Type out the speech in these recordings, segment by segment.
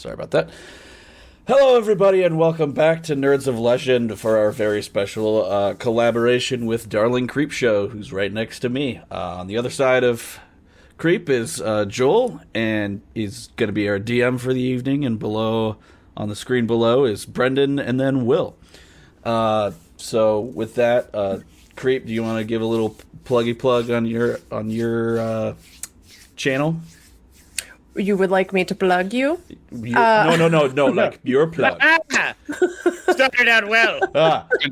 Sorry about that. Hello, everybody, and welcome back to Nerds of Legend for our very special collaboration with DarlingCreepshow, who's right next to me. On the other side of Creep is Joel, and he's going to be our DM for the evening, and below, on the screen below, is Brendan and then Will. So with that, Creep, do you want to give a little pluggy plug on your channel? You would like me to plug you? No, like your plug. Started out well.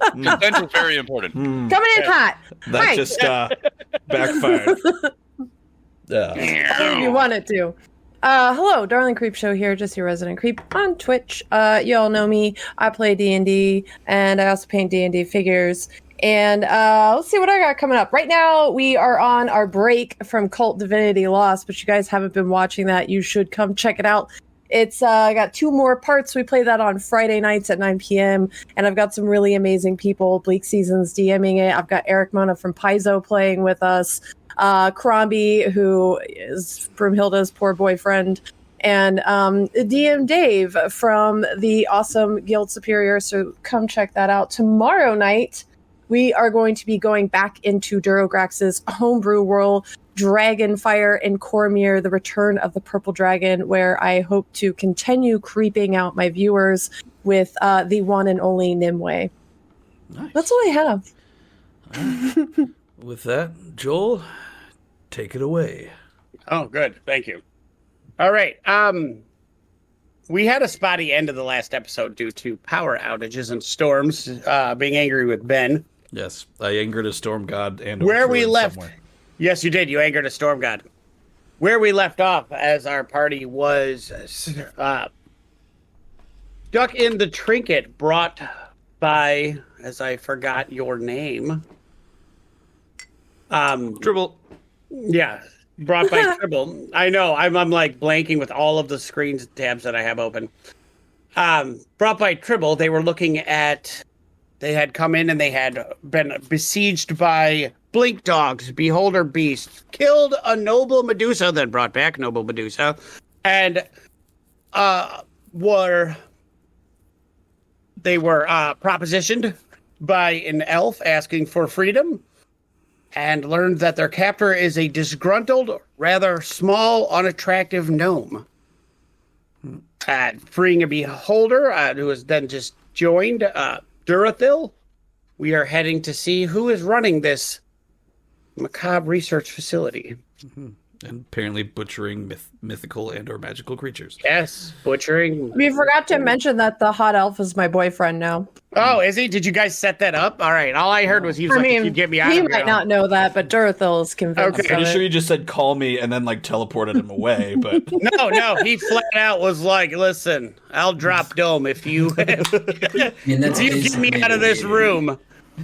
Consent is very important. Coming in hot. That Hi. just backfired. You want it to. Hello, Darling Creepshow here, just your resident creep on Twitch. You all know me. I play D&D, and I also paint D&D figures. And let's see what I got coming up. Right now, we are on our break from Cult Divinity Lost, but you guys haven't been watching that. You should come check it out. It's got 2 more parts. We play that on Friday nights at 9 p.m. And I've got some really amazing people. Bleak Seasons DMing it. I've got Eric Mona from Paizo playing with us. Crombie, who is Broomhilda's poor boyfriend. And DM Dave from the awesome Guild Superior. So come check that out. Tomorrow night, we are going to be going back into Durograx's homebrew world, Dragonfire and Cormyr, the Return of the Purple Dragon, where I hope to continue creeping out my viewers with the one and only Nimue. Nice. That's all I have. With that, Joel, take it away. Oh, good. Thank you. All right. We had a spotty end of the last episode due to power outages and storms, being angry with Ben. Yes, I angered a storm god and Where we druid left. somewhere. Yes, you did. You angered a storm god. Where we left off as our party was stuck in the trinket brought by, as I forgot your name. Dribble. Yeah, brought by Tribble. I know. I'm like blanking with all of the screens tabs that I have open. Brought by Tribble, they were looking at. They had come in and they had been besieged by blink dogs, beholder beasts, killed a noble Medusa, then brought back noble Medusa, and were propositioned by an elf asking for freedom, and learned that their captor is a disgruntled, rather small, unattractive gnome. Freeing a beholder who was then just joined Durathil. We are heading to see who is running this macabre research facility. Mm-hmm. And apparently butchering mythical and or magical creatures. Yes, butchering. We forgot to mention that the hot elf is my boyfriend now. Oh, is he? Did you guys set that up? All right. All I heard was he was if you'd get me out of he here. might not know that, but Durathil is convinced. Okay. I'm pretty of sure it. you just said call me and then like teleported him away, but No, he flat out was like, listen, I'll drop dome if you that's get me out of this room.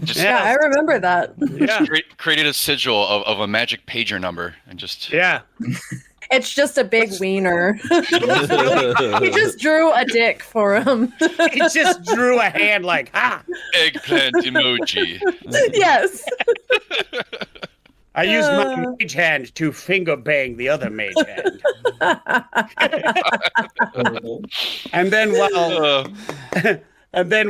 Just Yeah, I remember that. Yeah. created a sigil of a magic pager number and just Yeah. It's just a big wiener. He just drew a dick for him. He just drew a hand like, eggplant emoji. Yes. I used my mage hand to finger bang the other mage hand. And then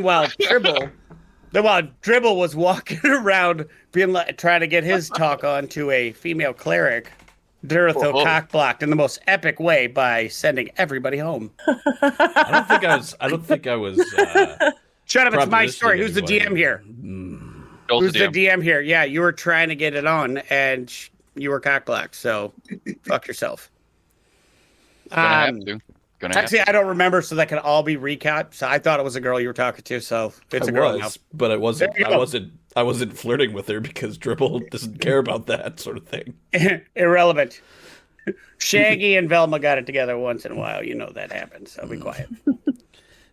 while Dribble was walking around being like, trying to get his talk on to a female cleric, Durathil cockblocked in the most epic way by sending everybody home. I don't think I was Shut up, it's my propositioning story. Who's the anybody. DM here? Who's the DM here? Yeah, you were trying to get it on and you were cockblocked, so fuck yourself. Actually, I don't remember, so that can all be recapped. So I thought it was a girl you were talking to, so it's a girl now. But it wasn't. There you go. I wasn't flirting with her because Dribble doesn't care about that sort of thing. Irrelevant. Shaggy and Velma got it together once in a while. You know that happens, so be quiet.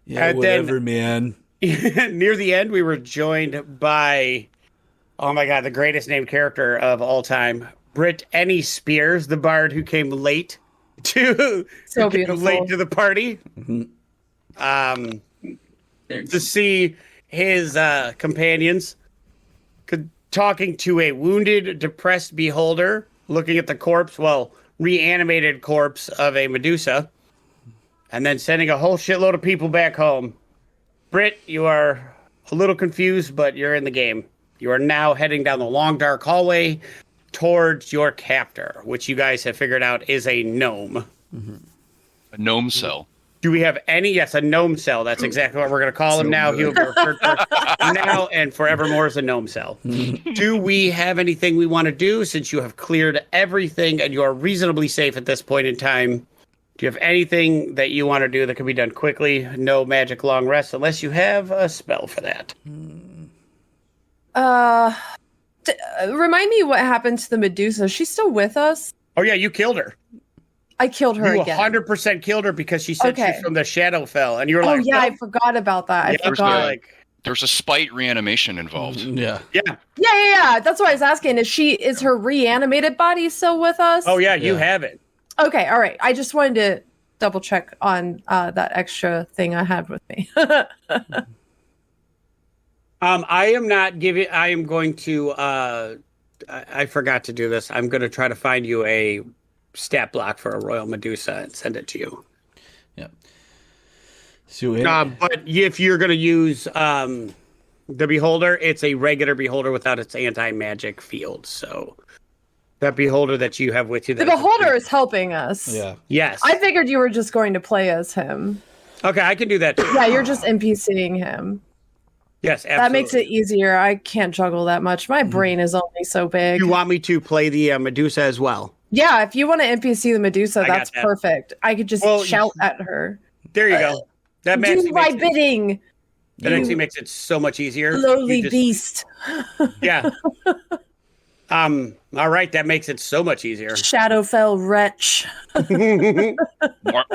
Yeah, And whatever, man. Near the end, we were joined by, oh my god, the greatest named character of all time, Britt Spears, the bard who came late to the party. Mm-hmm. To see his companions talking to a wounded, depressed beholder, looking at the corpse, reanimated corpse of a Medusa, and then sending a whole shitload of people back home. Britt, you are a little confused, but you're in the game. You are now heading down the long, dark hallway towards your captor, which you guys have figured out is a gnome. Mm-hmm. A gnome cell. Do we have any? Yes, a gnome cell. That's exactly what we're going to call him now. He'll be referred to now and forevermore as a gnome cell. Do we have anything we want to do since you have cleared everything and you are reasonably safe at this point in time? Do you have anything that you want to do that can be done quickly? No magic long rest unless you have a spell for that. Remind me what happened to the Medusa. She's still with us? Oh, yeah, you killed her. I killed her again. 100% killed her because she said she's from the Shadowfell. And you were like, oh, yeah, I forgot about that. I forgot. There's a spite reanimation involved. Yeah. Yeah. That's what I was asking. Is her reanimated body still with us? Oh, yeah, you have it. Okay, all right. I just wanted to double check on that extra thing I had with me. I am not giving. I am going to. I forgot to do this. I'm going to try to find you a stat block for a Royal Medusa and send it to you. Yeah. So but if you're going to use the Beholder, it's a regular Beholder without its anti-magic field. So that Beholder that you have with you. The Beholder is helping us. Yeah. Yes. I figured you were just going to play as him. Okay, I can do that too. Yeah, you're just NPCing him. Yes, absolutely. That makes it easier. I can't juggle that much. My brain is only so big. You want me to play the Medusa as well? Yeah, if you want to NPC the Medusa, that's perfect. I could just shout at her. There you go. That do my bidding. That actually makes it so much easier. Lowly beast. Yeah. All right, that makes it so much easier. Shadowfell wretch.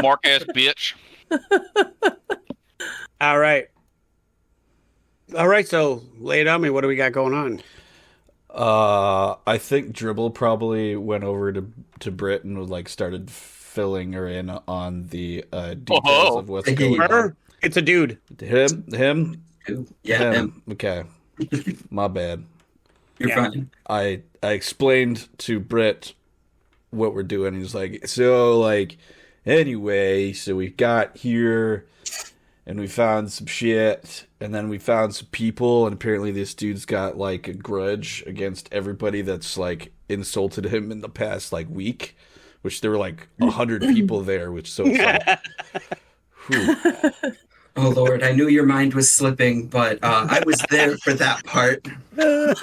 Mark ass bitch. All right. So lay it on me. What do we got going on? I think Dribble probably went over to Britt and started filling her in on the details of what's going on. It's a dude. Him? Yeah, him. Okay. My bad. You're fine. I explained to Britt what we're doing. He's like, anyway, so we got here and we found some shit and then we found some people and apparently this dude's got a grudge against everybody that's insulted him in the past week, which there were 100 people there, which so it's whew. Oh Lord, I knew your mind was slipping, but I was there for that part. Oh.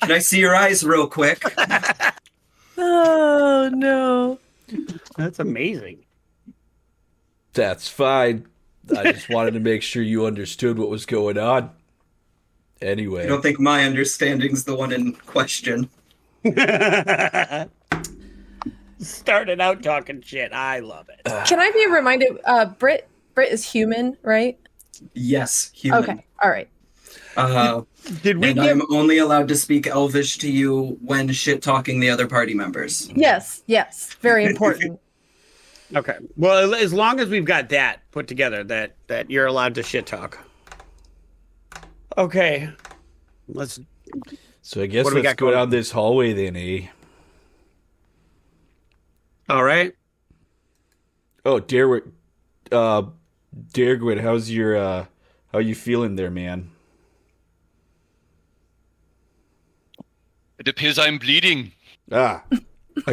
Can I see your eyes real quick? Oh no. That's amazing. That's fine. I just wanted to make sure you understood what was going on. Anyway. I don't think my understanding's the one in question. Started out talking shit. I love it. Can I be reminded, Britt is human, right? Yes, human. Okay, all right. Did we? And I'm only allowed to speak Elvish to you when shit-talking the other party members. Yes, very important. Okay. Well, as long as we've got that put together, that you're allowed to shit talk. Okay. So I guess let's go down this hallway then, eh? All right. Oh, Dergwin, how you feeling there, man? It appears I'm bleeding. I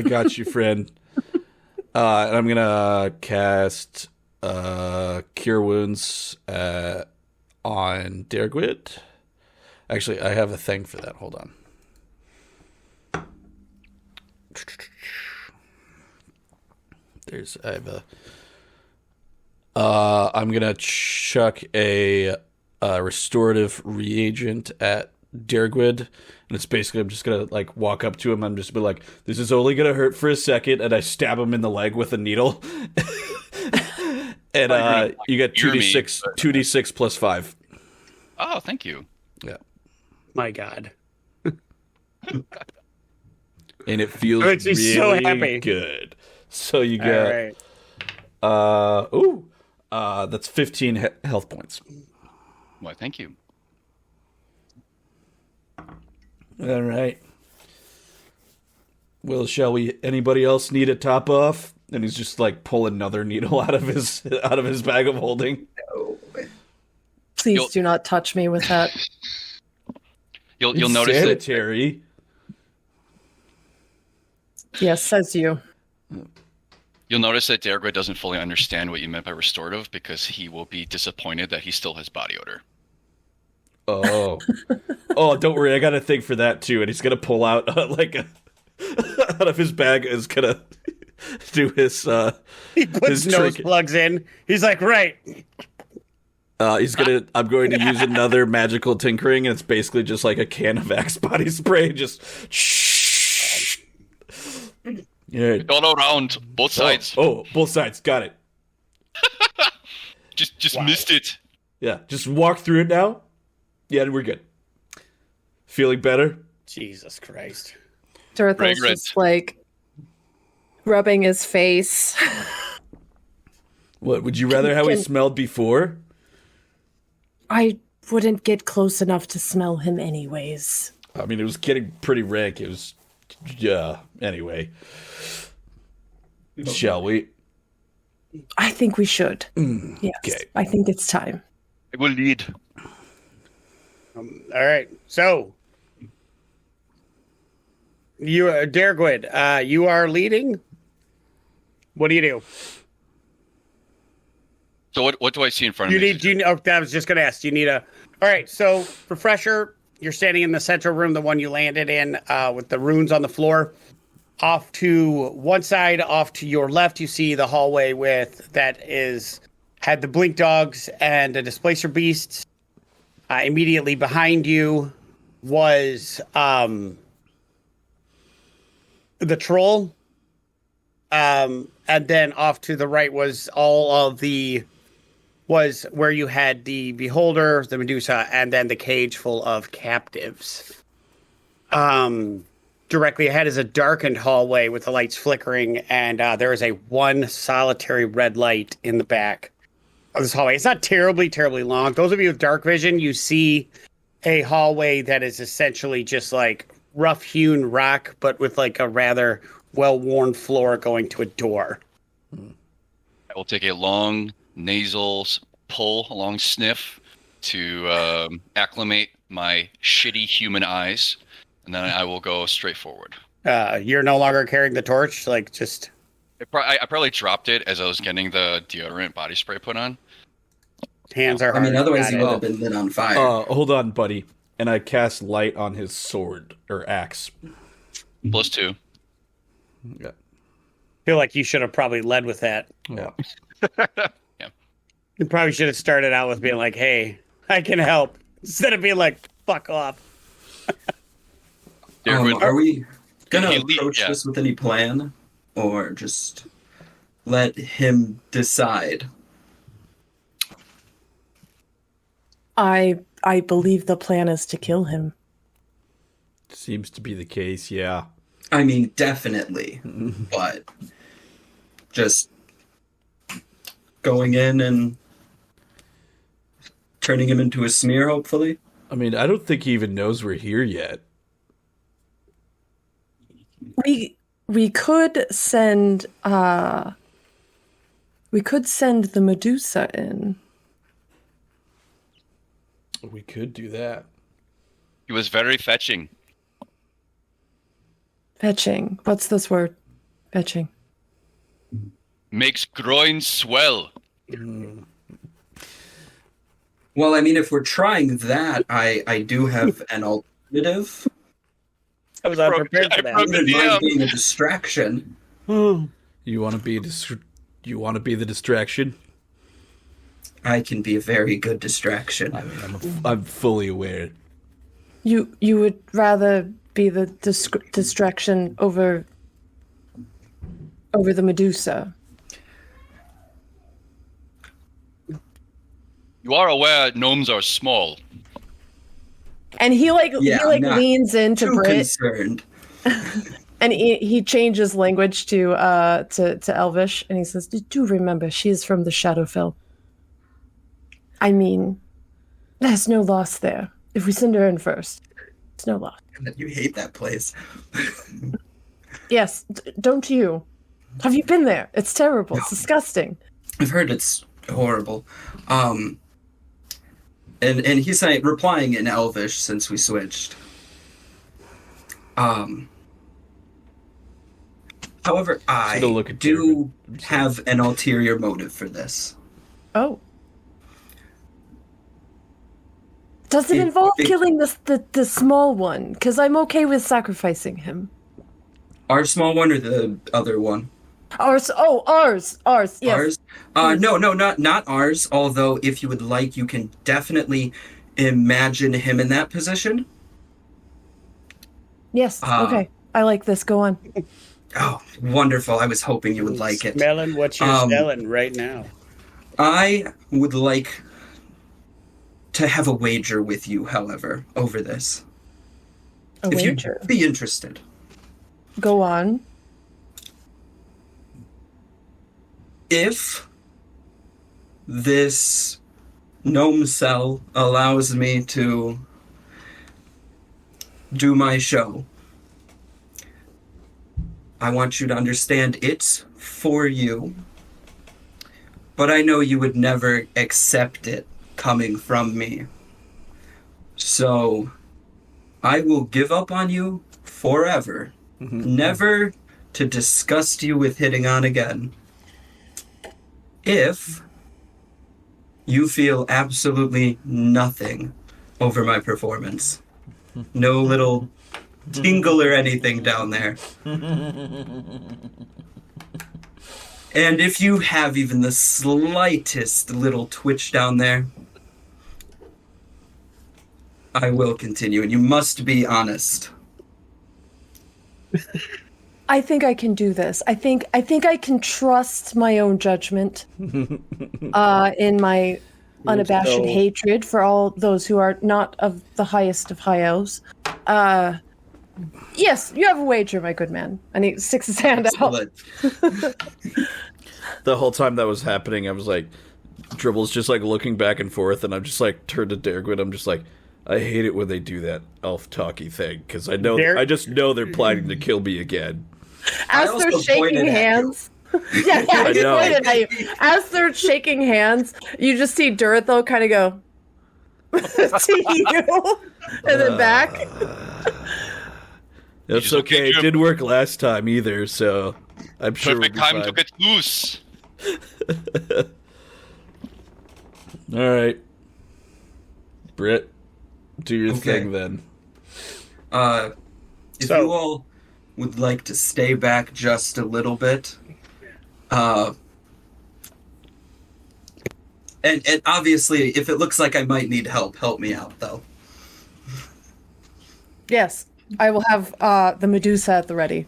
got you, friend. And I'm gonna cast Cure Wounds on Dergwin. Actually, I have a thing for that. Hold on. I'm gonna chuck a restorative reagent at Dergwid, and it's basically I'm just gonna walk up to him. I'm just be like, "This is only gonna hurt for a second," and I stab him in the leg with a needle. And you get 2d6 plus 5. Oh, thank you. Yeah. My God. And it feels makes me really so happy. Good. So you get, that's 15 health points. Why, thank you. All right. Well, anybody else need a top off? And he's just like pull another needle out of his bag of holding. No. Please do not touch me with that. You'll It's notice that sanitary. Yes, says you. you'll notice that Dergrid doesn't fully understand what you meant by restorative because he will be disappointed that he still has body odor. Oh, don't worry, I got a thing for that too. And he's gonna pull out out of his bag is gonna do his He puts his nose trick. plugs in. He's like, right. I'm going to use another magical tinkering, and it's basically just like a can of Axe body spray. Just shh. Yeah. All around, both sides. Oh, both sides. Got it. Just missed it. Yeah, just walk through it now. Yeah, we're good. Feeling better? Jesus Christ. Darthel's Fragrant. just like rubbing his face. What, would you rather how he smelled before? I wouldn't get close enough to smell him anyways. I mean, it was getting pretty rank. It was, anyway. Shall we? I think we should. Yes, okay. I think it's time. I will lead. All right. So, you, Dergwid, you are leading. What do you do? So what do I see in front You of me? need. I was just going to ask. Do you need a? All right. So, refresher. You're standing in the central room, the one you landed in, with the runes on the floor. Off to one side, off to your left, you see the hallway had the blink dogs and the displacer beasts. Immediately behind you was the troll. And then off to the right was was where you had the beholder, the Medusa, and then the cage full of captives. Directly ahead is a darkened hallway with the lights flickering, and there is one solitary red light in the back of this hallway. It's not terribly, terribly long. Those of you with dark vision, you see a hallway that is essentially just like rough-hewn rock, but with like a rather well-worn floor going to a door. I will take a long nasal pull, a long sniff to acclimate my shitty human eyes, and then I will go straight forward. You're no longer carrying the torch, like just... I probably dropped it as I was getting the deodorant body spray put on. Hands are I mean, hard. otherwise Got he it. would have been lit on fire. Hold on, buddy. And I cast light on his sword, or axe. +2. Yeah. Feel like you should have probably led with that. Yeah. Yeah. You probably should have started out with being like, hey, I can help. Instead of being like, fuck off. Are we gonna He lead- approach yeah. this with any plan, or just let him decide? I believe the plan is to kill him. Seems to be the case, yeah. I mean, definitely, but just going in and turning him into a smear, hopefully. I mean, I don't think he even knows we're here yet. We could send the Medusa in. We could do that. He was very fetching. Fetching. What's this word? Fetching. Makes groin swell. Well, I mean, if we're trying that, I do have an alternative. I was unprepared for I that. broke- Wouldn't mind Yeah. being a distraction. You want to be you want to be the distraction? I can be a very good distraction. I mean, I'm fully aware. You would rather be the distraction over the Medusa. You are aware gnomes are small. And he Yeah, I'm not leans into Too Britt concerned. and he changes language to Elvish and he says, "Do remember she is from the Shadowfell. I mean, there's no loss there. If we send her in first, it's no loss." You hate that place. Yes, don't you? Have you been there? It's terrible. It's disgusting. I've heard it's horrible. And he's saying, replying in Elvish since we switched. However, I do have an ulterior motive for this. Oh. Does it involve killing the small one? Because I'm okay with sacrificing him. Our small one or the other one? Ours. Oh, ours. Ours. Yes. Ours? No, not ours. Although, if you would like, you can definitely imagine him in that position. Yes. Okay. I like this. Go on. Oh, wonderful. I was hoping you would like it. Smelling what you're smelling right now. I would like to have a wager with you, however, over this. A wager? You'd be interested. Go on. If this gnome cell allows me to do my show, I want you to understand it's for you, but I know you would never accept it coming from me. So I will give up on you forever, never to disgust you with hitting on again. If you feel absolutely nothing over my performance, no little tingle or anything down there. And if you have even the slightest little twitch down there, I will continue, and you must be honest. I think I can do this. I think I can trust my own judgment in my unabashed hatred for all those who are not of the highest of high elves. Yes, you have a wager, my good man. And he sticks his hand out. The whole time that was happening, I was like, Dribble's just like looking back and forth, and I'm just like turned to Dergwin. I'm just like, I hate it when they do that elf talky thing, because I just know they're planning to kill me again. As they're shaking hands. Yeah, I just pointed at you. As they're shaking hands, you just see Durthel kind of go to you and then back. It's okay. It didn't work last time either, so I'm sure perfect time to get loose. All right, Britt, do your thing then. If you all would like to stay back just a little bit, and obviously, if it looks like I might need help me out, though. Yes, I will have the Medusa at the ready.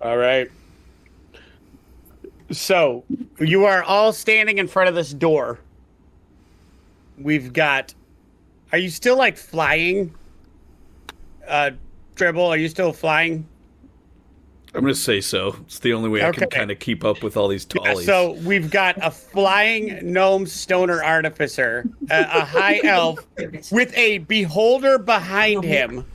All right. So, you are all standing in front of this door. We've got... Are you still, like, flying? Dribble, are you still flying? I'm going to say so. It's the only way I can kind of keep up with all these tallies. Yeah, so we've got a flying gnome stoner artificer, a high elf, with a beholder behind him.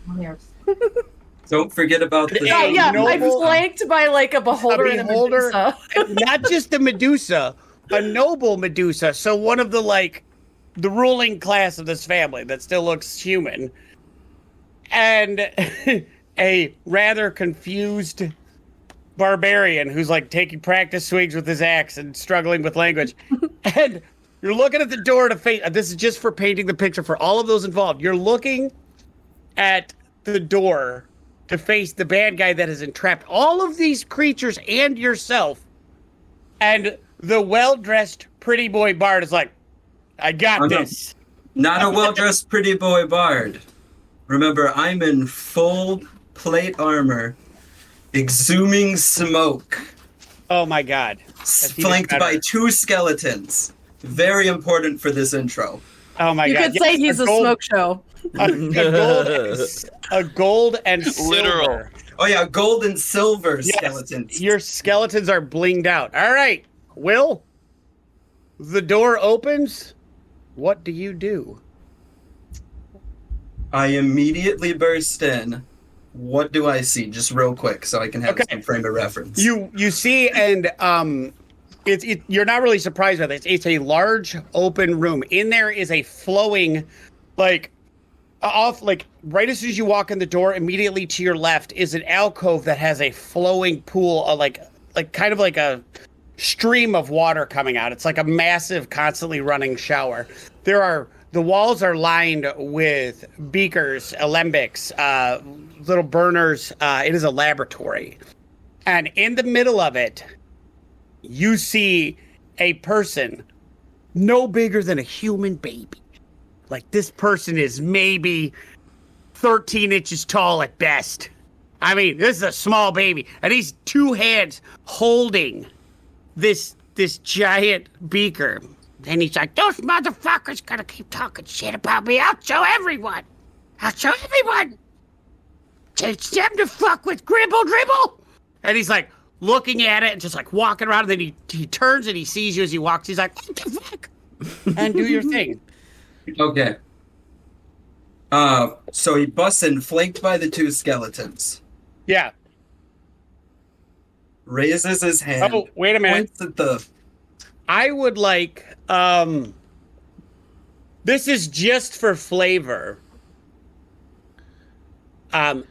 Don't forget about the... I'm flanked by like a beholder and a Medusa. Not just a Medusa, a noble Medusa. So one of the, like, the ruling class of this family that still looks human. And a rather confused barbarian who's like taking practice swings with his axe and struggling with language. And you're looking at the door to face... This is just for painting the picture for all of those involved. You're looking at the door to face the bad guy that has entrapped all of these creatures and yourself. And the well-dressed pretty boy bard is like, I got this. Not a well-dressed pretty boy bard. Remember, I'm in full plate armor, exhuming smoke. Oh my god. Flanked by 2 skeletons. Very important for this intro. Oh my god. You could say he's a smoke show. A gold and silver. Literal. Oh yeah, gold and silver skeletons. Your skeletons are blinged out. All right, Will. The door opens. What do you do? I immediately burst in what do I see? Just real quick, so I can have some frame of reference. You see, and you're not really surprised by this. It's a large open room. In there is a flowing, right as soon as you walk in the door, immediately to your left is an alcove that has a flowing pool, kind of like a stream of water coming out. It's like a massive, constantly running shower. The walls are lined with beakers, alembics, little burners. It is a laboratory. And in the middle of it, you see a person no bigger than a human baby. Like, this person is maybe 13 inches tall at best. I mean, this is a small baby. And he's 2 hands holding this giant beaker. And he's like, those motherfuckers gonna keep talking shit about me. I'll show everyone. Teach them to fuck with Gribble Dribble. And he's like looking at it and just like walking around. And then he turns and he sees you as he walks. He's like, what the fuck? And do your thing. Okay. So he busts in, flanked by the 2 skeletons. Yeah. Raises his hand. Oh, wait a minute. Points at the... I would like, this is just for flavor. How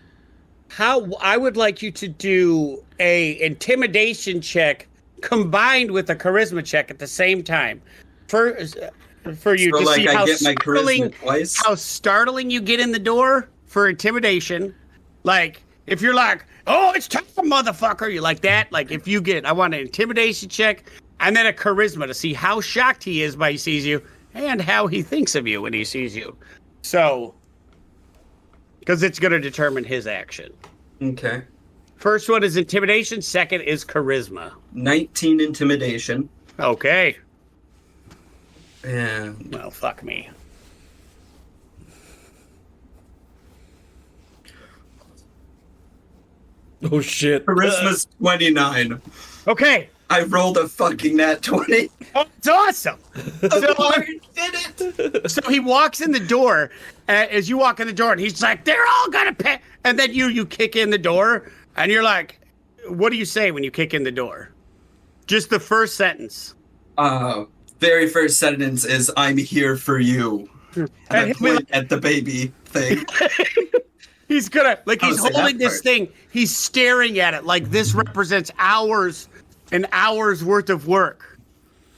I would like you to do a intimidation check combined with a charisma check at the same time. For you So, to like, see I how get my charisma twice? how startling you get in the door for intimidation. Like, if you're like, oh, it's time, motherfucker, you like that? Like, if you get, I want an intimidation check and then a charisma to see how shocked he is when he sees you and how he thinks of you when he sees you. So, because it's going to determine his action. Okay. First one is intimidation. Second is charisma. 19 intimidation. Okay. And... Well, fuck me. Oh, shit. Charisma's 29. Okay. I rolled a fucking nat 20. Oh, it's awesome. I did it. So he walks in the door, as you walk in the door, and he's like, they're all gonna pay. And then you kick in the door, and you're like, what do you say when you kick in the door? Just the first sentence. Very first sentence is, I'm here for you. And I point at the baby thing. He's gonna, like, he's holding this part. thing. He's staring at it like this represents hours and hours worth of work.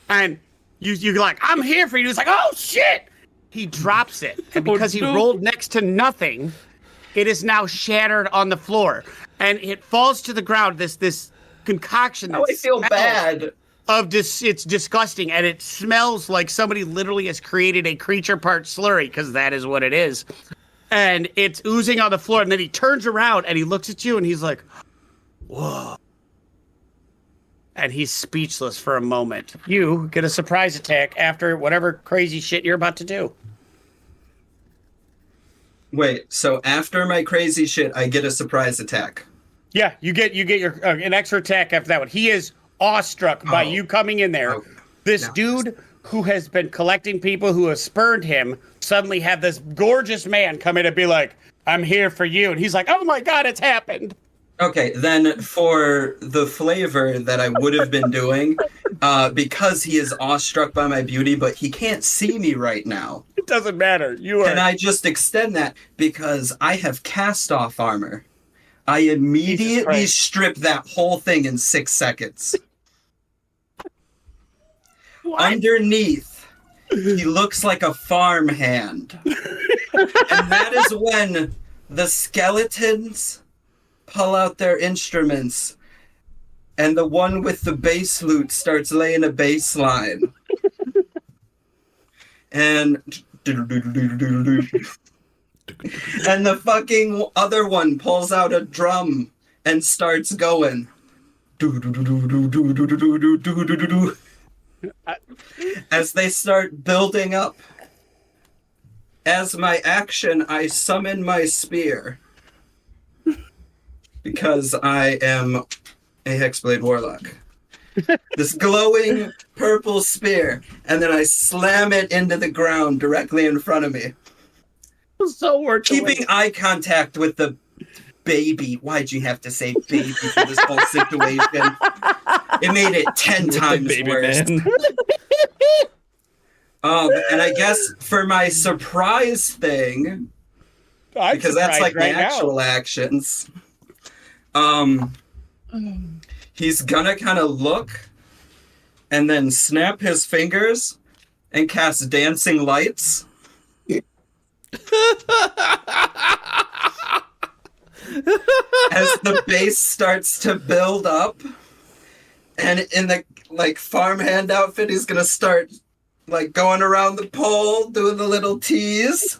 And you're like, I'm here for you. He's like, oh, shit. He drops it. And because he rolled next to nothing, it is now shattered on the floor. And it falls to the ground, this concoction. Oh, I feel bad. It's disgusting. And it smells like somebody literally has created a creature part slurry, because that is what it is. And it's oozing on the floor. And then he turns around and he looks at you and he's like, whoa. And he's speechless for a moment. You get a surprise attack after whatever crazy shit you're about to do. Wait, so after my crazy shit, I get a surprise attack. Yeah, you get your an extra attack after that one. He is awestruck by you coming in there. Okay. This dude who has been collecting people who have spurned him suddenly have this gorgeous man come in and be like, I'm here for you. And he's like, oh my God, it's happened. Okay, then for the flavor that I would have been doing, because he is awestruck by my beauty, but he can't see me right now. It doesn't matter. You are. Can I just extend that? Because I have cast-off armor. I immediately strip that whole thing in 6 seconds. What? Underneath, he looks like a farmhand. And that is when the skeletons pull out their instruments, and the one with the bass lute starts laying a bass line. And the fucking other one pulls out a drum and starts going. As they start building up. As my action, I summon my spear. Because I am a Hexblade Warlock. This glowing purple spear, and then I slam it into the ground directly in front of me. So we're Keeping eye contact with the baby. Why'd you have to say baby for this whole situation? It made it 10 times baby worse. man. And I guess for my surprise thing, I'm because that's like surprised my right actual actions, he's gonna kind of look and then snap his fingers and cast dancing lights. As the base starts to build up, and in the like farmhand outfit, he's gonna start like going around the pole, doing the little tease.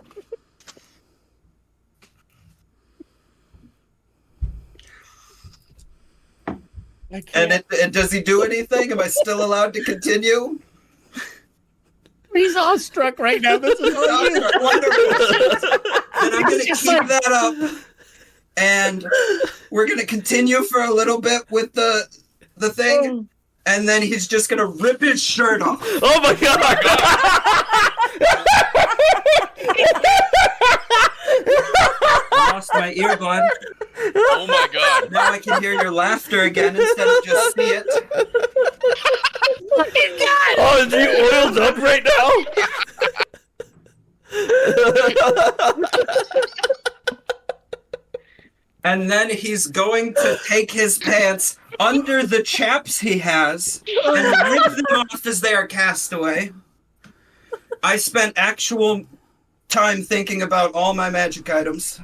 And does he do anything? Am I still allowed to continue? He's awestruck right now. This is Wonderful. And I'm gonna keep that up. And we're gonna continue for a little bit with the thing, and then he's just gonna rip his shirt off. Oh my god! I lost my earbud. Oh my god. Now I can hear your laughter again instead of just see it. Oh, is he oiled up right now? And then he's going to take his pants under the chaps he has and rip them off as they are cast away. I spent actual time thinking about all my magic items.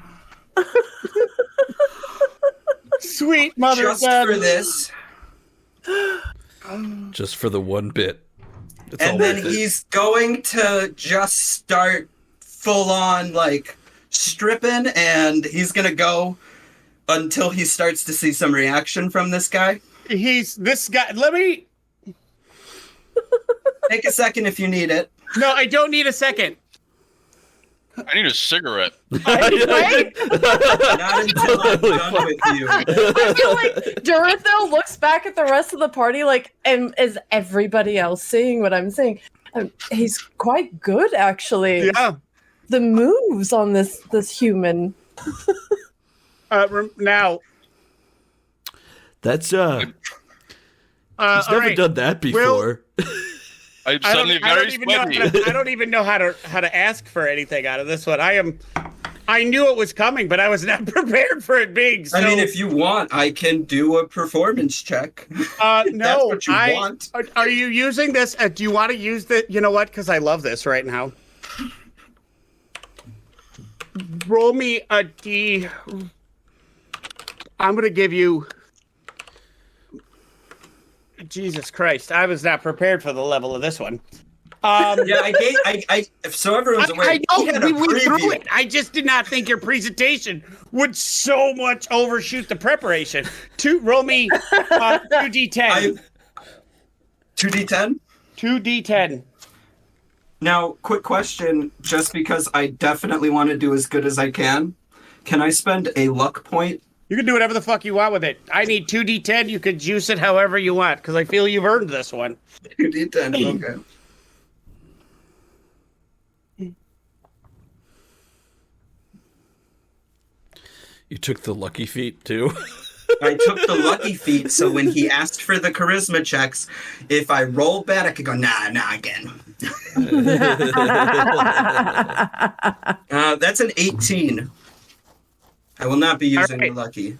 Sweet mother Just God. for this. Just for the one bit. It's all And then worth it. he's going to just start full on like stripping, and he's gonna go until he starts to see some reaction from this guy. He's this guy. Let me. Take a second if you need it. No, I don't need a second. I need a cigarette. Right? Not until I'm done with you. I feel like Dorotho looks back at the rest of the party like, is everybody else seeing what I'm seeing? He's quite good, actually. Yeah. The moves on this human. Now. That's he's all never right. done that before. I'm suddenly very sweaty. I don't even know how to ask for anything out of this one. I knew it was coming, but I was not prepared for it being. So, I mean, if you want, I can do a performance check. no, That's what you want. Are you using this? Do you want to use the? You know what? Because I love this right now. Roll me a D. I'm gonna give you. Jesus Christ! I was not prepared for the level of this one. Yeah, I so everyone's aware. I know he had a we went through preview. it. I just did not think your presentation would so much overshoot the preparation. Roll me 2d10. 2d10? 2d10. Now, quick question, just because I definitely want to do as good as I can I spend a luck point? You can do whatever the fuck you want with it. I need 2d10. You can juice it however you want, because I feel you've earned this one. 2d10, okay. You took the lucky feat too. I took the lucky feat, so when he asked for the charisma checks, if I roll bad, I could go, nah, again. That's an 18. I will not be using the lucky.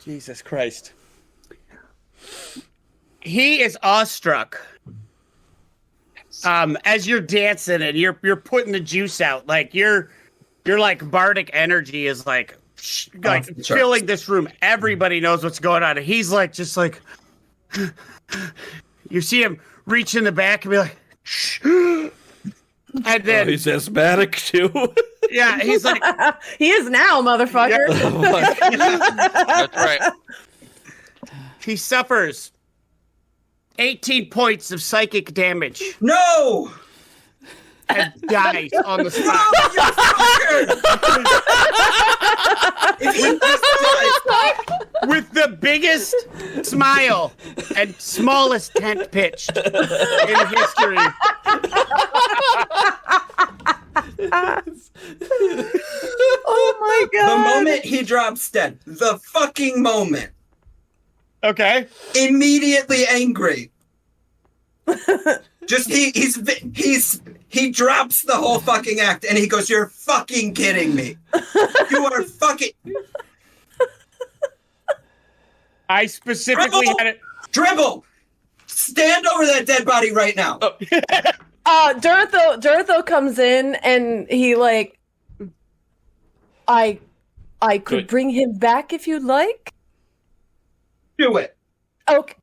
Jesus Christ. He is awestruck. As you're dancing and you're putting the juice out, like your like bardic energy is like filling this room. Everybody knows what's going on. And he's like, just like, you see him reach in the back and be like, shh. And then he's asthmatic too. yeah, he's like, He is now, motherfucker. That's right. he suffers 18 points of psychic damage No! and dies on the spot. If you just died, With the biggest smile and smallest tent pitched in history. Oh my god. The moment he drops dead, the fucking moment, Okay. immediately angry. Just he drops the whole fucking act and he goes, "You're fucking kidding me. You are fucking." I specifically had it. Dribble! Stand over that dead body right now. Durtho comes in and he like, I could Good. bring him back if you'd like. Do it. Okay.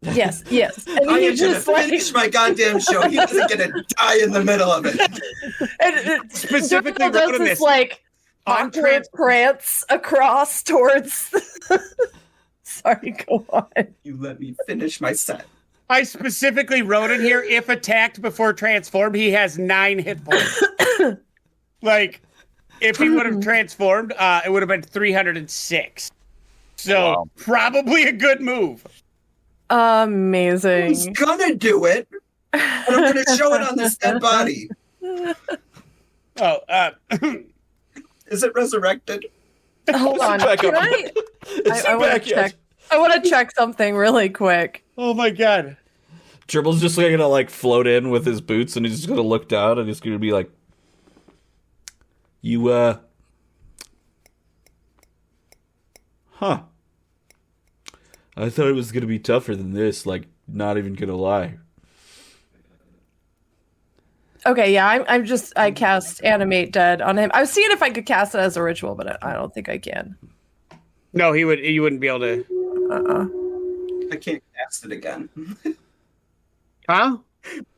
Yes. And I he am gonna just like, finish my goddamn show. He doesn't get to die in the middle of it. and Specifically Durtho does wrote in this this. like On awkward prance across towards. Sorry, go on. You let me finish my set. I specifically wrote in here, if attacked before transformed, he has 9 hit points. Like, if he would have transformed, it would have been 306. So, probably a good move. Amazing. Who's gonna do it? And I'm gonna show it on this dead body. Oh, Is it resurrected? Hold on. back Can up. I It's want to back yet. check. I want to check something really quick. oh my god. Dribble's just gonna like float in with his boots, and he's just gonna look down, and he's gonna be like, "You huh? I thought it was gonna be tougher than this. Like, not even gonna lie." Okay, yeah, I cast Animate Dead on him. I was seeing if I could cast it as a ritual, but I don't think I can. No, you wouldn't be able to. I can't cast it again. Huh?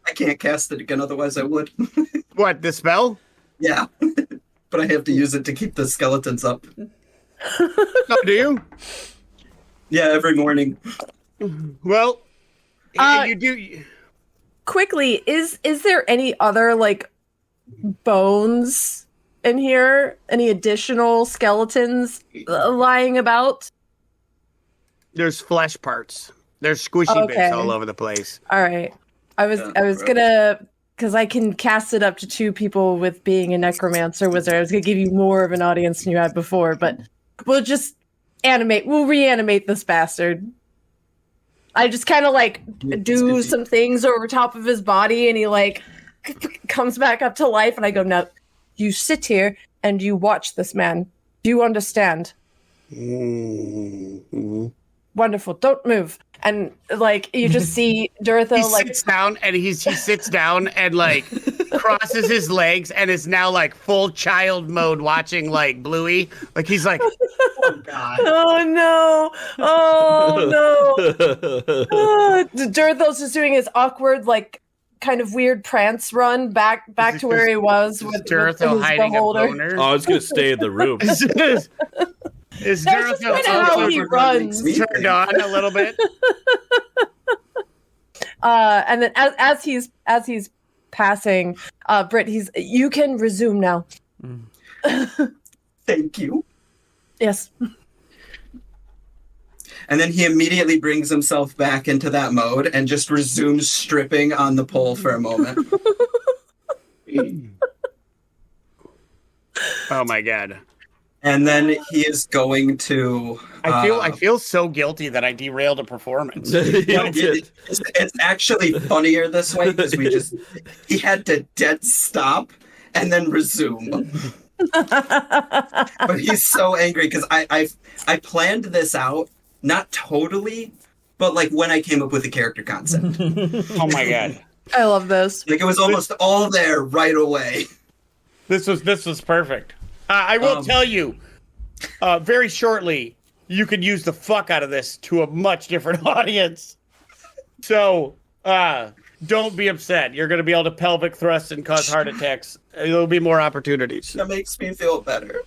I can't cast it again, otherwise I would. What, the spell? Yeah. But I have to use it to keep the skeletons up. Oh, do you? Yeah, every morning. Well, you do. Quickly, is there any other like bones in here? Any additional skeletons lying about? There's flesh parts. There's squishy bits all over the place. All right. I was gonna, because I can cast it up to 2 people with being a necromancer wizard. I was gonna give you more of an audience than you had before, but we'll just we'll reanimate this bastard. I just kind of like do some things over top of his body, and he like comes back up to life, and I go, "No, you sit here and you watch this man. Do you understand?" Mm-hmm. Wonderful. Don't move. And like you just see Durtho He like sits down and he sits down and like crosses his legs and is now like full child mode watching like Bluey. Like he's like, Oh, God. oh no, oh no. Durtho's just doing his awkward, like kind of weird prance run back to where he was with Durtho his hiding beholder. a boner. Oh, I was gonna stay in the room. Is That's just Durtho kinda how he runs. turned on a little bit? And then as he's passing, Britt, you can resume now. Thank you. Yes. And then he immediately brings himself back into that mode and just resumes stripping on the pole for a moment. Oh my god. And then he is going to... I feel so guilty that I derailed a performance. It's actually funnier this way because he had to dead stop and then resume. But he's so angry because I planned this out, not totally, but like when I came up with the character concept. Oh my god. I love this. Like it was almost all there right away. This was perfect. I will tell you, very shortly, you could use the fuck out of this to a much different audience. So, don't be upset. You're going to be able to pelvic thrust and cause heart attacks. There'll be more opportunities. That makes me feel better.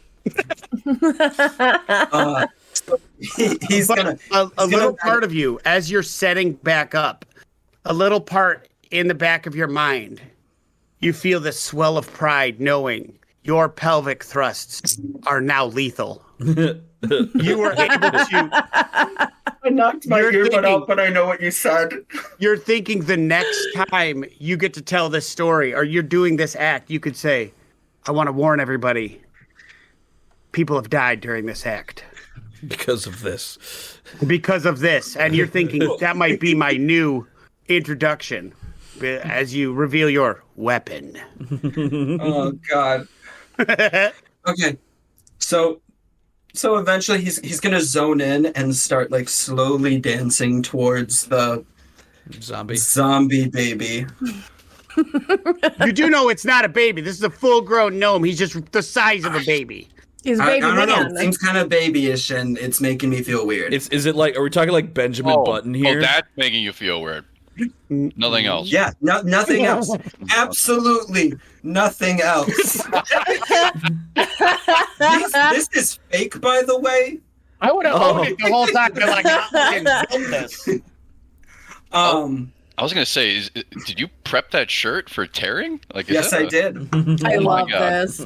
He's But gonna a little part of you, as you're setting back up, a little part in the back of your mind, you feel this swell of pride knowing your pelvic thrusts are now lethal. You were able to... I knocked my You're earbud thinking- out, but I know what you said. You're thinking the next time you get to tell this story or you're doing this act, you could say, I want to warn everybody. People have died during this act. Because of this. Because of this. And you're thinking that might be my new introduction as you reveal your weapon. Oh, God. Okay. So eventually he's going to zone in and start, like, slowly dancing towards the zombie baby. You do know it's not a baby. This is a full-grown gnome. He's just the size of a baby. He's a baby I don't man. know. It seems kind of babyish, and it's making me feel weird. Is it like, are we talking like Benjamin Button here? Oh, that's making you feel weird. Nothing else. Yeah, nothing else. Absolutely nothing else. This is fake, by the way. I would have owned it the whole time. Been like, I didn't this. I was gonna say, did you prep that shirt for tearing? Like, Yes, I did. I love God. this.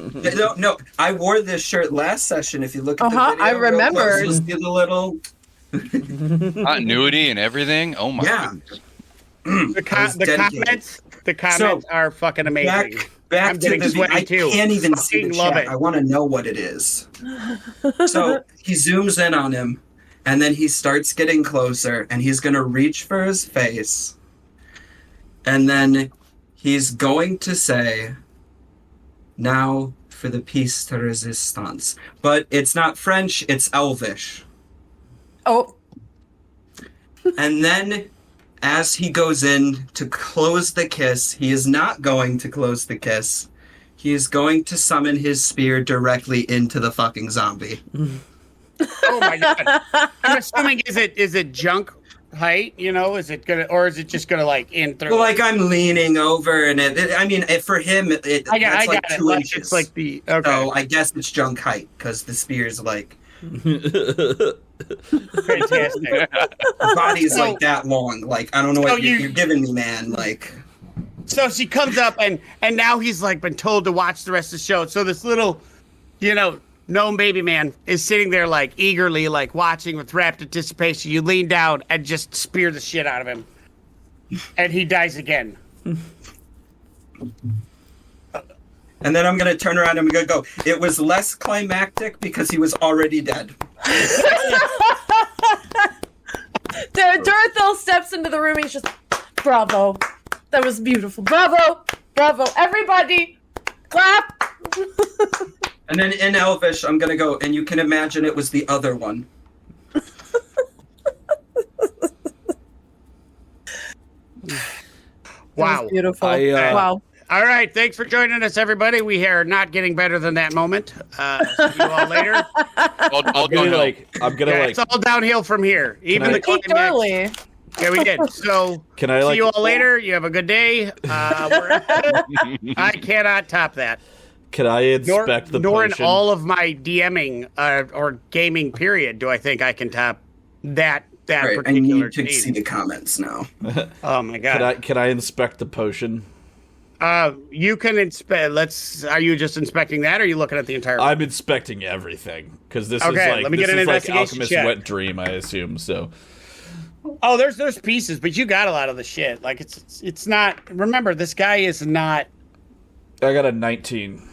No, I wore this shirt last session. If you look at the video, I remember. You'll see the little continuity and everything. Oh my goodness. The comments are fucking amazing. Back I'm to getting the sweaty I too. can't even see the Love chat. it. I want to know what it is. So he zooms in on him, and then he starts getting closer, and he's going to reach for his face. And then he's going to say, now for the piece de resistance. But it's not French, it's Elvish. Oh. And then as he goes in to close the kiss, he is not going to close the kiss. He is going to summon his spear directly into the fucking zombie. Oh my God. I'm assuming, is it junk height? You know, is it just gonna like in through? Well, like I'm leaning over, and for him, that's like 2 inches. It's like the okay. So I guess it's junk height because the spear's like Fantastic. body's like that long. Like I don't know what you're giving me, man. Like. So she comes up and now he's like been told to watch the rest of the show. So this little, gnome baby man is sitting there like eagerly like watching with rapt anticipation. You lean down and just spear the shit out of him. And he dies again. And then I'm going to turn around and I'm going to go, it was less climactic because he was already dead. Dorothy steps into the room. He's just, bravo. That was beautiful. Bravo. Bravo. Everybody, clap. And then in Elvish, I'm going to go, and you can imagine it was the other one. Wow. Beautiful. Wow. All right. Thanks for joining us, everybody. We are not getting better than that moment. See you all later. It's all downhill from here. Even the climax. Yeah, we did. So, see you all later. You have a good day. I cannot top that. Can I inspect the nor potion? In all of my DMing or gaming period do I think I can top that right, particular. I need to see the comments now. Oh my God! Can I inspect the potion? You can inspect. Are you just inspecting that, or are you looking at the entire? I'm inspecting everything because this okay, is like let me get an investigation Alchemist's check. wet dream, I assume. So. Oh, there's pieces, but you got a lot of the shit. Like it's not. Remember, this guy is not. I got a 19.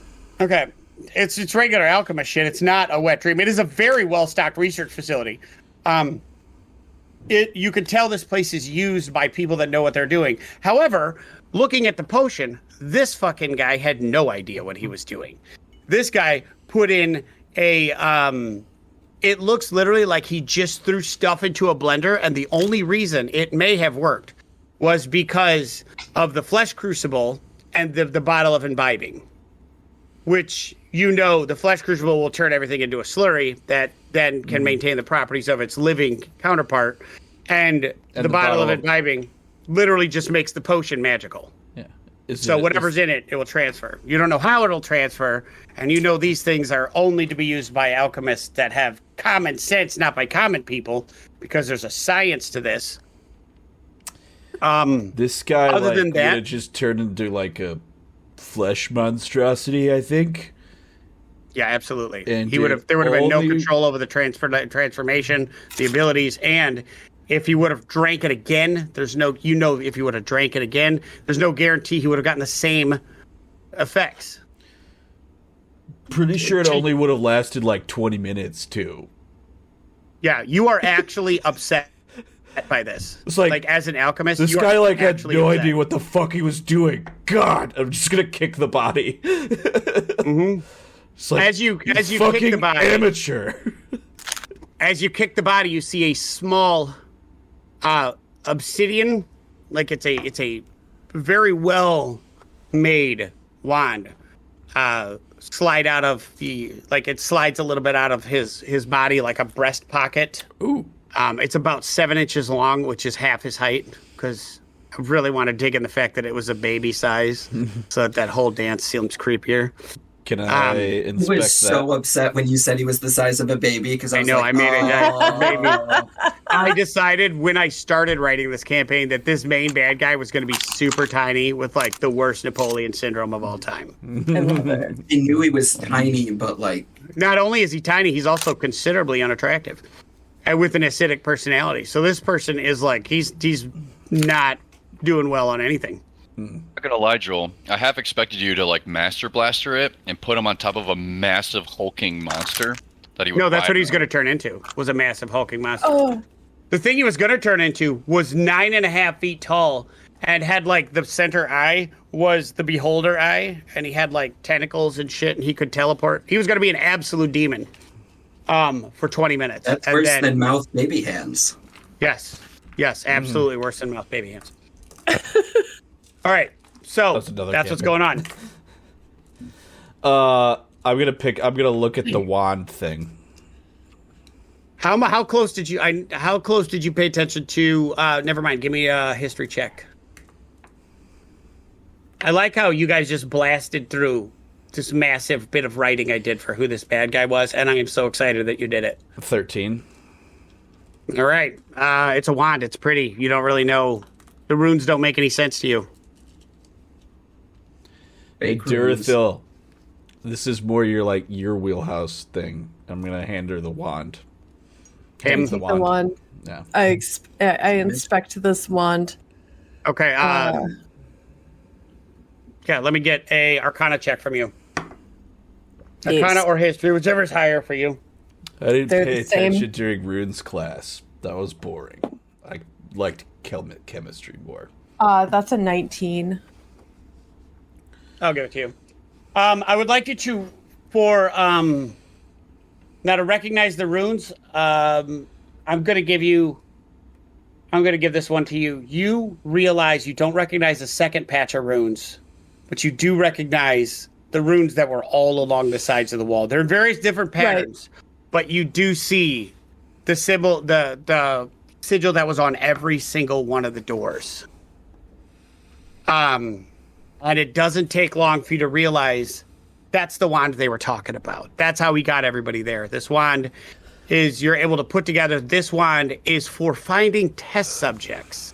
Okay, it's regular alchemist shit. It's not a wet dream. It is a very well stocked research facility. You can tell this place is used by people that know what they're doing. However, looking at the potion, this fucking guy had no idea what he was doing. This guy put in a it looks literally like he just threw stuff into a blender, and the only reason it may have worked was because of the flesh crucible and the bottle of imbibing, which the flesh crucible will turn everything into a slurry that then can maintain the properties of its living counterpart, and the bottle of imbibing literally just makes the potion magical. Yeah. So whatever's in it, it will transfer. You don't know how it'll transfer, and these things are only to be used by alchemists that have common sense, not by common people, because there's a science to this. This guy other than that, just turned into like a flesh monstrosity, I think. Yeah, absolutely. And there would have been no control over the transformation, the abilities, and if he would have drank it again, if he would have drank it again, there's no guarantee he would have gotten the same effects. Pretty sure it only would have lasted like 20 minutes, too. Yeah, you are actually upset by this. It's like as an alchemist, this you guy are had actually no upset. idea what the fuck he was doing. God, I'm just gonna kick the body. Mm-hmm. It's like, As you kick fucking the body, amateur. as you kick the body, you see a small obsidian, like it's a very well made wand, slide out of it slides a little bit out of his body like a breast pocket. Ooh. It's about 7 inches long, which is half his height, because I really want to dig in the fact that it was a baby size, so that whole dance seems creepier. Can I I inspect was that? so upset when you said he was the size of a baby because I was know, like, I made it. "Oh." Made me- I decided when I started writing this campaign that this main bad guy was going to be super tiny with like the worst Napoleon syndrome of all time. I love it. He knew he was tiny, but like, Not only is he tiny, he's also considerably unattractive and with an acidic personality. So this person is like, he's not doing well on anything. I'm not gonna lie, Joel. I half expected you to like master blaster it and put him on top of a massive hulking monster that he would. No, that's ride what he's on. going to turn into, was a massive hulking monster. Oh, The thing he was going to turn into was 9.5 feet tall and had like the center eye was the beholder eye, and he had like tentacles and shit, and he could teleport. He was going to be an absolute demon for 20 minutes. that's And worse then- than mouth baby hands. Yes, absolutely worse than mouth baby hands. All right, so That's another that's what's campaign. going on. I'm gonna look at the wand thing. How close did you pay attention to? Never mind. Give me a history check. I like how you guys just blasted through this massive bit of writing I did for who this bad guy was, and I am so excited that you did it. 13. All right, it's a wand. It's pretty. You don't really know. The runes don't make any sense to you. Hey, Fake runes. Durathil, this is more your wheelhouse thing. I'm gonna hand her the wand. Him. The the wand. Yeah. I inspect this wand. Okay. Yeah. Let me get a Arcana check from you. Yes. Arcana or history, whichever's higher for you. I didn't They're pay the same. attention during runes class. That was boring. I liked chemistry more. That's a 19. I'll give it to you. I would like you to, for now to recognize the runes. I'm gonna give this one to you. You realize you don't recognize the second patch of runes, but you do recognize the runes that were all along the sides of the wall. They're in various different patterns, but you do see the symbol, the sigil that was on every single one of the doors. And it doesn't take long for you to realize that's the wand they were talking about. That's how we got everybody there. This wand is, you're able to put together, this wand is for finding test subjects.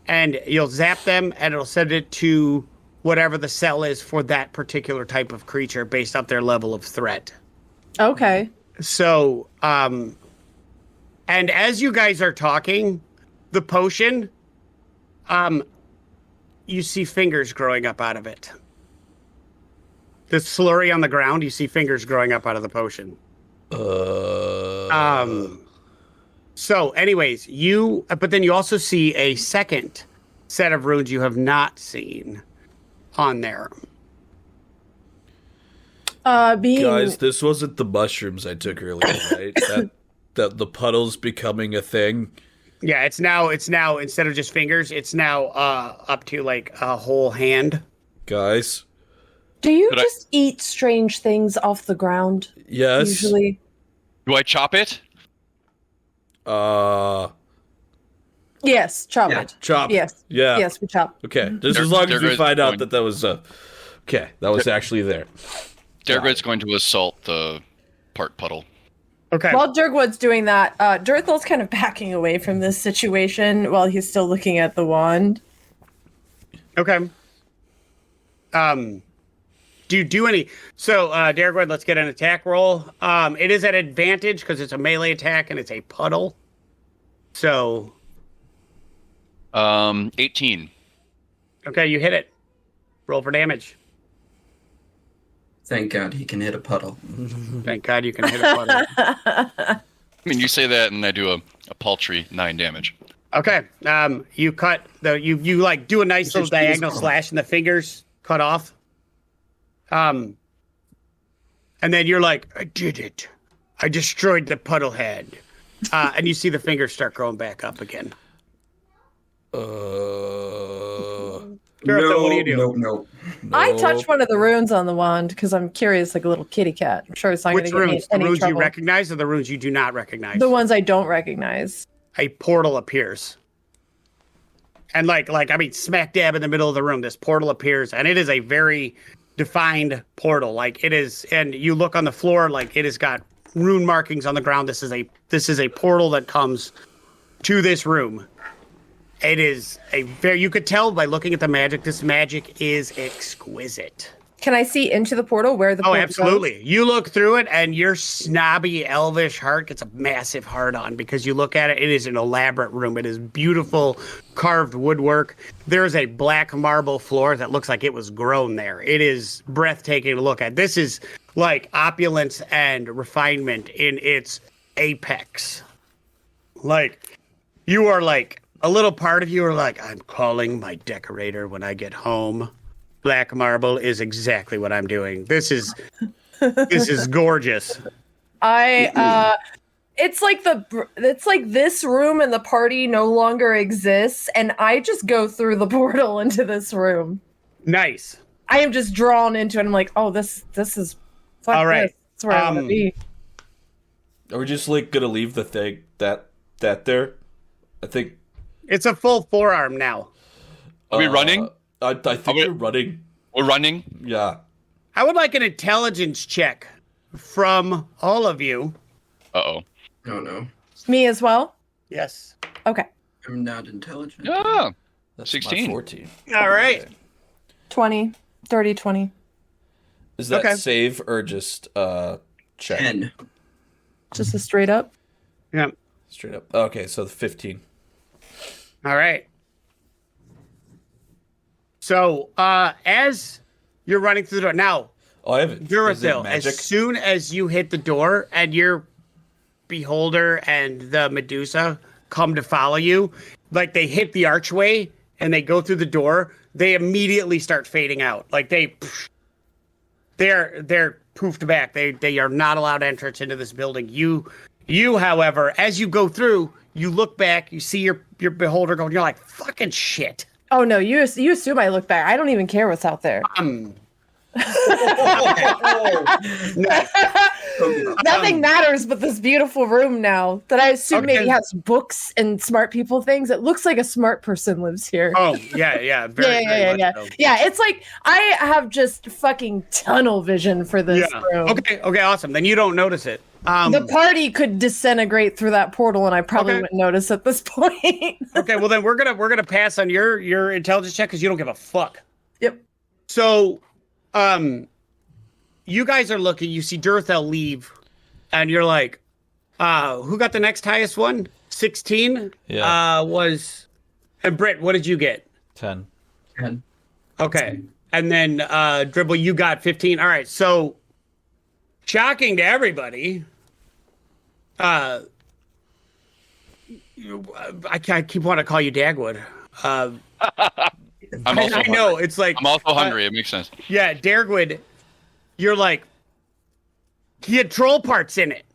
And you'll zap them and it'll send it to whatever the cell is for that particular type of creature based off their level of threat. Okay. So, and as you guys are talking, the potion, you see fingers growing up out of it. The slurry on the ground, you see fingers growing up out of the potion. So anyways, but then you also see a second set of runes you have not seen on there. Being Guys, this wasn't the mushrooms I took earlier, right? that the puddle's becoming a thing. Yeah, it's now instead of just fingers, it's now up to like a whole hand. Guys, do you Could I- just eat strange things off the ground? yes. Usually. Do I chop it? Yes, chop Yeah. it. Chop. Yes. Yeah. Yes, we chop. Okay. Just There- as long as there we goes find out point. that was okay, that was actually there. Dergrid's going to assault the part puddle. Okay. While Dirkwood's doing that, Dirthel's kind of backing away from this situation while he's still looking at the wand. Okay. Do you do any? So, Dergwood, let's get an attack roll. It is at advantage because it's a melee attack and it's a puddle. So, 18. okay, you hit it. Roll for damage. Thank God he can hit a puddle. Thank God you can hit a puddle. I mean, you say that, and I do a paltry 9 damage. Okay. You cut you like do a nice little Just use diagonal puddle. slash, and the fingers cut off. And then you're like, I did it. I destroyed the puddle head. And you see the fingers start growing back up again. Gertha, what do you do? No. I touch one of the runes on the wand because I'm curious, like a little kitty cat. I'm sure it's not going Which to get runes? any The runes you trouble. recognize or the runes you do not recognize? The ones I don't recognize. A portal appears. And I mean, smack dab in the middle of the room, this portal appears, and it is a very defined portal. Like it is, and you look on the floor, like it has got rune markings on the ground. This is a portal that comes to this room. It is you could tell by looking at the magic, this magic is exquisite. Can I see into the portal where the Oh, portal absolutely. goes? You look through it and your snobby elvish heart gets a massive heart on because you look at it. It is an elaborate room. It is beautiful carved woodwork. There is a black marble floor that looks like it was grown there. It is breathtaking to look at. This is like opulence and refinement in its apex. Like you are like a little part of you are like, I'm calling my decorator when I get home. Black marble is exactly what I'm doing. This is gorgeous. It's like this room and the party no longer exists, and I just go through the portal into this room. Nice. I am just drawn into it. I'm like, oh, this is fuck All right. this. That's where I want to be. Are we just like gonna leave the thing that there? I think. It's a full forearm now. Are we running? I think we're running. We're running. Yeah. I would like an intelligence check from all of you. Uh-oh. Oh no. Me as well? Yes. Okay. I'm not intelligent. Yeah. That's 16. my 14. All right. 20. 30, 20. Is that Okay. save or just check? 10. Just a straight up. Yeah. Straight up. Okay, so 15. All right. So, as you're running through the door now, Oh, I haven't. Is it Duracell, magic? as soon as you hit the door and your beholder and the Medusa come to follow you, like they hit the archway and they go through the door, they immediately start fading out. Like they're poofed back. They are not allowed entrance into this building. You, however, as you go through, you look back, you see your beholder going, you're like, fucking shit. Oh no, you assume I look back. I don't even care what's out there. Nothing matters but this beautiful room now that I assume maybe has books and smart people things. It looks like a smart person lives here. Oh, yeah. Very yeah. much so. Yeah, it's like I have just fucking tunnel vision for this room. Okay, awesome. Then you don't notice it. The party could disintegrate through that portal, and I probably wouldn't notice at this point. Okay, well then we're gonna pass on your intelligence check because you don't give a fuck. Yep. So, you guys are looking. You see Durthel leave, and you're like, who got the next highest one? 16. Yeah. And Britt, what did you get? 10. 10. Okay, and then Dribble, you got 15. All right, so shocking to everybody. I keep wanting to call you Dagwood. I'm also I hungry. know it's like I'm also hungry. It makes sense. yeah, Dagwood. You're like he had troll parts in it.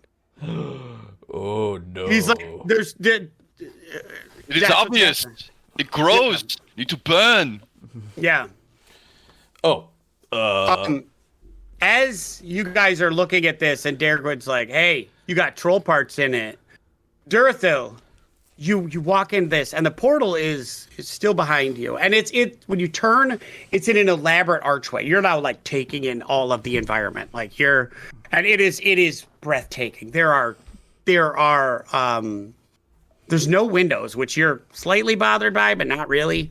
Oh no. He's like there's It is That's what's obvious. It grows. Need to burn. yeah. Oh. As you guys are looking at this, and Dagwood's like, "Hey, you got troll parts in it." Durthil, you walk in this, and the portal is still behind you, and it's when you turn, it's in an elaborate archway. You're now like taking in all of the environment, like and it is breathtaking. There's no windows, which you're slightly bothered by, but not really.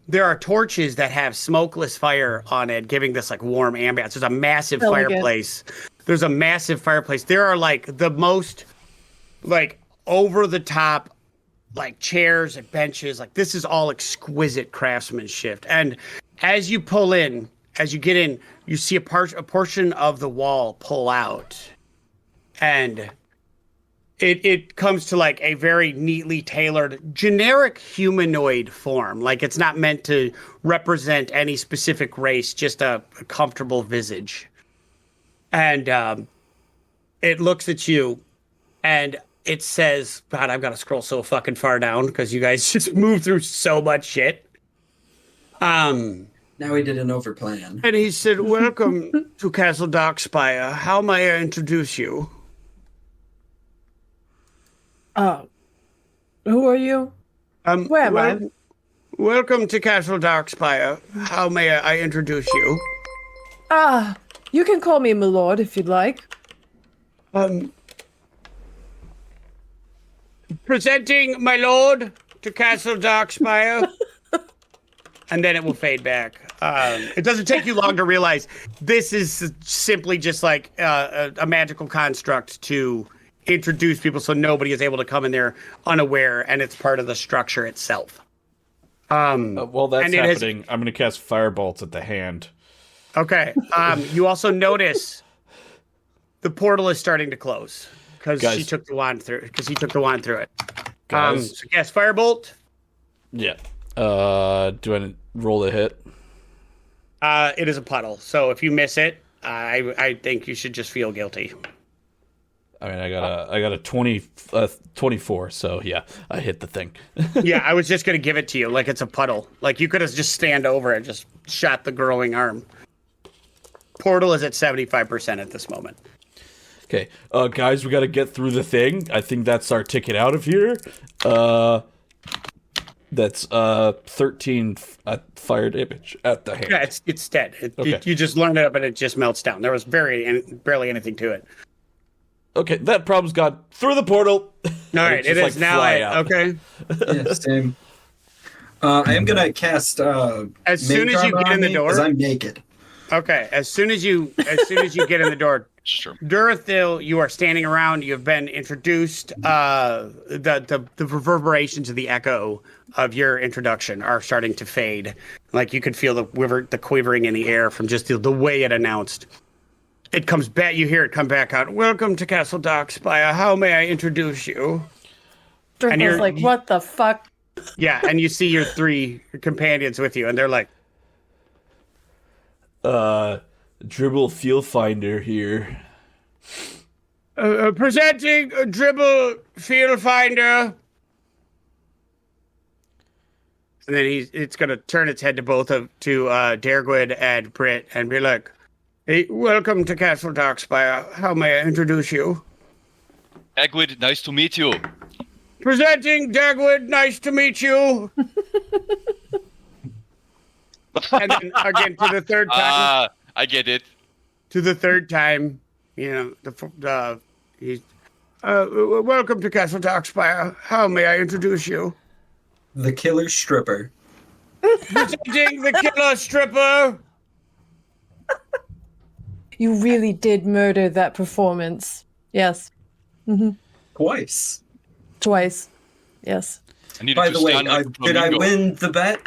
There are torches that have smokeless fire on it, giving this like warm ambiance. There's a massive fireplace. There are like the most like over the top like chairs and benches. Like this is all exquisite craftsmanship. And as you pull in as you get in, you see a portion of the wall pull out, and it comes to like a very neatly tailored, generic humanoid form. Like it's not meant to represent any specific race, just a comfortable visage. And it looks at you, and it says, God, I've got to scroll so fucking far down because you guys just moved through so much shit. Now we did an overplan. And he said, welcome to Castle Darkspire. How may I introduce you? Who are you? Where am I? Welcome to Castle Darkspire. How may I introduce you? You can call me Milord if you'd like. Presenting my lord to Castle Darkspire. And then it will fade back. It doesn't take you long to realize this is simply just like a magical construct to introduce people so nobody is able to come in there unaware, and it's part of the structure itself. While that's happening, I'm going to cast Firebolts at the hand. Okay. You also notice the portal is starting to close because he took the wand through. It. Guys. So yes, Firebolt. Yeah. Do I roll a hit? It is a puddle, so if you miss it, I think you should just feel guilty. I mean, I got a 24, so yeah, I hit the thing. Yeah, I was just gonna give it to you like it's a puddle. Like you could have just stand over and just shot the growing arm. Portal is at 75% at this moment. Okay, guys, we got to get through the thing. I think that's our ticket out of here. That's 13 fire damage at the hand. Yeah, it's dead. You just learned it up and it just melts down. There was barely anything to it. Okay, that problem's gone through the portal. All right, it is now. Okay. Yeah, same. I am gonna cast. As soon as you get in the door, because I'm naked. Okay, as soon as you get in the door, Sure. Durathil, you are standing around. You have been introduced. The reverberations of the echo of your introduction are starting to fade. Like you could feel the quivering in the air from just the way it announced. It comes back. You hear it come back out. Welcome to Castle Darkspire. How may I introduce you? And you're like, what the fuck? Yeah, and you see your three companions with you, and they're like, Dribble Field Finder here. Presenting Dribble Field Finder. And then it's going to turn its head to Dergwid and Britt and be like, hey, welcome to Castle Darkspire. How may I introduce you? Egwid, nice to meet you. Presenting Dergwid, nice to meet you. And then again to the third time. I get it. To the third time, he's welcome to Castle Darkspire. How may I introduce you? The killer stripper. Presenting the killer stripper. You really did murder that performance. Yes. Mm-hmm. Twice. Yes. By the way, did I win the bet?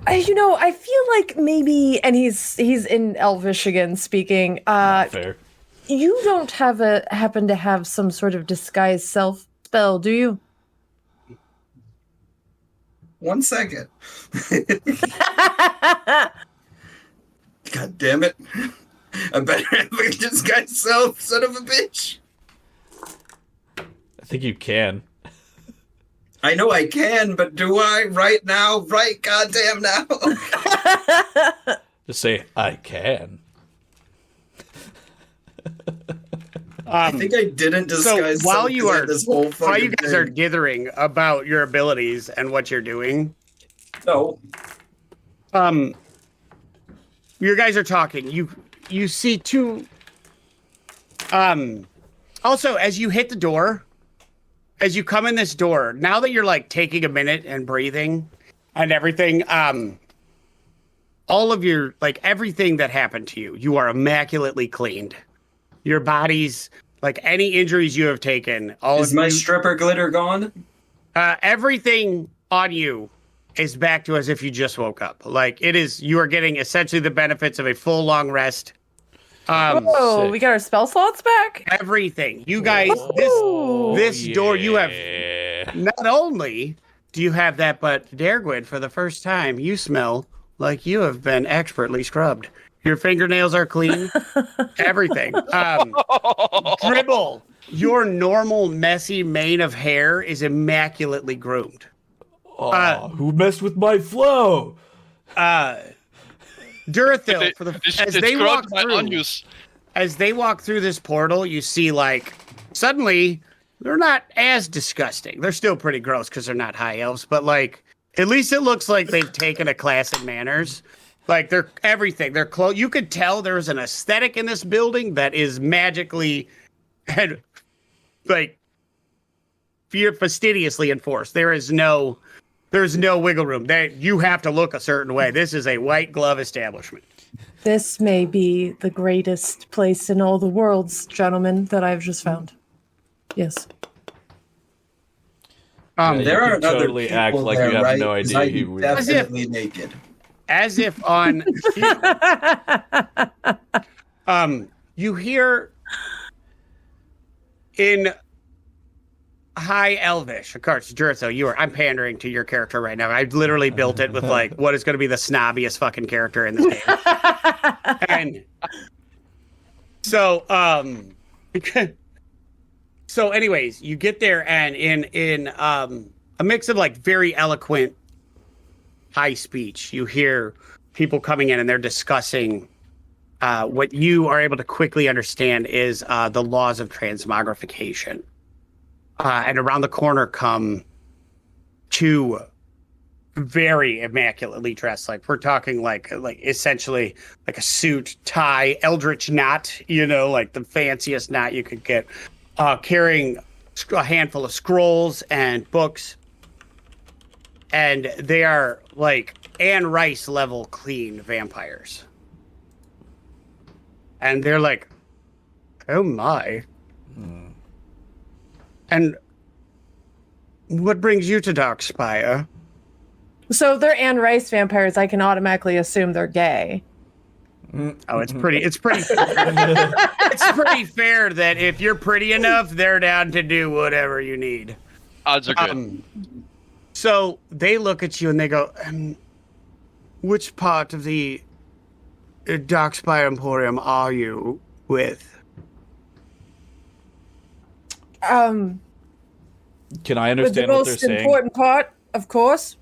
I feel like maybe, and he's in Elvish again speaking. Fair. You don't happen to have some sort of disguise self spell, do you? 1 second. God damn it. I better have a disguise self, son of a bitch. I think you can. I know I can, but do I right now? Right goddamn now. Just say, I can. I think I didn't disguise so while you are this whole while you guys thing. are dithering about your abilities and what you're doing. No. You guys are talking. You see two. Also, as you hit the door, as you come in this door, now that you're like taking a minute and breathing and everything, all of your like everything that happened to you, you are immaculately cleaned. Your body's like any injuries you have taken. Is my stripper glitter gone? Everything on you is back to as if you just woke up. Like it is, you are getting essentially the benefits of a full long rest. Oh, sick. we got our spell slots back. Everything, you guys. This door, you have. Not only do you have that, but Dergwin, for the first time, you smell like you have been expertly scrubbed. Your fingernails are clean. Everything. Dribble, your normal messy mane of hair is immaculately groomed. Who messed with my flow? Durathil, as they walk through this portal, you see like suddenly they're not as disgusting. They're still pretty gross because they're not high elves, but like at least it looks like they've taken a class in manners. Like they're everything. They're close. You could tell there's an aesthetic in this building that is magically and like fastidiously enforced. There's no wiggle room. You have to look a certain way. This is a white glove establishment. This may be the greatest place in all the worlds, gentlemen, that I've just found. Yes. There are other totally people act like there, you have right? no 'Cause idea I'm who we are. definitely naked. As if on you hear in High Elvish, of course, Jurtho, I'm pandering to your character right now. I've literally built it with like what is going to be the snobbiest fucking character in this game. And so, so anyways, you get there and in a mix of like very eloquent high speech, you hear people coming in and they're discussing what you are able to quickly understand is the laws of transmogrification. And around the corner come two very immaculately dressed, like we're talking like essentially like a suit, tie, eldritch knot, like the fanciest knot you could get, carrying a handful of scrolls and books. And they are like Anne Rice level clean vampires. And they're like, oh my. And what brings you to Darkspire? So they're Anne Rice vampires. I can automatically assume they're gay. Oh, it's pretty it's pretty fair that if you're pretty enough, they're down to do whatever you need. Odds are good. So they look at you and they go, which part of the Darkspire Emporium are you with? Can I But the understand what they're most saying? important part, of course.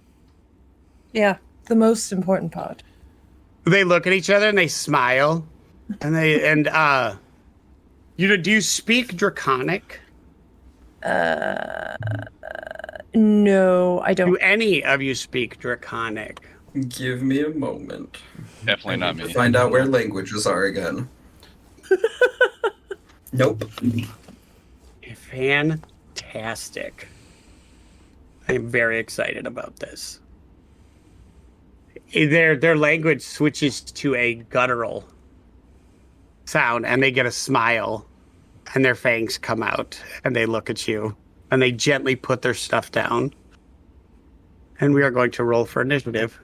Yeah, the most important part. They look at each other and they smile, and do you speak Draconic? No, I don't. Do any of you speak Draconic? Give me a moment. Definitely not me. Find out where languages are again. Nope. Fantastic. I am very excited about this. Their language switches to a guttural sound, and they get a smile, and their fangs come out, and they look at you, and they gently put their stuff down. And we are going to roll for initiative.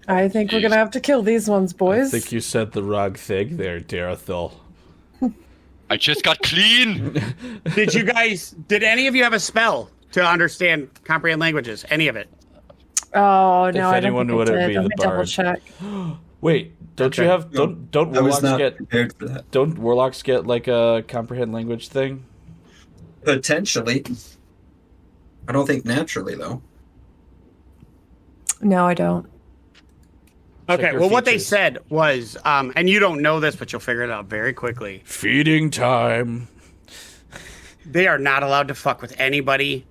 I think we're gonna have to kill these ones, boys. I think you said the wrong thing there, Darathil. I just got clean. Did any of you have a spell to understand, comprehend languages? Any of it? Oh no, If I anyone don't think would, it it would did. be Let the me double bard. check. Wait, don't you have don't I was warlocks not get prepared for that. don't warlocks get like a comprehend language thing? Potentially. I don't think naturally, though. No, I don't. Okay, your well, what they features. said was, and you don't know this, but you'll figure it out very quickly. Feeding time. They are not allowed to fuck with anybody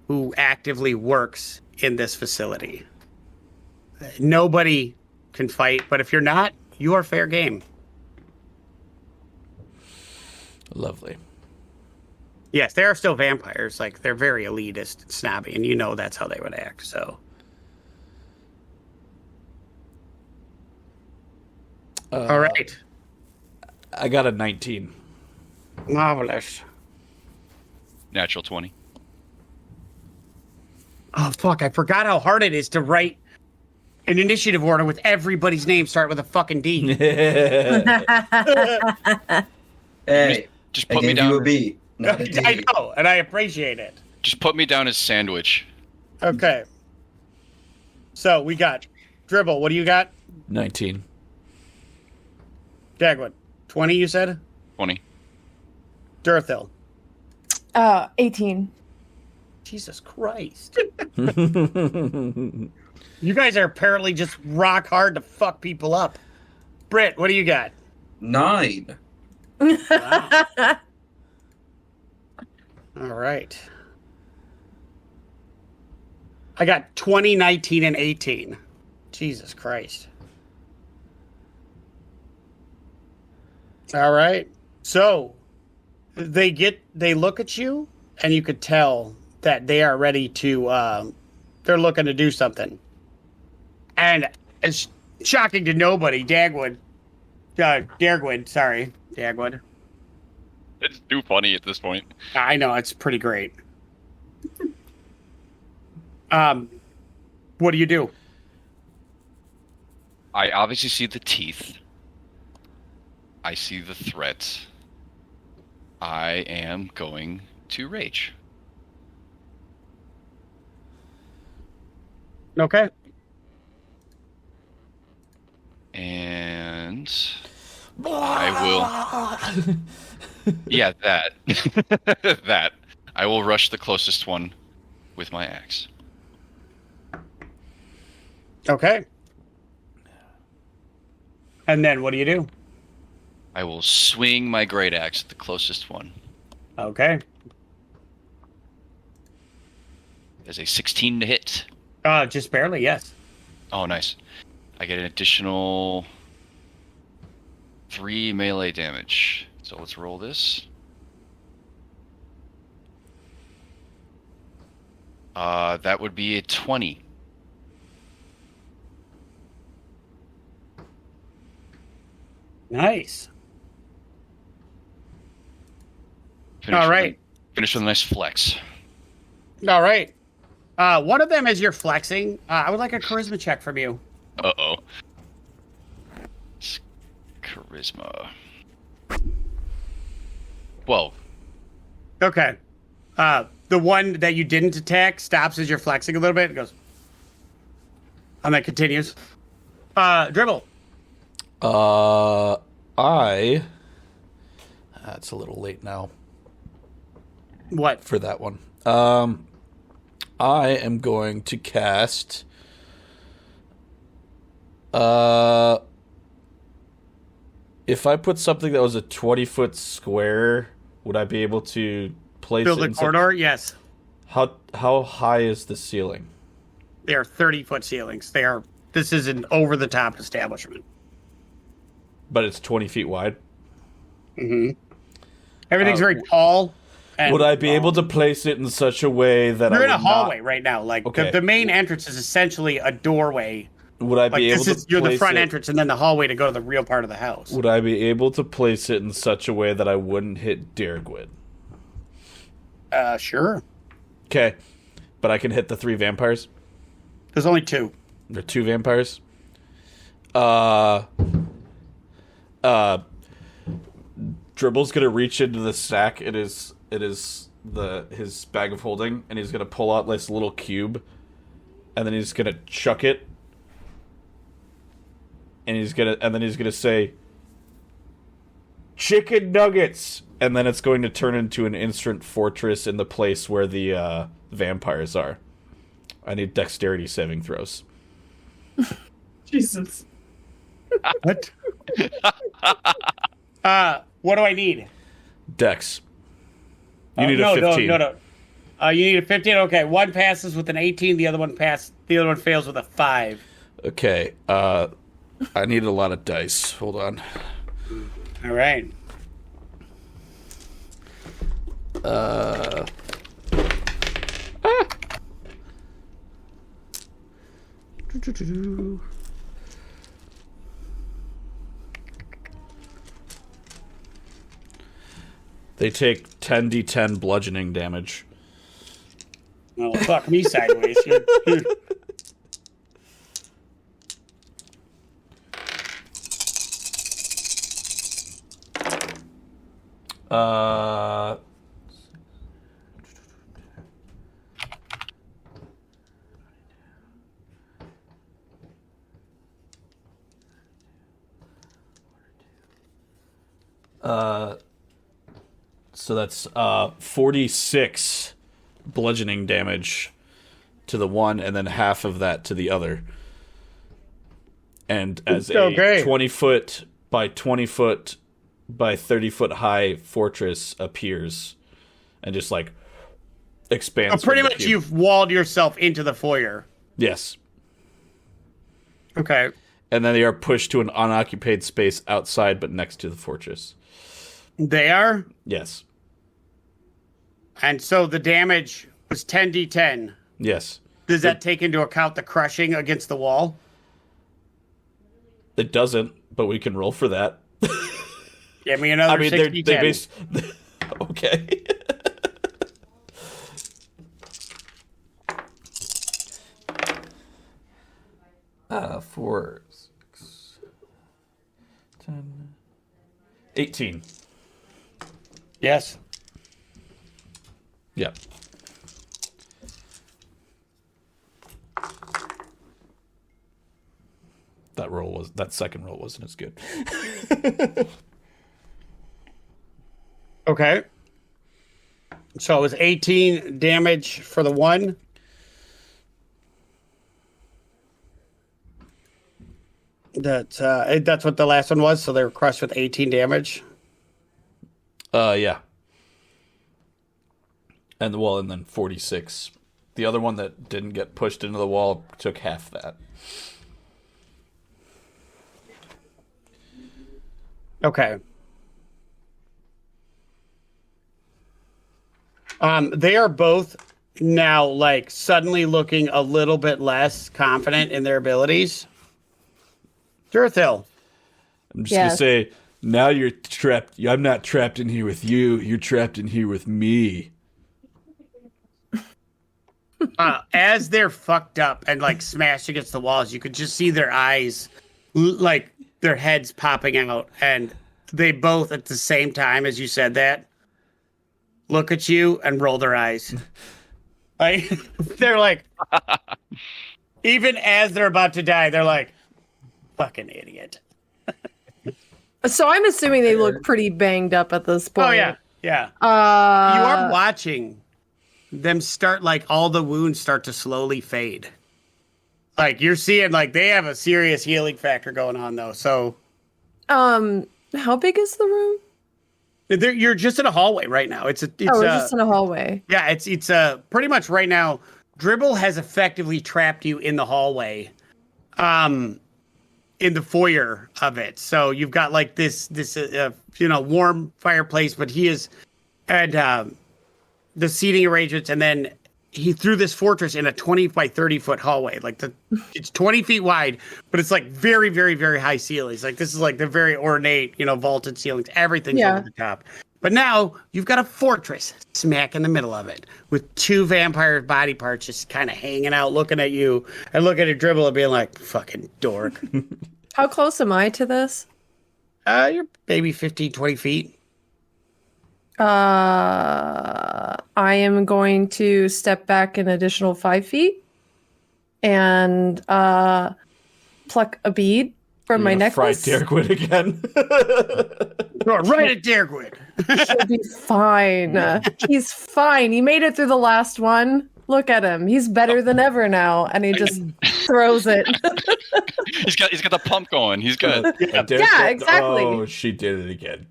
who actively works in this facility. Nobody can fight, but if you're not, you are fair game. Lovely. Yes, they are still vampires. Like, they're very elitist and snobby, and you know that's how they would act, so. All right. I got a 19. Marvelous. Natural 20. Oh, fuck. I forgot how hard it is to write an initiative order with everybody's name start with a fucking D. Hey, Just I put me gave down. you a B, not a D. I know, and I appreciate it. Just put me down as sandwich. Okay. So we got Dribble. What do you got? 19. Dagwood. 20, you said? 20. Durthil. 18. Jesus Christ. You guys are apparently just rock hard to fuck people up. Britt, what do you got? 9. Wow. All right. I got 20, 19, and 18. Jesus Christ. All right. So they look at you, and you could tell that they are ready to, they're looking to do something. And it's shocking to nobody, Dagwood. Dagwood. It's too funny at this point. I know, it's pretty great. What do you do? I obviously see the teeth. I see the threat. I am going to rage. Okay. And I will. Yeah, that. That. I will rush the closest one with my axe. Okay. And then what do you do? I will swing my great axe at the closest one. Okay. There's a 16 to hit. Just barely, yes. Oh, nice. I get an additional 3 melee damage. So let's roll this. That would be a 20. Nice. Finish All right. Finish with a nice flex. All right. One of them, as you're flexing, I would like a charisma check from you. Uh-oh. It's charisma. 12. Okay. The one that you didn't attack stops as you're flexing a little bit. It goes. And then continues. Dribble. That's a little late now What? for that one. I am going to cast. If I put something that was a 20-foot square, would I be able to place Build it a in corridor? Yes. How high is the ceiling? They are 30-foot ceilings. This is an over-the-top establishment. But it's 20 feet wide. Mm-hmm. Everything's very tall. And Would I be able to place it in such a way that You're I in a would hallway not, right now. Like Okay. the main entrance is essentially a doorway. Would I Like be able this is to you're the place front it, entrance and then the hallway to go to the real part of the house. Would I be able to place it in such a way that I wouldn't hit Dergwid? Sure. Okay, but I can hit the 3 vampires. There's only 2. There are 2 vampires. Dribble's gonna reach into the sack. It is his bag of holding, and he's gonna pull out this little cube, and then he's gonna chuck it, and then he's gonna say, "Chicken nuggets," and then it's going to turn into an instant fortress in the place where the vampires are. I need dexterity saving throws. Jesus. What? What do I need? Dex. You need a 15. No. You need a 15. Okay, one passes with an 18. The other one fails with a 5. Okay. I need a lot of dice. Hold on. All right. They take 10d10 bludgeoning damage. Oh, fuck me sideways. So that's 46 bludgeoning damage to the one, and then half of that to the other. And as a 20-foot by 20-foot by 30-foot high fortress appears and just like expands. So pretty much you've walled yourself into the foyer. Yes. Okay. And then they are pushed to an unoccupied space outside but next to the fortress. They are? Yes. And so the damage was 10d10. Yes. Does that take into account the crushing against the wall? It doesn't, but we can roll for that. Give me another 60-10. Okay. Four, 6, 10, 18. Yes. Yep. That second roll wasn't as good. Okay. So it was 18 damage for the one. That's what the last one was. So they were crushed with 18 damage. Yeah. And then 46. The other one that didn't get pushed into the wall took half that. Okay. They are both now like suddenly looking a little bit less confident in their abilities. Durthil. I'm just gonna say, now you're trapped. I'm not trapped in here with you. You're trapped in here with me. As they're fucked up and like smashed against the walls, you could just see their eyes, like their heads popping out, and they both at the same time as you said that look at you and roll their eyes. Like they're like, even as they're about to die, they're like, fucking idiot. So I'm assuming they look pretty banged up at this point. Oh yeah, yeah. You are watching them start, like all the wounds start to slowly fade. Like you're seeing, like they have a serious healing factor going on though. So, how big is the room? You're just in a hallway right now. It's we're just in a hallway. Yeah, it's pretty much right now. Dribble has effectively trapped you in the hallway, in the foyer of it. So you've got like this warm fireplace, but he is, and the seating arrangements, and then he threw this fortress in a 20 by 30 foot hallway. Like it's 20 feet wide, but it's like very, very, very high ceilings. Like this is like the very ornate, vaulted ceilings. Everything's over the top. But now you've got a fortress smack in the middle of it with two vampire body parts just kind of hanging out, looking at you and looking at Dribble and being like, fucking dork. How close am I to this? You're maybe 15, 20 feet. I am going to step back an additional 5 feet and pluck a bead from my necklace. Fry Dergwood again. Right at Dergwood. He'll be fine. He's fine. He made it through the last one. Look at him. He's better than ever now. And he just throws it. He's got the pump going. He's good. Yeah, exactly. Oh, she did it again.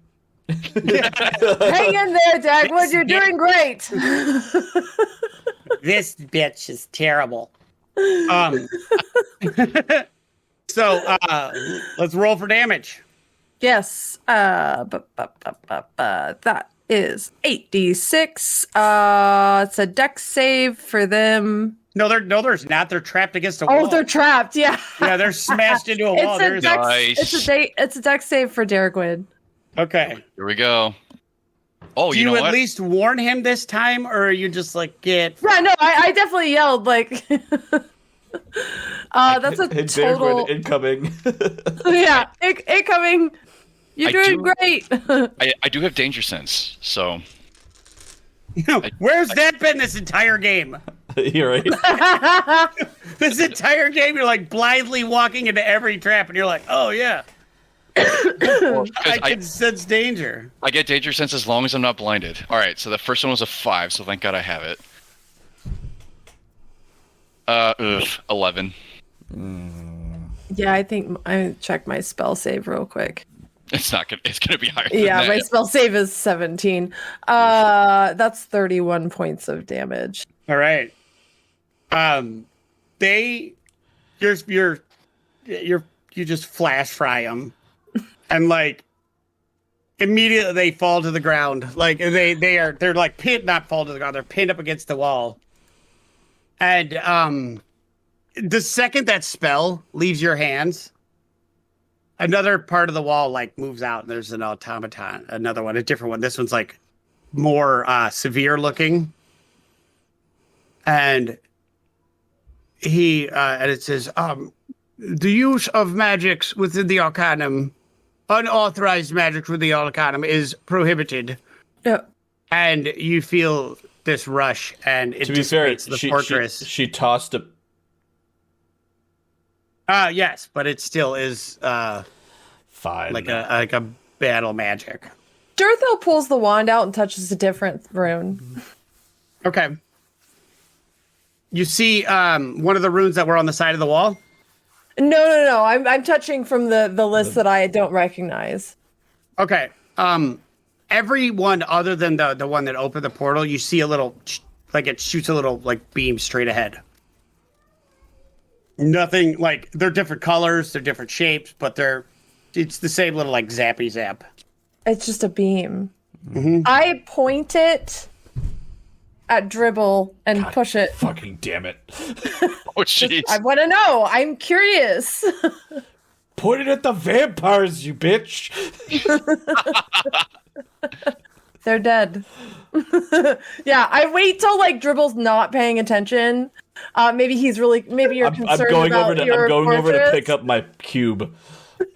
Hang in there, Dagwood. You're doing great. This bitch is terrible. So let's roll for damage. Yes. That is 8d6. It's a dex save for them. No, there's not. They're trapped against a wall. Oh, they're trapped. Yeah. Yeah, they're smashed into a wall. It's a dex save for Dergwood. Okay. Here we go. Oh, Do you know at what? least warn him this time, or are you just like, get... Yeah, no, I definitely yelled, like... that's a Hey, Bears total... went incoming. Yeah, incoming! You're I doing do- great! I do have danger sense, so Where's that been this entire game? You're right. This entire game, you're like blindly walking into every trap, and you're like, oh, yeah. I can sense danger. I get danger sense as long as I'm not blinded. All right, so the first one was a 5, so thank God I have it. 11. Yeah, I think I checked my spell save real quick. It's not gonna. It's gonna be higher. Than Yeah, that. my spell save is 17. That's 31 points of damage. All right. You just flash fry them, and like immediately they fall to the ground. Like they're like pinned, not fall to the ground. They're pinned up against the wall. And the second that spell leaves your hands, another part of the wall like moves out, and there's an automaton, another one, a different one. This one's like more severe looking, and it says, the use of magics within the Arcanum, unauthorized magic within the Arcanum is prohibited. Yeah. And you feel this rush, and it To be fair, dissipates the fortress. she tossed a. Yes, but it still is Fine. like a battle magic. Durthel pulls the wand out and touches a different rune. Okay. You see one of the runes that were on the side of the wall? No. I'm touching from the list that I don't recognize. Okay. Every one other than the one that opened the portal, you see a little, like it shoots a little like beam straight ahead. Nothing like, they're different colors, they're different shapes, but it's the same little like zappy zap. It's just a beam. Mm-hmm. I point it at Dribble and push it. Fucking damn it. Oh jeez. I want to know. I'm curious. Put it at the vampires, you bitch. They're dead. Yeah, I wait till like Dribble's not paying attention. Maybe you're concerned I'm going about your I'm going over to fortress. pick up my cube.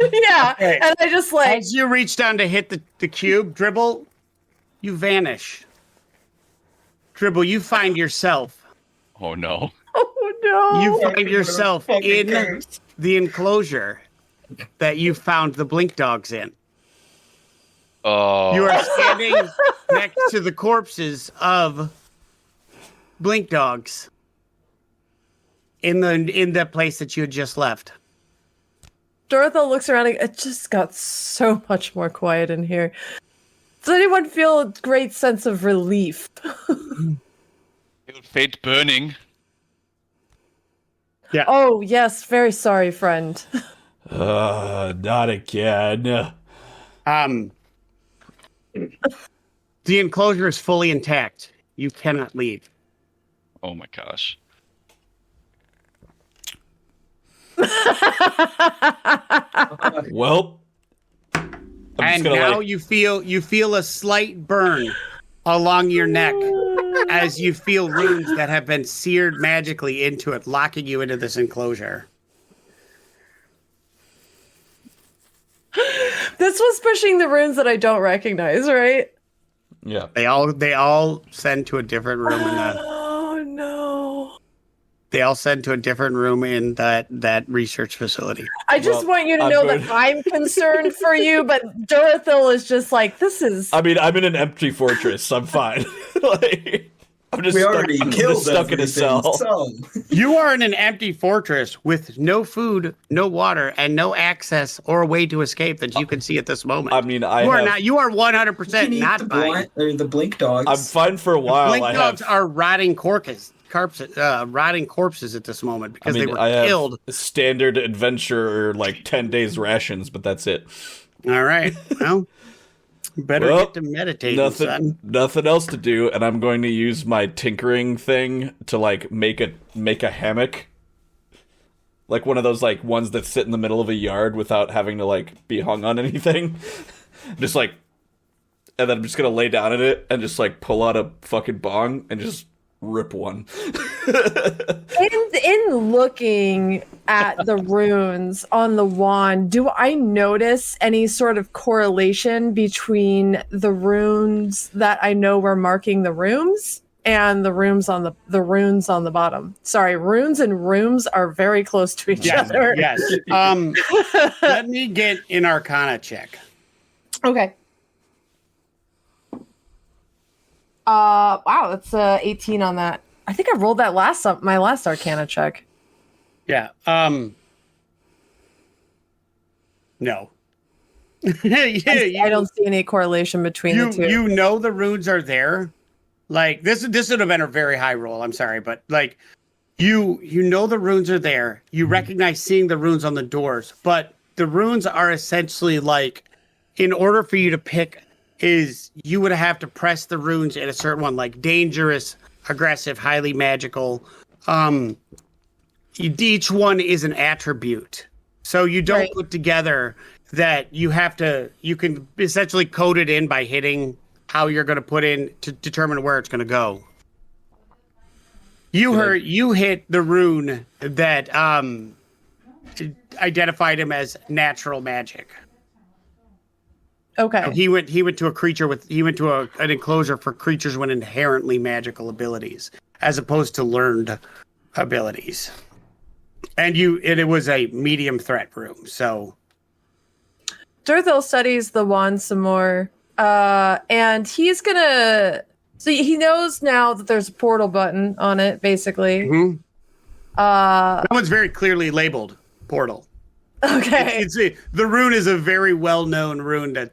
Yeah, Okay. and I just like, As you reach down to hit the cube, Dribble, you vanish. Dribble, you find yourself. Oh no. oh no. You find yourself in the enclosure that you found the blink dogs in. Oh. You are standing next to the corpses of blink dogs in the place that you had just left. Dorothy looks around. It just got so much more quiet in here. Does anyone feel a great sense of relief? Fate burning. Yeah. Oh yes, very sorry, friend. Not again. The enclosure is fully intact. You cannot leave. Oh my gosh. Well, And now you feel a slight burn along your neck as you feel runes that have been seared magically into it, locking you into this enclosure. This was pushing the runes that I don't recognize, right? Yeah. They all send to a different room in the Oh no. They all send to a different room in that research facility. I just want you to I'm know going- that I'm concerned for you, but Dorothil is just like, this is... I mean, I'm in an empty fortress. I'm fine. Like, I'm just We stuck, already I'm killed just stuck in a everything, cell. So. You are in an empty fortress with no food, no water, and no access or a way to escape that you can see at this moment. I mean, You are 100% Can eat not the fine. the blink dogs. I'm fine for a while. Blink I dogs have, are rotting corpses at this moment because they were I have killed. standard adventure, like 10 days rations, but that's it. All right. Well, better Well, get to meditating, son. Nothing else to do, and I'm going to use my tinkering thing to like make a hammock, like one of those like ones that sit in the middle of a yard without having to like be hung on anything. Just like and then I'm just gonna lay down in it and just like pull out a fucking bong and just rip one. In looking at the runes on the wand, do I notice any sort of correlation between the runes that I know were marking the rooms and the runes on the runes on the bottom? Sorry, runes and rooms are very close to each other. Yes. Let me get an Arcana check. Okay. Wow, that's 18 on that. I think I rolled that my last Arcana check. Yeah. No. I don't see any correlation between the two. You know the runes are there. Like this would have been a very high roll. I'm sorry, but like you know the runes are there. You recognize seeing the runes on the doors, but the runes are essentially like, in order for you to pick, is you would have to press the runes in a certain one, like dangerous, aggressive, highly magical. Each one is an attribute. So you don't put together that you can essentially code it in by hitting how you're going to put in to determine where it's going to go. You hit the rune that identified him as natural magic. Okay. So he went to a creature an enclosure for creatures with inherently magical abilities, as opposed to learned abilities. And it was a medium threat room. So Durthil studies the wand some more, and he's gonna. So he knows now that there's a portal button on it, basically. Mm-hmm. That one's very clearly labeled portal. Okay. The rune is a very well-known rune that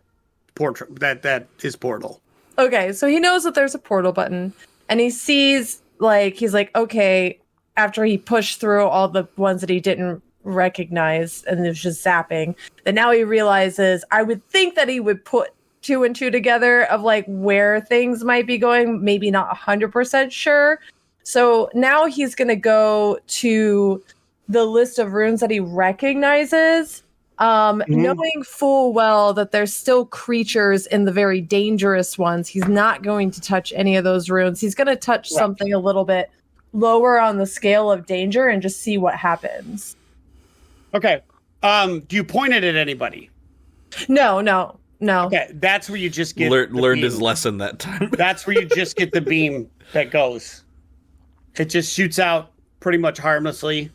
is portal. Okay, so he knows that there's a portal button, and he sees, he's like, okay, after he pushed through all the ones that he didn't recognize, and it was just zapping, then now he realizes, I would think that he would put 2 and 2 together of, where things might be going, maybe not 100% sure. So now he's going to go to the list of runes that he recognizes, knowing full well that there's still creatures in the very dangerous ones. He's not going to touch any of those runes. He's going to touch something a little bit lower on the scale of danger and just see what happens. Okay. Do you point it at anybody? No. Okay, that's where you just get learned his lesson that time. That's where you just get the beam that goes. It just shoots out pretty much harmlessly.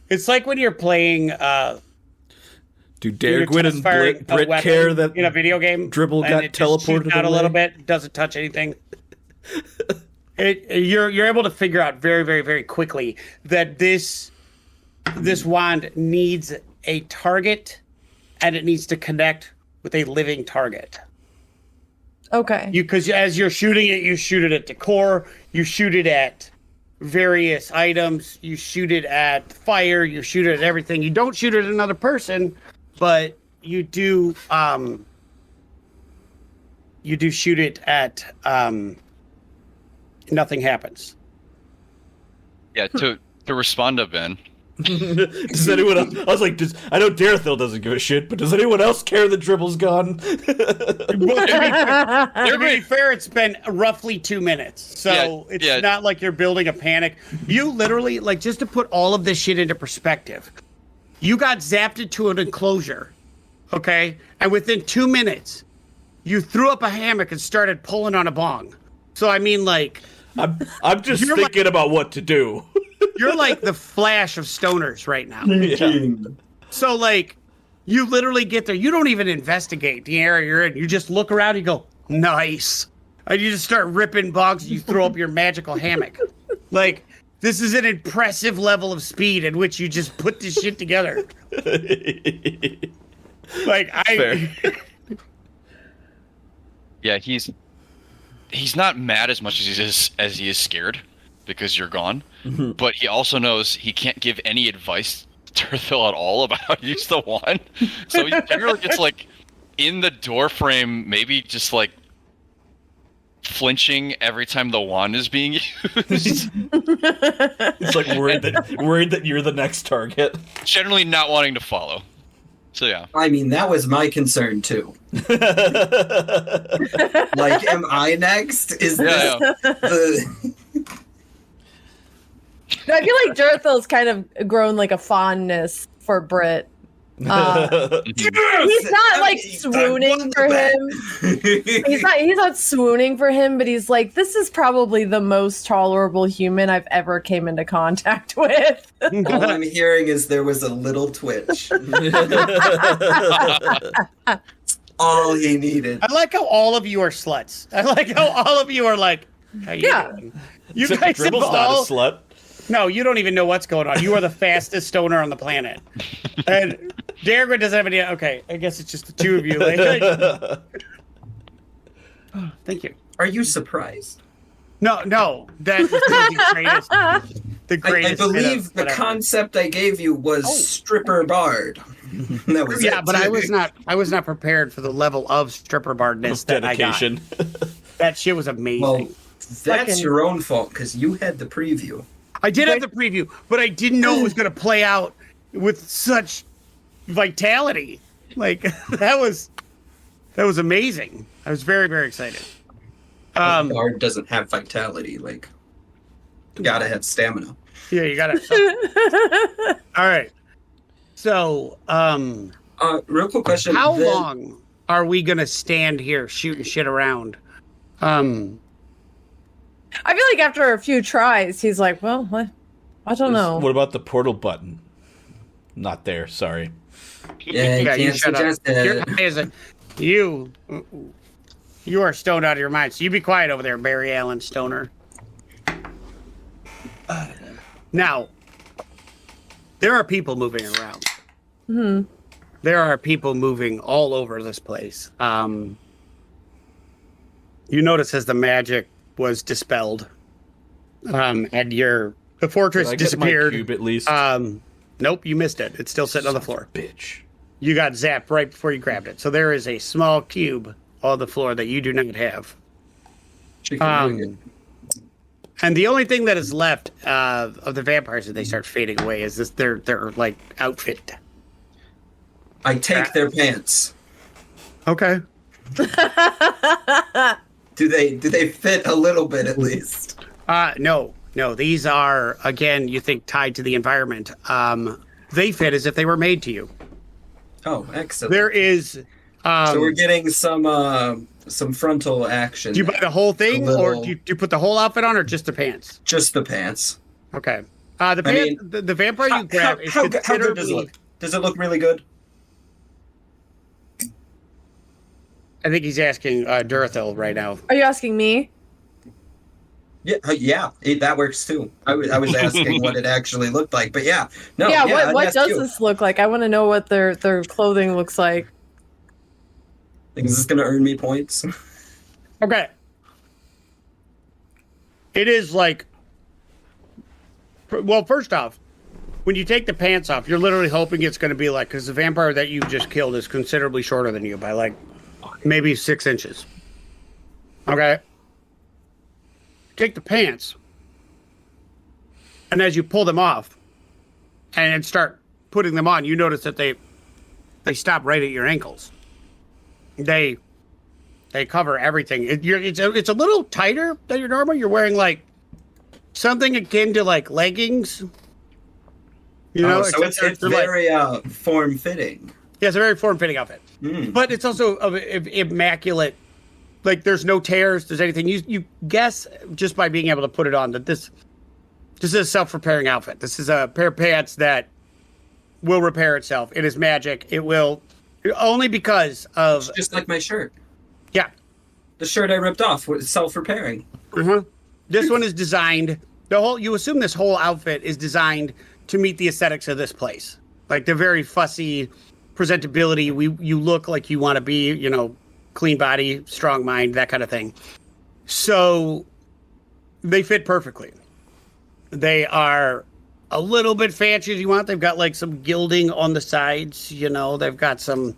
It's like when you're playing Do Dare Gwyn and Britt care that in a video game Dribble got teleported out a little bit, doesn't touch anything? You're able to figure out very, very, very quickly that this wand needs a target, and it needs to connect with a living target. Okay. Because as you're shooting it, you shoot it at the core, you shoot it at various items, you shoot it at fire, you shoot it at everything. You don't shoot it at another person, but you do shoot it at nothing happens. Yeah, to respond to Ben. Does anyone else? I was like, I know Darethil doesn't give a shit, but does anyone else care that Dribble's gone? To be fair, it's been roughly 2 minutes, so it's not like you're building a panic. You literally, just to put all of this shit into perspective, you got zapped into an enclosure, okay? And within 2 minutes, you threw up a hammock and started pulling on a bong. So I mean, I'm just thinking about what to do. You're like the Flash of stoners right now. Yeah. So, you literally get there. You don't even investigate the area you're in. You just look around and you go, nice. And you just start ripping bongs and you throw up your magical hammock. This is an impressive level of speed in which you just put this shit together. Fair. Yeah, he's not mad as much as he is scared because you're gone. Mm-hmm. But he also knows he can't give any advice to Darthil at all about how to use the wand. So he generally gets in the door frame, maybe just flinching every time the wand is being used. It's worried that you're the next target. Generally not wanting to follow. So yeah. I mean, that was my concern too. Like, am I next? Is this the? No, I feel like Durthel's kind of grown like a fondness for Britt. He's not like swooning for him. He's not swooning for him, but he's like, this is probably the most tolerable human I've ever came into contact with. All I'm hearing is there was a little twitch. All he needed. I like how all of you are sluts. I like how all of you are like, how you doing? You Except guys have Dribble's not all... a slut. No, you don't even know what's going on. You are the fastest stoner on the planet. And Darren doesn't have any... Okay, I guess it's just the two of you. Thank you. Are you surprised? No, that is the greatest. The greatest. I believe the concept I gave you was stripper bard. That was but I was not prepared for the level of stripper bardness that Dedication. I got. That shit was amazing. Well, that's your own fault because you had the preview. I did have the preview, but I didn't know it was going to play out with such vitality. Like that was amazing. I was very, very excited. Bard doesn't have vitality. Like, you gotta have stamina. Yeah, you gotta. All right. So, real quick question: how long are we gonna stand here shooting shit around? I feel like after a few tries, he's like, well, I don't know. What about the portal button? Not there, sorry. Yeah, you can't shut suggest it. You are stoned out of your mind. So you be quiet over there, Barry Allen Stoner. Now, there are people moving around. Mm-hmm. There are people moving all over this place. You notice as the magic was dispelled, and the fortress disappeared. Get my cube at least? Nope, you missed it. It's still sitting on the floor. Bitch. You got zapped right before you grabbed it. So there is a small cube on the floor that you do not have. And the only thing that is left of the vampires as they start fading away is their like outfit. I take their pants. Okay. Do they fit a little bit at least? No. These are, again, you think tied to the environment. They fit as if they were made to you. Oh, excellent. There is. So we're getting some frontal action. Do you buy the whole thing, or do you put the whole outfit on, or just the pants? Just the pants. Okay. The vampire you grab is how good does it look? Does it look really good? I think he's asking Durthel right now. Are you asking me? Yeah, that works too. I was asking what it actually looked like, but yeah, no. Yeah, what does this look like? I want to know what their clothing looks like. Is this going to earn me points? Okay. It is like, well, first off, when you take the pants off, you're literally hoping it's going to be like, because the vampire that you just killed is considerably shorter than you by like maybe 6 inches. Okay. Take the pants, and as you pull them off and start putting them on, you notice that they stop right at your ankles. They cover everything. It's a little tighter than your normal. You're wearing like something akin to like leggings. You know, so it's very form fitting. Yeah, it's a very form fitting outfit, but it's also immaculate. Like, there's no tears, there's anything. You guess just by being able to put it on that this is a self-repairing outfit. This is a pair of pants that will repair itself. It is magic. It will, only because of... It's just like my shirt. Yeah. The shirt I ripped off was self-repairing. Mm-hmm. This one is designed, you assume this whole outfit is designed to meet the aesthetics of this place. Like, the very fussy presentability, you look like you want to be, you know, clean body, strong mind, that kind of thing. So they fit perfectly. They are a little bit fancy as you want. They've got like some gilding on the sides, you know, they've got some,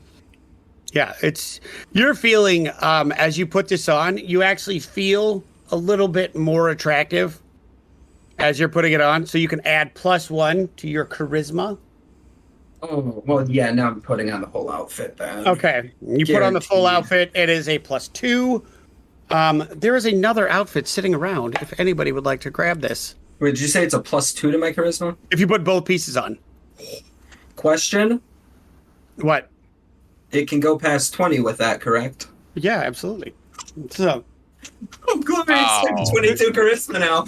you're feeling, as you put this on, you actually feel a little bit more attractive as you're putting it on. So you can add +1 to your charisma. Oh, well, yeah, now I'm putting on the whole outfit then. Okay. You put on the full Guaranteed. outfit. It is a +2. There is another outfit sitting around if anybody would like to grab this. Wait, did you say it's a +2 to my charisma? If you put both pieces on. Question? What? It can go past 20 with that, correct? Yeah, absolutely. So, I'm glad Wow. it's 22 charisma now.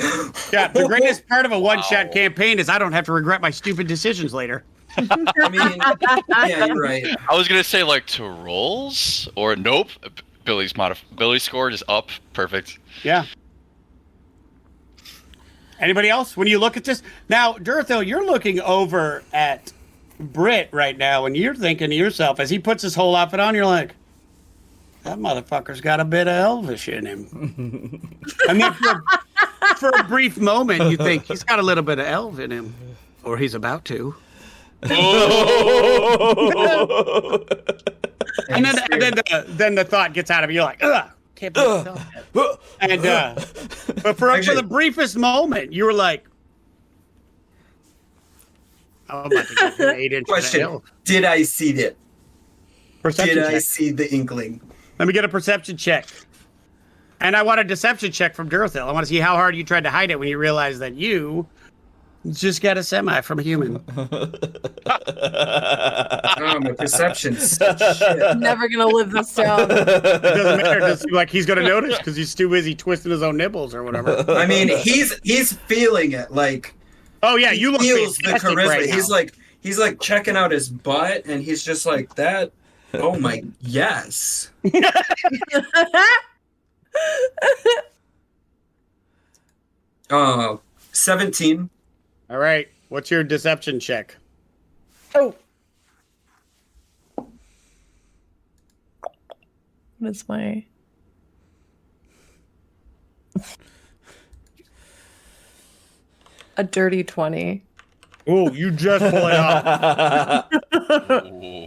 yeah, the greatest part of a one-shot campaign is I don't have to regret my stupid decisions later. I mean, yeah, you're right. I was gonna say like to rolls or nope. Billy's score is up. Perfect. Yeah. Anybody else? When you look at this now, Durthil, you're looking over at Britt right now, and you're thinking to yourself as he puts his whole outfit on, you're like, that motherfucker's got a bit of Elvish in him. I mean, for a brief moment, you think he's got a little bit of elf in him, or he's about to. And then the thought gets out of you. You're like, ugh, can't believe that. And but for the briefest moment, you were like, I'm about to get an 8-inch Question: elf. did I see it? Perception Did I check. see the inkling? Let me get a perception check. And I want a deception check from Durthil. I want to see how hard you tried to hide it when you realized that you just got a semi from a human. Oh, my perception's such shit. Never gonna live this down. It doesn't matter. It doesn't seem like he's going to notice because he's too busy twisting his own nipples or whatever. I mean, he's feeling it. Like, Oh, yeah, you look feels the fantastic charisma. right now. He's like checking out his butt, and he's just like that. Oh my, yes. 17. All right. What's your deception check? Oh. What is my... A dirty 20. Oh, you just pull it off.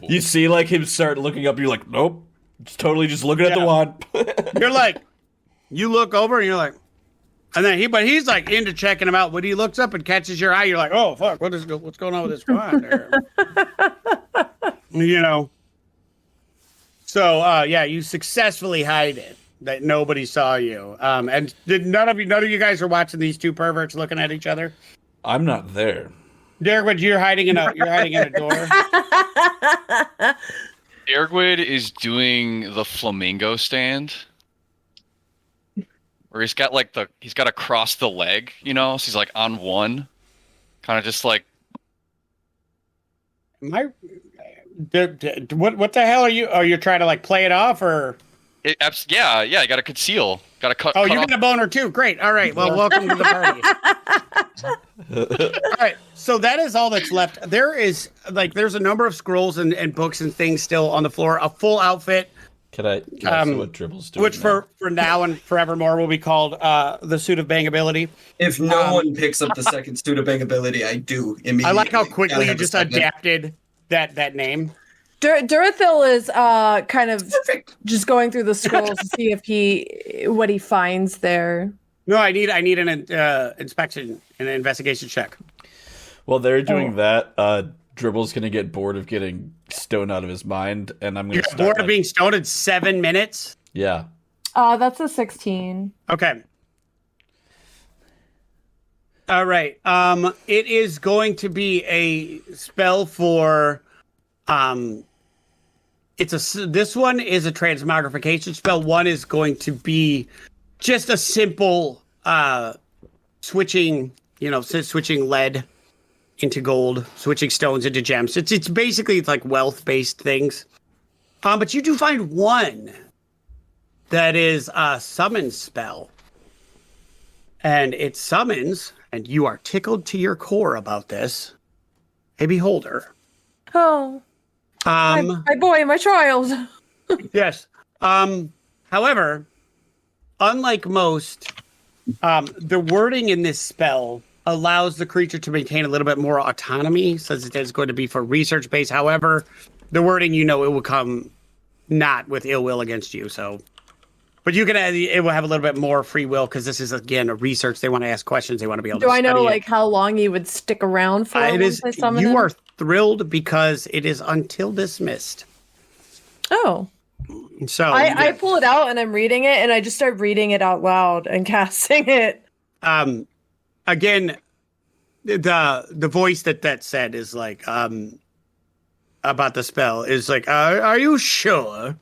You see, like, him start looking up, you're like, nope. It's totally just looking at the Yeah. wand. You're like, you look over and you're like, and then he's like into checking him out. When he looks up and catches your eye, you're like, oh fuck, what's going on with this wand? You know. So yeah, you successfully hide it that nobody saw you. And did none of you guys are watching these two perverts looking at each other? I'm not there. Derek, you're hiding in a door. Ergwid is doing the flamingo stand. Where he's got to cross the leg, you know? So he's like on one. Kind of just like What the hell are you? Are you trying to like play it off or? yeah, you got to conceal. Got to cut. Oh, cut you off. got a boner too. Great. All right. Well, welcome to the party. All right. So that is all that's left. There's a number of scrolls and books and things still on the floor. A full outfit, Can I see what Dribble's doing? which now? for now and forevermore will be called the suit of bangability. If no one picks up the second suit of bangability, I do immediately. I like how Gotta quickly you have a just second. adapted that name. Durthil is kind of Perfect. just going through the scrolls to see what he finds there. No, I need an inspection and an investigation check. While they're doing that, Dribble's gonna get bored of getting stoned out of his mind, and I'm gonna You're start bored of like- being stoned in 7 minutes. Yeah. That's a 16. Okay. All right. It is going to be a spell for, this one is a transmogrification spell. One is going to be just a simple, switching lead into gold, switching stones into gems. It's basically like wealth-based things. But you do find one that is a summon spell. And it summons, and you are tickled to your core about this, a beholder. Oh, my boy, my child. Yes. However, unlike most, the wording in this spell allows the creature to maintain a little bit more autonomy, since it is going to be for research base. However, the wording, it will come not with ill will against you. So, but it will have a little bit more free will because this is again a research. They want to ask questions. They want to be able to. Do I know study it. like how long he would stick around for? It once is. I summon You him? are thrilled because it is until dismissed. Oh. So I pull it out and I'm reading it, and I just start reading it out loud and casting it. Again, the voice that said is like about the spell is like, are you sure?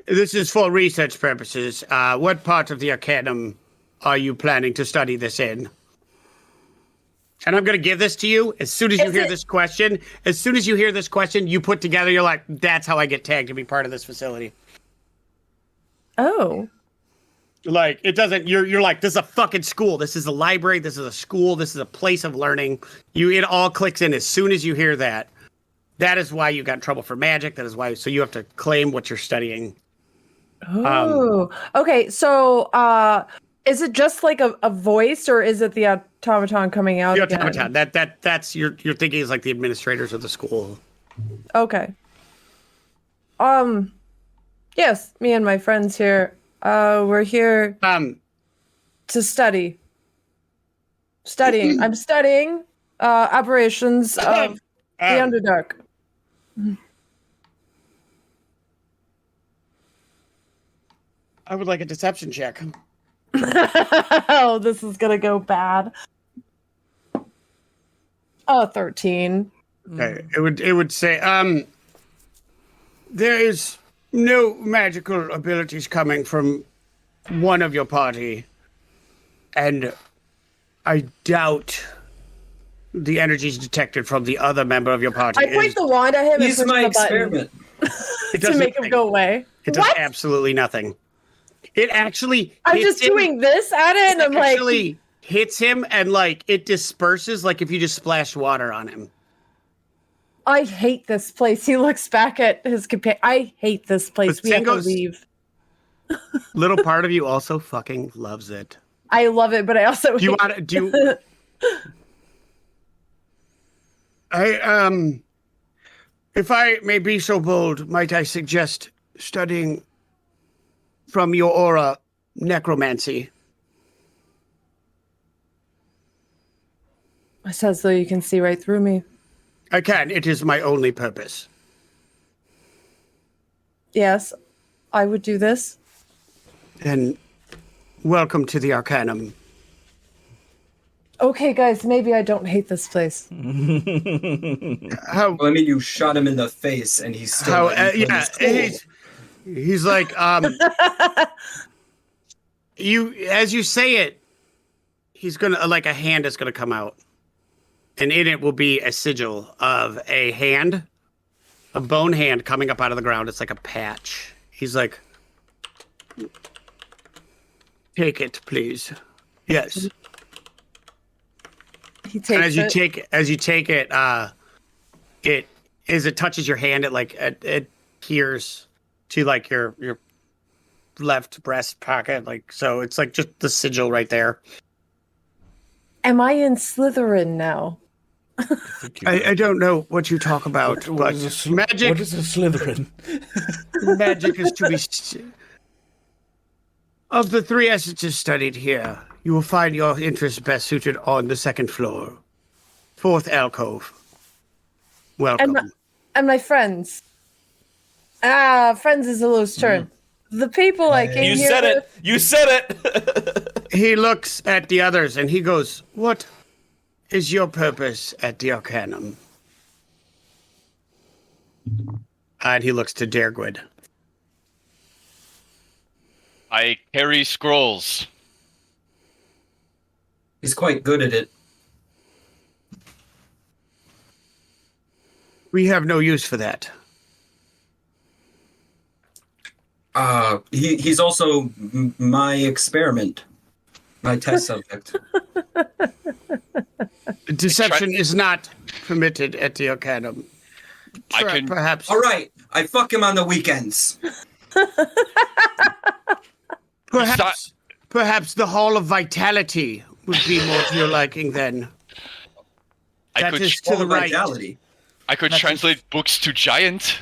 This is for research purposes. What part of the Arcanum are you planning to study this in? And I'm going to give this to you as soon as you hear this question. As soon as you hear this question, you put together, you're like, that's how I get tagged to be part of this facility. Oh. Like, it doesn't, you're like, this is a fucking school. This is a library. This is a school. This is a place of learning. It all clicks in as soon as you hear that. That is why you got in trouble for magic. That is why, so you have to claim what you're studying. Oh. Okay, so, is it just like a voice, or is it the automaton coming out? The again? automaton. That's you're thinking is like the administrators of the school. Okay. Yes, me and my friends here. We're here to study. Studying. I'm studying operations of the Underdark. I would like a deception check. Oh, this is gonna go bad. Oh, 13. Okay. It would say, there is no magical abilities coming from one of your party, and I doubt the energies detected from the other member of your party. I point the wand at him and He's push my the button experiment. to make him go away. It does What? absolutely nothing. It actually I'm hits just him. doing this at it, and I'm like, Actually hits him, and like it disperses like if you just splash water on him. I hate this place. He looks back at his companion. I hate this place. But We have to Tingo's- leave. Little part of you also fucking loves it. I love it, but I also Do you hate want to do? If I may be so bold, might I suggest studying from your aura necromancy? It says though you can see right through me. I can. It is my only purpose. Yes, I would do this. Then, welcome to the Arcanum. Okay, guys, maybe I don't hate this place. How? Well, I mean, you shot him in the face, and he's still. How? letting you in Yeah. the school. He's like, you. As you say it, he's gonna like a hand is gonna come out, and in it will be a sigil of a hand, a bone hand coming up out of the ground. It's like a patch. He's like, take it, please. Yes. He takes And as you it. take it, it as it touches your hand, it adheres to like your left breast pocket, like so. It's like just the sigil right there. Am I in Slytherin now? I don't know what you talk about, but magic. What is a Slytherin? Magic is to be. Of the three essences studied here, you will find your interest best suited on the second floor, fourth alcove. Welcome. And my friends. Friends is a loose term. The people I came You here said with. it. You said it. He looks at the others and he goes, "What is your purpose at the Arcanum?" And he looks to Dergwid. I carry scrolls. He's quite good at it. We have no use for that. He's also my experiment, my test subject. Deception is not permitted at the Arcanum. I can- Perhaps. All right, I fuck him on the weekends. Perhaps the Hall of Vitality would be more to your liking then. That is to All the right. vitality. I could translate books to giant.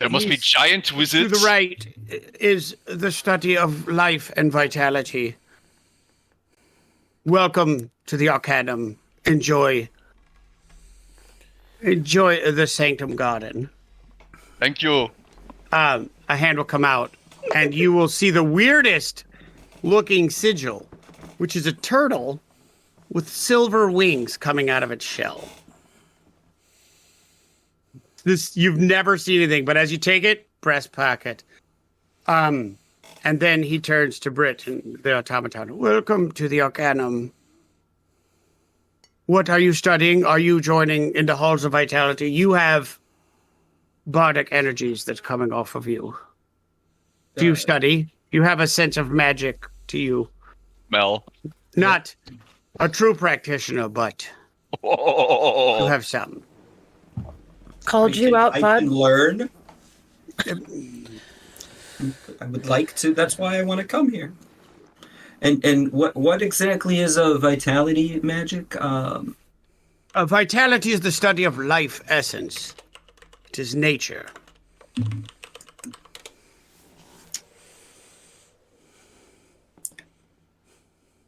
There must be giant To wizards. the right is the study of life and vitality. Welcome to the Arcanum. Enjoy the Sanctum Garden. Thank you. A hand will come out, and you will see the weirdest looking sigil, which is a turtle with silver wings coming out of its shell. This, you've never seen anything, but as you take it, breast pocket. And then he turns to Britt and the automaton. Welcome to the Arcanum. What are you studying? Are you joining in the halls of vitality? You have bardic energies that's coming off of you. Do you study? You have a sense of magic to you. Mel. Not a true practitioner, but you Oh. have some. Called you out, I bud. can learn. I would like to. That's why I want to come here. And what exactly is a vitality magic? Vitality is the study of life essence. It is nature.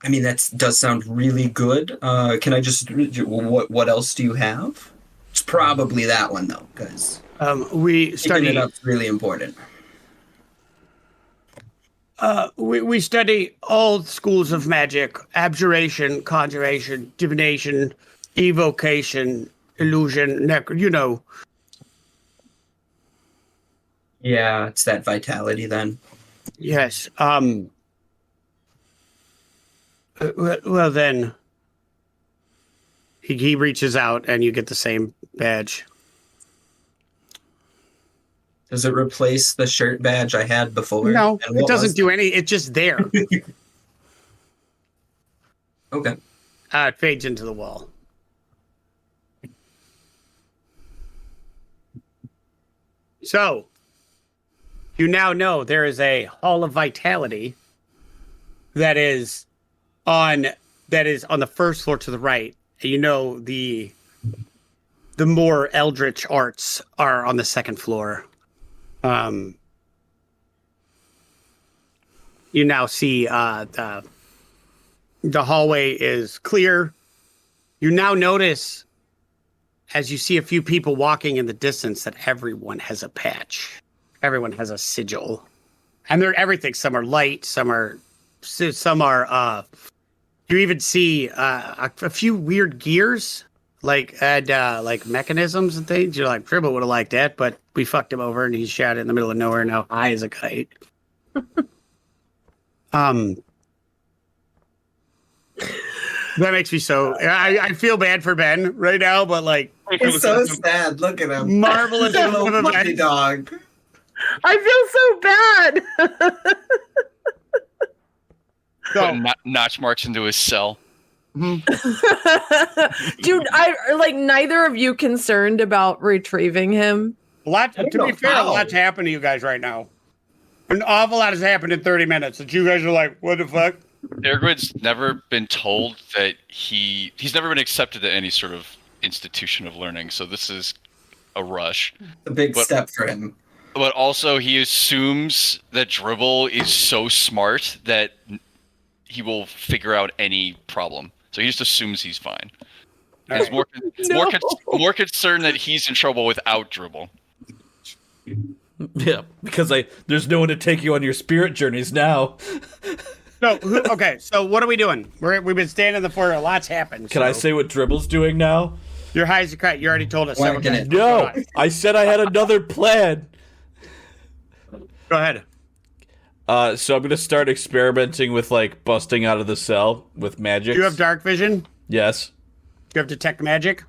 I mean, that does sound really good. Can I just? What else do you have? It's probably that one though, because We picking study. it up's really important. We study all schools of magic: abjuration, conjuration, divination, evocation, illusion, you know. Yeah, it's that vitality then. Yes. Well then, he reaches out and you get the same badge. Does it replace the shirt badge I had before? No, And it what doesn't was do any. It's just there. Okay. It fades into the wall. So, you now know there is a Hall of Vitality that is on the first floor to the right. You know the more eldritch arts are on the second floor. You now see the hallway is clear. You now notice, as you see a few people walking in the distance, that everyone has a patch. Everyone has a sigil. And they're everything. Some are light, some are you even see a few weird gears, like mechanisms and things. You're like, Dribble would have liked that, but we fucked him over and he's shot in the middle of nowhere now, high as a kite. That makes me so. I feel bad for Ben right now, but like, It's so sad. Look at him. marvelous Little of puppy events. dog. I feel so bad. So, Putting notch marks into his cell. Dude, I like neither of you concerned about retrieving him. to be fair, a lot's happened to you guys right now. An awful lot has happened in 30 minutes that you guys are like, what the fuck? Ergrid's never been told that he's never been accepted to any sort of institution of learning, so this is a rush. A big But- step for him. But also, he assumes that Dribble is so smart that he will figure out any problem. So he just assumes he's fine. All He's right. more concerned that he's in trouble without Dribble. Yeah, because there's no one to take you on your spirit journeys now. So, okay, so what are we doing? We've been standing in the floor. A lot's happened. Can I so- say what Dribble's doing now? You're high as a kite. You already told us. several Whacking times. it. No, I said I had another plan. Go ahead. So I'm gonna start experimenting with like busting out of the cell with magic. Do you have dark vision? Do Yes. you have detect magic?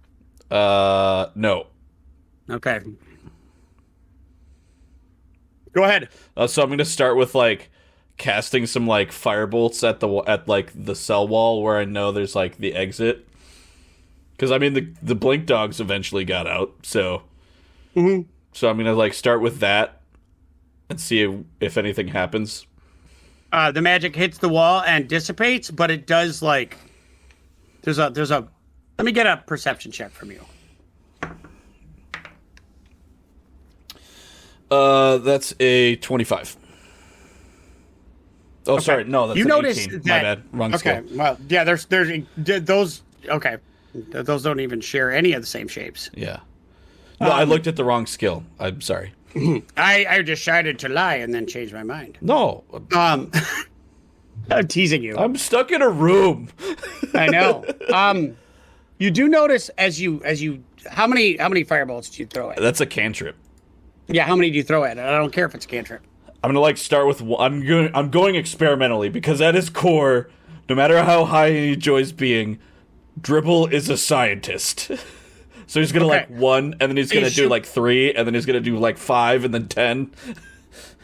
No. Okay. Go ahead. So I'm gonna start with like casting some like firebolts at like the cell wall where I know there's like the exit. Because I mean the blink dogs eventually got out, so so I'm gonna like start with that and see if anything happens. The magic hits the wall and dissipates, but it does like there's a let me get a perception check from you. That's a 25. Oh, Okay. sorry. No, that's You an notice 18. that- My bad. Wrong Okay, skill. well, yeah, there's those. Okay, those don't even share any of the same shapes. Yeah. No, I looked at the wrong skill. I'm sorry. I decided to lie and then change my mind. No, I'm teasing you. I'm stuck in a room. I know. You do notice as you how many firebolts do you throw at? That's a cantrip. Yeah, how many do you throw at? I don't care if it's a cantrip. I'm gonna start with one. I'm going experimentally because at his core, no matter how high he enjoys being, Dribble is a scientist. So he's gonna one, and then he's gonna do 3, and then he's gonna do 5, and then 10.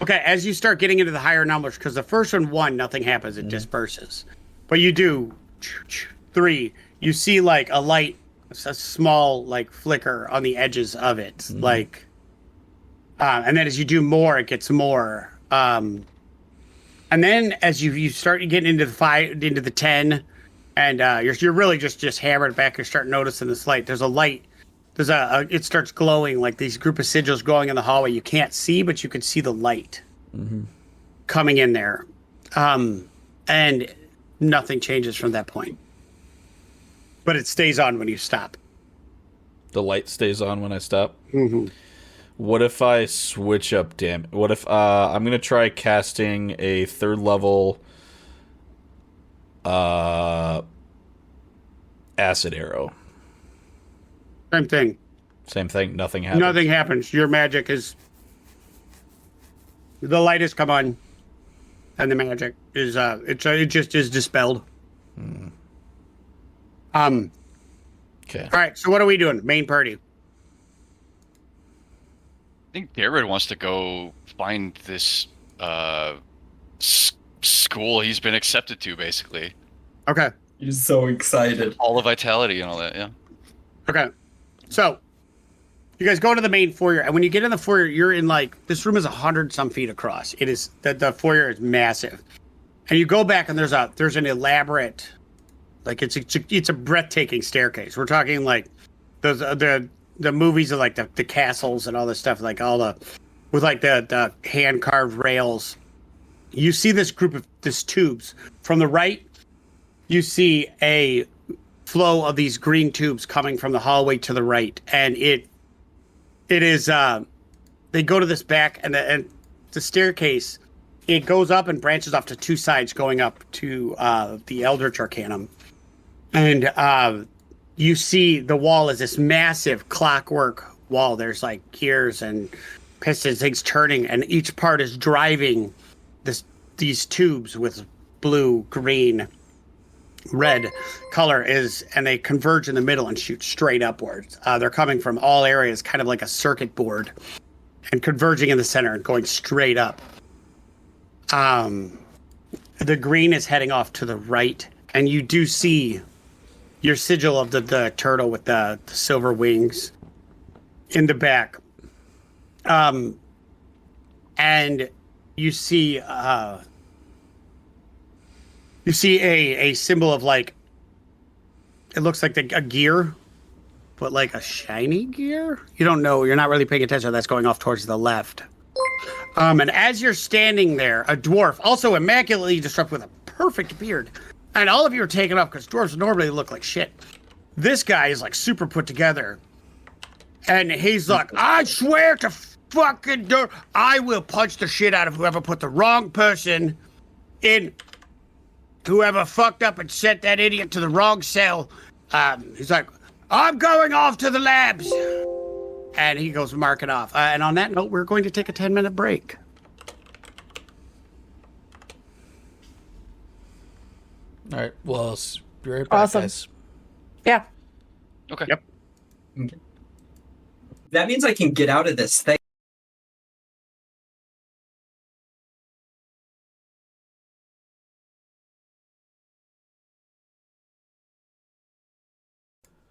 Okay, as you start getting into the higher numbers, because the first one, nothing happens, it disperses. But you do 3, you see a light, a small flicker on the edges of it, and then as you do more, it gets more. And then as you start getting into the 5, into the 10, and you're really just hammering back. You start noticing this light. There's a light. It starts glowing like these group of sigils glowing in the hallway. You can't see, but you can see the light coming in there. And nothing changes from that point. But it stays on when you stop. The light stays on when I stop. Mm-hmm. What if I switch up damage? What if I'm gonna try casting a 3rd level acid arrow? Same thing. Same thing. Nothing happens. Nothing happens. Your magic is... The light has come on. And the magic is... it just is dispelled. Okay. All right, so what are we doing? Main party. I think Jared wants to go find this school he's been accepted to, basically. Okay. He's so excited. All the vitality and all that, yeah. Okay. So, you guys go into the main foyer, and when you get in the foyer, you're in this room is 100-some feet across. It is the foyer is massive, and you go back and there's an elaborate, it's a breathtaking staircase. We're talking the movies of the castles and all this stuff, with the hand carved rails. You see this group of tubes from the right. You see a flow of these green tubes coming from the hallway to the right, and it is they go to this back, and the staircase, it goes up and branches off to 2 sides going up to the Eldritch Arcanum, and you see the wall is this massive clockwork wall. There's gears and pistons, things turning, and each part is driving these tubes with blue, green, red color and they converge in the middle and shoot straight upwards. They're coming from all areas, kind of like a circuit board, and converging in the center and going straight up. The green is heading off to the right, and you do see your sigil of the turtle with the silver wings in the back. And you see a symbol of it looks like a gear, but a shiny gear. You don't know. You're not really paying attention. That's going off towards the left. And as you're standing there, a dwarf, also immaculately disrupted with a perfect beard, and all of you are taken off because dwarves normally look like shit. This guy is super put together, and he's like, I swear to fucking I will punch the shit out of whoever put the wrong person in. Whoever fucked up and sent that idiot to the wrong cell. He's like, I'm going off to the labs. And he goes marking off. And on that note, we're going to take a 10-minute break. All right. Well, I'll be right back, Awesome. guys. Yeah. Okay. Yep. That means I can get out of this thing.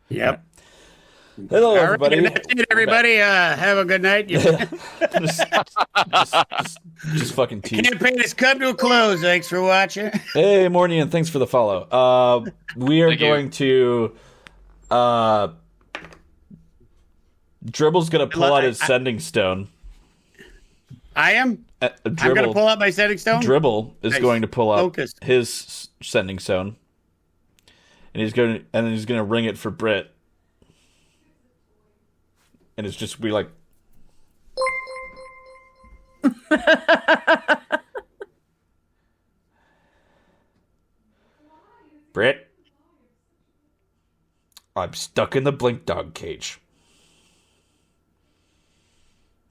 Yep. Hello, All right, everybody. and that's it, everybody. Have a good night. Just fucking tease. Campaign has come to a close. Thanks for watching. Hey, morning, and thanks for the follow. We are Thank you. going to. Dribble's gonna pull out his sending stone. I am. I'm Dribble, going to pull out my setting stone. Dribble is Nice. going to pull out Focus. his sending stone, and he's going to ring it for Britt, and it's just be like, Britt, I'm stuck in the blink dog cage.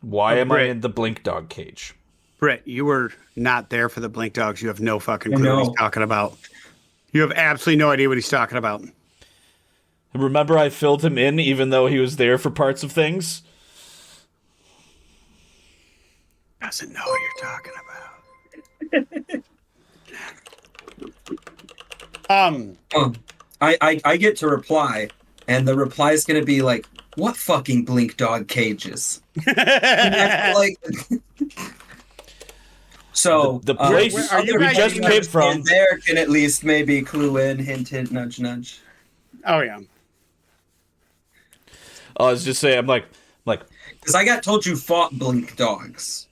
Why am I Britt. in the blink dog cage? Britt, you were not there for the blink dogs. You have no fucking I clue what know. he's talking about. You have absolutely no idea what he's talking about. Remember, I filled him in even though he was there for parts of things? Doesn't know what you're talking about. I get to reply, and the reply is gonna be like, "What fucking blink dog cages?" Like, so The place where are you we guys just in came from. there can at least maybe clue in, hint, hint, nudge, nudge. Oh yeah. I was just saying, I'm like, Because I got told you fought blink dogs.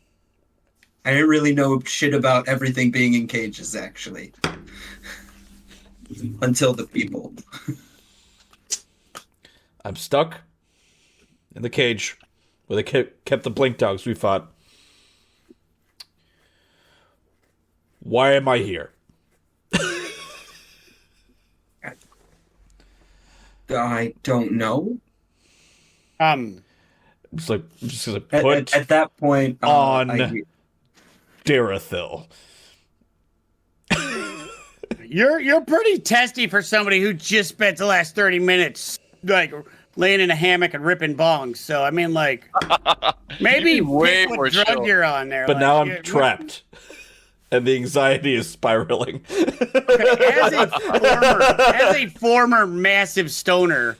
I didn't really know shit about everything being in cages, actually. Until the people. I'm stuck in the cage where they kept the blink dogs we fought. Why am I here? I don't know. It's like, I'm just gonna put At that point, on Darathil. You're pretty testy for somebody who just spent the last 30 minutes like laying in a hammock and ripping bongs. So I mean, like, maybe Way pick more what drug chill. you're on there. But like, now I'm trapped. And the anxiety is spiraling. As a former massive stoner,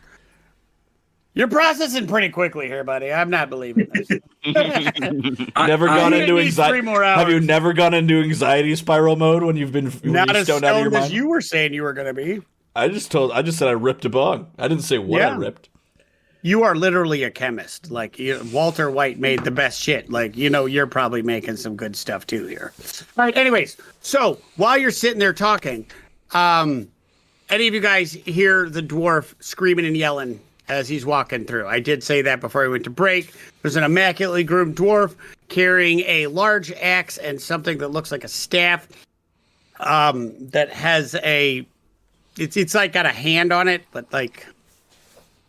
you're processing pretty quickly here, buddy. I'm not believing this. Never gone I'm into gonna need anxiety. 3 more Have you hours. never gone into anxiety spiral mode when you've been when Not you're as stoned out of your stoned as mind? you were saying you were going to be. I just said I ripped a bong. I didn't say what I Yeah. ripped. You are literally a chemist. Like Walter White made the best shit. Like, you're probably making some good stuff too here. All right. Anyways, so while you're sitting there talking, any of you guys hear the dwarf screaming and yelling as he's walking through? I did say that before we went to break. There's an immaculately groomed dwarf carrying a large axe and something that looks like a staff. That has it's like got a hand on it, but like.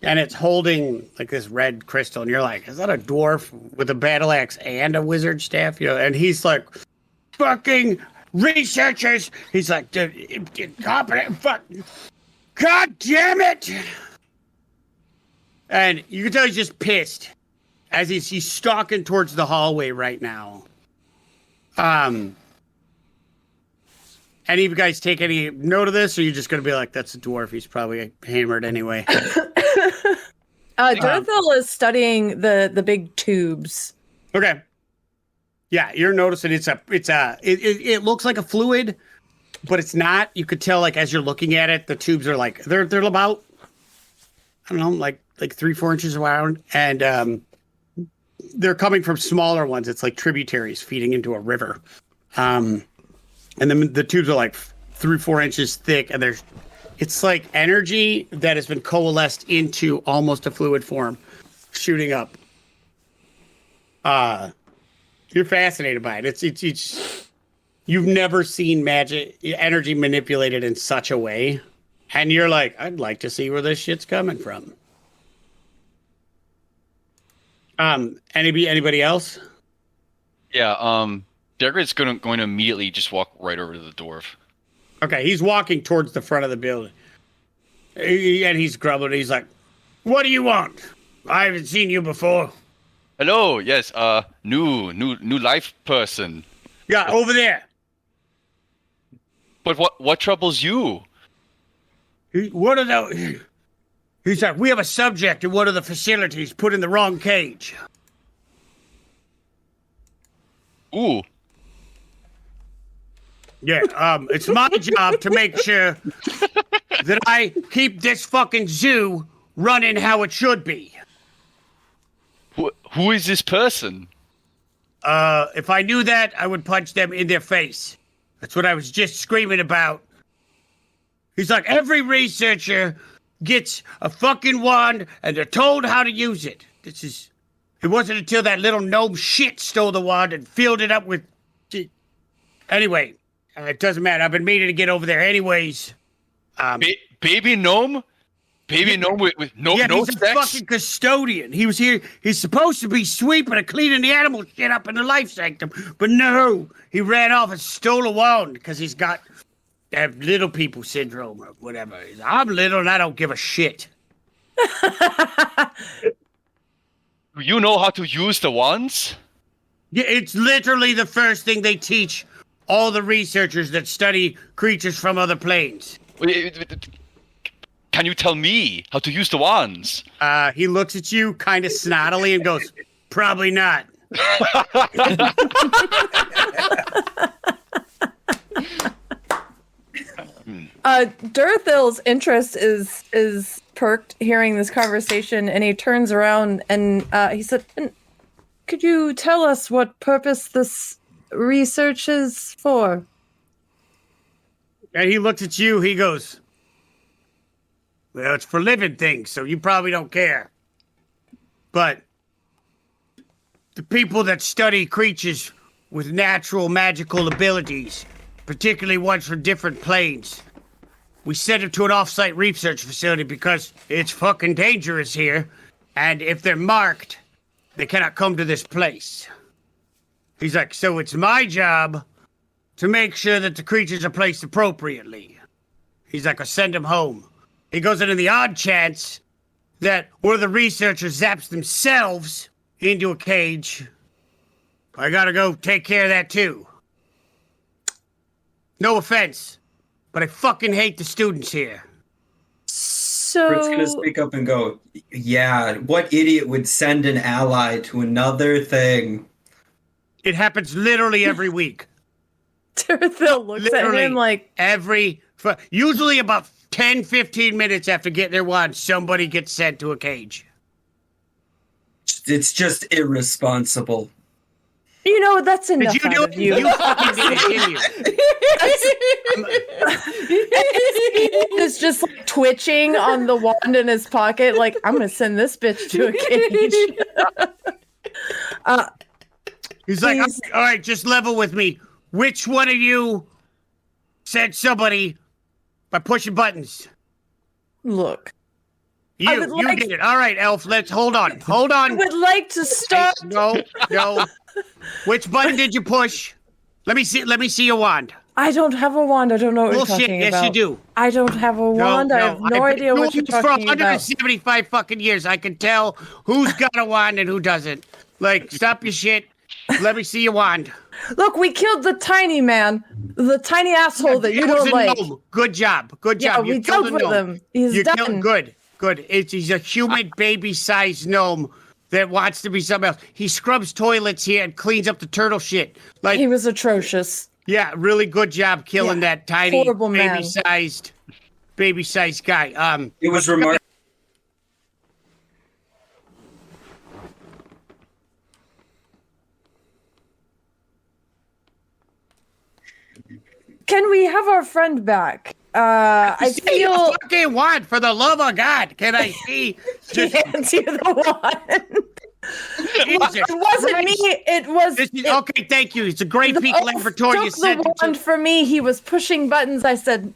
And it's holding like this red crystal, and you're like, is that a dwarf with a battle axe and a wizard staff? And he's like, fucking researchers. He's like, incompetent, fuck, god damn it! And you can tell he's just pissed as he's stalking towards the hallway right now. Any of you guys take any note of this, or are you just gonna be like, that's a dwarf? He's probably hammered anyway. Darathil is studying the big tubes. Okay. Yeah, you're noticing it looks like a fluid, but it's not. You could tell, like, as you're looking at it, the tubes are like they're about, I don't know, like 3-4 inches around, and they're coming from smaller ones. It's like tributaries feeding into a river, and then the tubes are like 3-4 inches thick, and it's like energy that has been coalesced into almost a fluid form, shooting up. You're fascinated by it. It's you've never seen magic energy manipulated in such a way, and you're like, I'd like to see where this shit's coming from. Anybody else? Yeah, Degrad's going to immediately just walk right over to the dwarf. Okay, he's walking towards the front of the building. And he's grumbling. He's like, what do you want? I haven't seen you before. Hello, yes, new life person. Yeah, over there. But what troubles you? What are those? He's like, we have a subject in one of the facilities put in the wrong cage. Ooh, Yeah, it's my job to make sure that I keep this fucking zoo running how it should be. who is this person? If I knew that, I would punch them in their face. That's what I was just screaming about. He's like, every researcher gets a fucking wand and they're told how to use it. It wasn't until that little gnome shit stole the wand and filled it up with... Anyway, it doesn't matter. I've been meaning to get over there anyways. Baby gnome? Baby gnome with no he's sex? a fucking custodian. He was here. He's supposed to be sweeping and cleaning the animal shit up in the life sanctum. But no, he ran off and stole a wand because he's got little people syndrome or whatever. I'm little and I don't give a shit. You know how to use the wands? Yeah, it's literally the first thing they teach all the researchers that study creatures from other planes. Can you tell me how to use the wands? He looks at you kind of snottily and goes, probably not. Durthil's interest is perked hearing this conversation, and he turns around and he said, "Could you tell us what purpose this research is for?" And he looks at you. He goes, "Well, it's for living things, so you probably don't care. But the people that study creatures with natural magical abilities, particularly ones from different planes, we send them to an off-site research facility because it's fucking dangerous here. And if they're marked, they cannot come to this place." He's like, "So it's my job to make sure that the creatures are placed appropriately." He's like, "I'll send them home." He goes into the odd chance that one of the researchers zaps themselves into a cage. I gotta go take care of that too. No offense, but I fucking hate the students here. So Britt's gonna speak up and go, "Yeah, what idiot would send an ally to another thing?" It happens literally every week. Durthil looks at him like, usually about 10, 15 minutes after getting their wand, somebody gets sent to a cage. It's just irresponsible. you know, that's enough Did you out do of it? you. You fucking did it, didn't you? It's just like twitching on the wand in his pocket, like, I'm gonna send this bitch to a cage. He's like, Please. all right, just level with me. Which one of you sent somebody by pushing buttons? Look, You like- did it. All right, Elf, let's hold on. I would like to start. No. Which button did you push? Let me see your wand. I don't have a wand. I don't know what you're Bullshit, talking yes, about. you do. I don't have a wand. I have no idea what you're for talking about. 175 fucking years, I can tell who's got a wand and who doesn't. Like, stop your shit. Let me see your wand. Look, we killed the tiny man, the tiny asshole that you It was don't a like. gnome. Good job. Yeah, You we killed dealt a with gnome. him. He's You done. killed good. He's a human baby-sized gnome that wants to be something else. He scrubs toilets here and cleans up the turtle shit. Like, He was atrocious. yeah, really good job killing that tiny horrible man. baby-sized guy. It was remarkable. Can we have our friend back? I See feel the fucking wand, for the love of God. Can I see? he hands you the wand. It wasn't me. It was. Okay, thank you. It's a Great Peak Elf Laboratory. You took sent the it to. wand for me. He was pushing buttons. I said,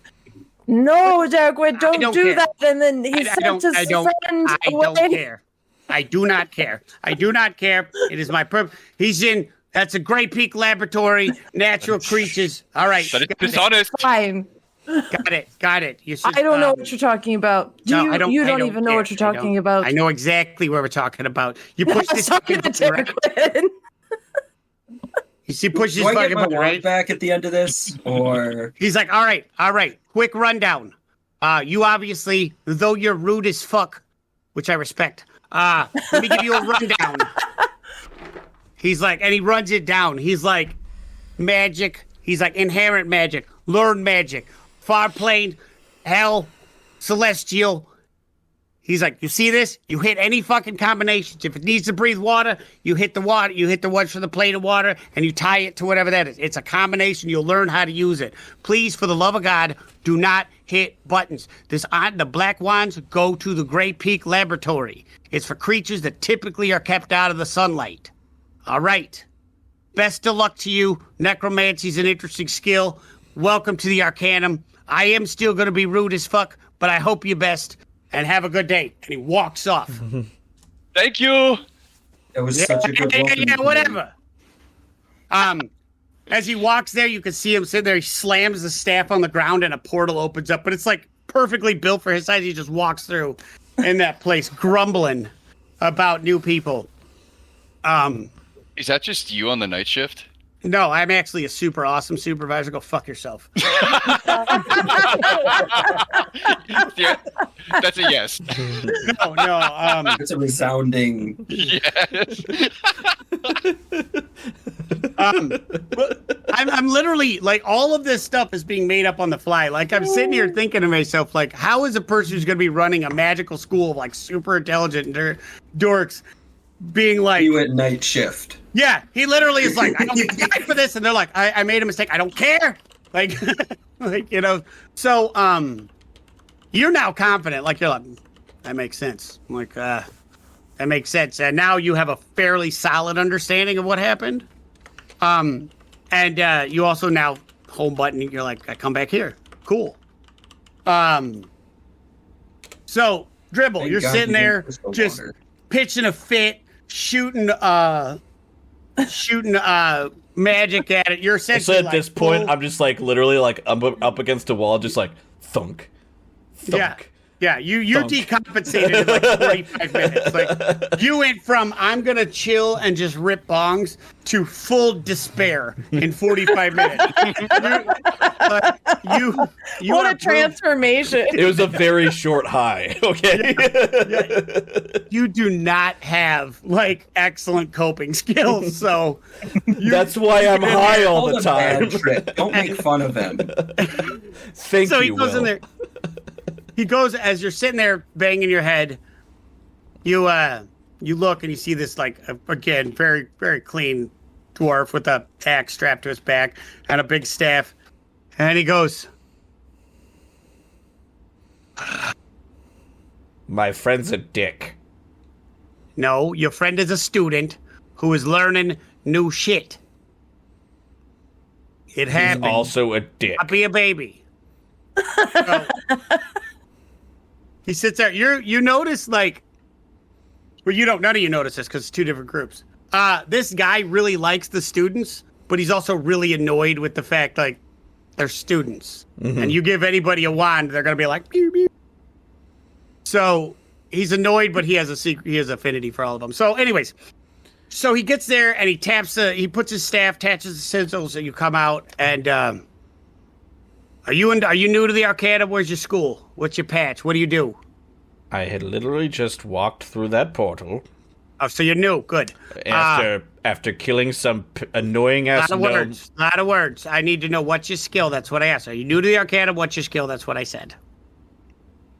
"No, Dagwood, don't don't do care. that." And then he I sent don't his friend away. care. I do not care. I do not care. It is my purpose. That's a Great Peak Laboratory, natural creatures. All right. That is dishonest. Fine. Got it. You I don't know what you're talking about. No, I don't. You I don't even know what care. you're talking about. I know exactly what we're talking about. You push I was this talking fucking to button, right? Dagwood. You see, push this Do I get fucking my button, wand right? back at the end of this, or He's like, all right. Quick rundown. You obviously, though you're rude as fuck, which I respect. Let me give you a rundown. He's like, and he runs it down. He's like, magic. He's like, inherent magic, learn magic, far plane, hell, celestial. He's like, you see this? You hit any fucking combinations. If it needs to breathe water, you hit the water. You hit the ones for the plate of water, and you tie it to whatever that is. It's a combination. You'll learn how to use it. Please, for the love of God, do not hit buttons. The black wands go to the Gray Peak Laboratory. It's for creatures that typically are kept out of the sunlight. All right. Best of luck to you. Necromancy's an interesting skill. Welcome to the Arcanum. I am still going to be rude as fuck, but I hope you best. And have a good day. And he walks off. Thank you. It was such a good Yeah, whatever. As he walks there, you can see him sitting there. He slams the staff on the ground and a portal opens up. But it's like perfectly built for his size. He just walks through in that place, grumbling about new people. Is that just you on the night shift? No, I'm actually a super awesome supervisor. Go fuck yourself. Yeah, that's a yes. No. It's a resounding. Yes. I'm literally like all of this stuff is being made up on the fly. Like I'm sitting here thinking to myself, like, how is a person who's going to be running a magical school of like super intelligent dorks being like You at night shift. Yeah, he literally is like, I don't die for this, and they're like, I made a mistake. I don't care. Like, So, you're now confident. Like, you're like, that makes sense. I'm like, that makes sense. And now you have a fairly solid understanding of what happened. And you also now home button. You're like, I come back here. Cool. So, Dribble, Thank you're God sitting you there didn't crystal just water. pitching a fit, shooting magic at it. You're essentially So at this point, I'm just like literally like up against a wall, just like thunk, thunk. Yeah, you Thunk. decompensated in like 45 minutes. Like you went from I'm gonna chill and just rip bongs to full despair in 45 minutes. You What are a transformation. It was a very short high. Okay. You do not have like excellent coping skills, so That's why I'm high all the Called a bad time. trip. Don't make fun of him. Thank so you. he goes Will. in there. He goes as you're sitting there banging your head. You look and you see this like again very very clean dwarf with a axe strapped to his back and a big staff, and he goes, My friend's a dick. "No, your friend is a student who is learning new shit. It He's happens. also a dick. I'll be a baby." So, he sits there. You notice like, well, you don't. None of you notice this because it's two different groups. This guy really likes the students, but he's also really annoyed with the fact like they're students, and you give anybody a wand, they're gonna be like, pew, pew. So he's annoyed, but he has a secret. He has affinity for all of them. So, anyways, so he gets there and he taps he puts his staff, attaches the sigils, so you come out and. Are you new to the Arcanum? Where's your school? What's your patch? What do you do? I had literally just walked through that portal Oh, so you're new. Good. after killing some annoying ass Lot of words. I need to know what's your skill. That's what I asked. Are you new to the Arcanum? What's your skill? That's what I said.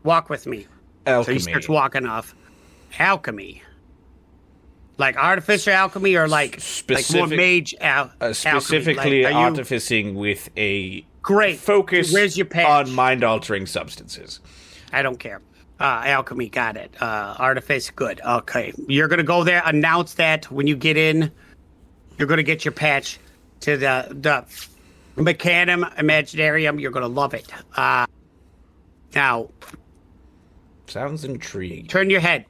Walk with me. alchemy. So he starts walking off. Alchemy. Like artificer alchemy or like more mage alchemy? specifically Like, are you- artificing with a Great. focus Where's your patch? on mind-altering substances. I don't care. Alchemy, got it. Artifice, good. Okay. You're going to go there, announce that when you get in. You're going to get your patch to the Arcanum Imaginarium. You're going to love it. Now, Sounds intriguing. turn your head.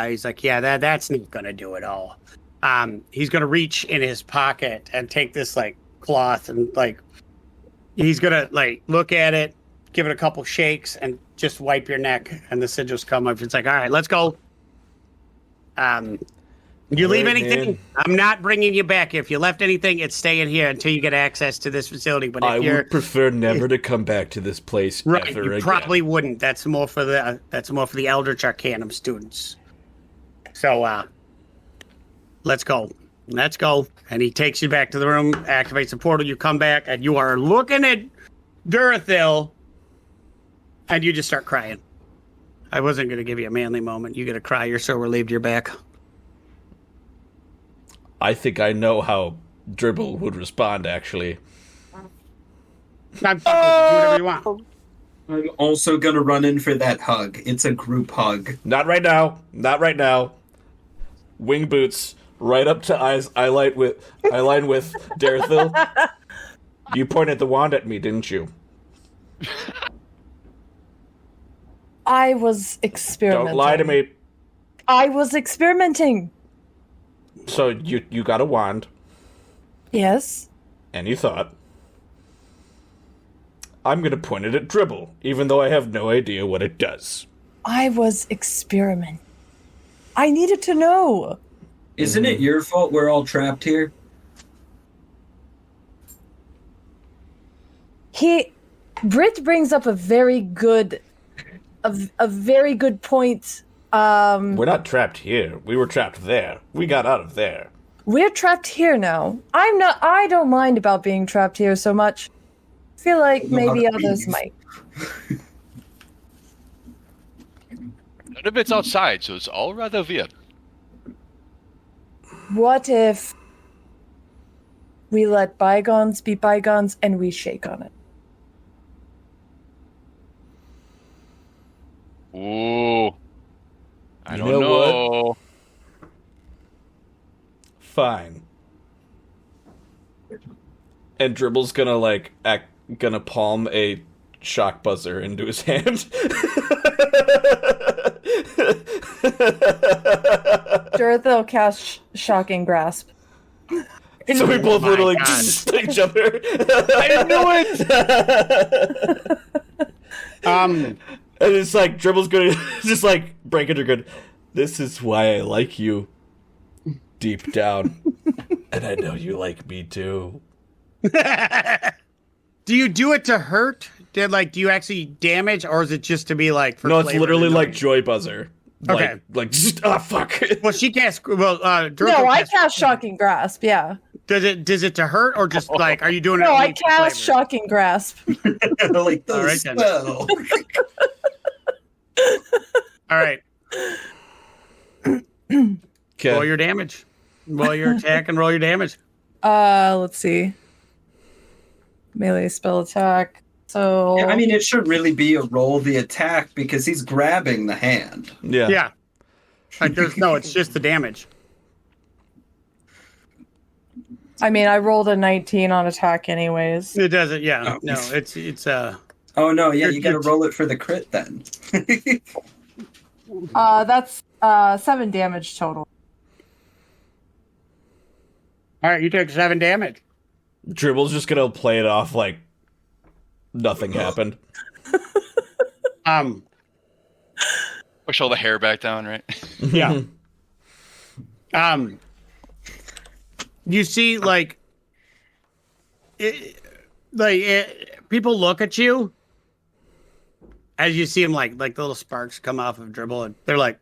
He's like, yeah, that's not going to do it all. He's going to reach in his pocket and take this, like, cloth and, like, he's going to, like, look at it, give it a couple shakes, and just wipe your neck, and the sigils come up. It's like, all right, let's go. You leave Alright, anything? man. I'm not bringing you back. If you left anything, it's staying here until you get access to this facility. But if I you're would prefer never to come back to this place right, ever you again. probably wouldn't. That's more for the Eldritch Arcanum students. So, let's go. And he takes you back to the room, activates the portal. You come back, and you are looking at Durathil. And you just start crying. I wasn't going to give you a manly moment. You're going to cry. You're so relieved you're back. I think I know how Dribble would respond, actually. I'm fucking with you. Do whatever you want. I'm also gonna run in for that hug. It's a group hug. Not right now. Not right now. Wing boots right up to eyes. Eyeline with Darethil. You pointed the wand at me, didn't you? I was experimenting. Don't lie to me. I was experimenting. So you got a wand, Yes. and you thought, I'm going to point it at Dribble, even though I have no idea what it does. I was experimenting. I needed to know. Isn't it your fault we're all trapped here? Britt brings up a very good point. We're not trapped here. We were trapped there. We got out of there. We're trapped here now. I don't mind about being trapped here so much. I feel like maybe others might. None of it's outside, so it's all rather weird. What if we let bygones be bygones and we shake on it? Ooh. I You don't know know. Fine. And Dribble's gonna palm a shock buzzer into his hand. Darethil cast shocking grasp. So we both my literally God. just each other. I knew it! And it's like Dribble's gonna just like break into good. This is why I like you deep down. And I know you like me too. Do you do it to hurt? Do you actually damage, or is it just to be like for No, it's flavor literally and like annoying? Joy Buzzer. Okay. Like just fuck. Well, she can't. Well, No, I cast shocking grasp. Yeah. Does it to hurt, or just like are you doing it? No, I only for cast flavor? shocking grasp. Like the All right, then. spell. All right. Roll your damage. Roll your attack and roll your damage. Let's see. Melee spell attack. So Yeah, I mean, it should really be a roll the attack because he's grabbing the hand. Yeah. Yeah. Like it's just the damage. I mean, I rolled a 19 on attack anyways. It doesn't. Yeah. Oh. No. It's Oh no, yeah, You're- you gotta you're- roll it for the crit then. That's 7 damage total. all right. You took 7 damage. Dribble's just gonna play it off like nothing happened. Push all the hair back down, right? Yeah. You see, people look at you as you see them, like the little sparks come off of Dribble, and they're like,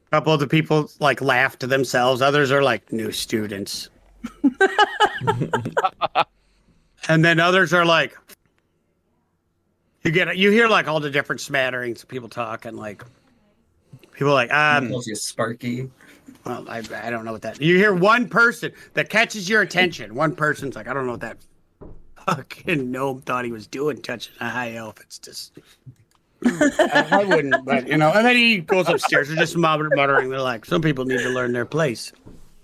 a couple of the people like laugh to themselves. Others are like new students, and then others are like, you hear like all the different smatterings of people talk, and like people are like Calls you Sparky. well, I don't know what that. You hear one person that catches your attention. One person's like, I don't know what that fucking gnome thought he was doing, touching a high elf. It's just, I wouldn't, but And then he goes upstairs. They're just muttering. They're like, some people need to learn their place,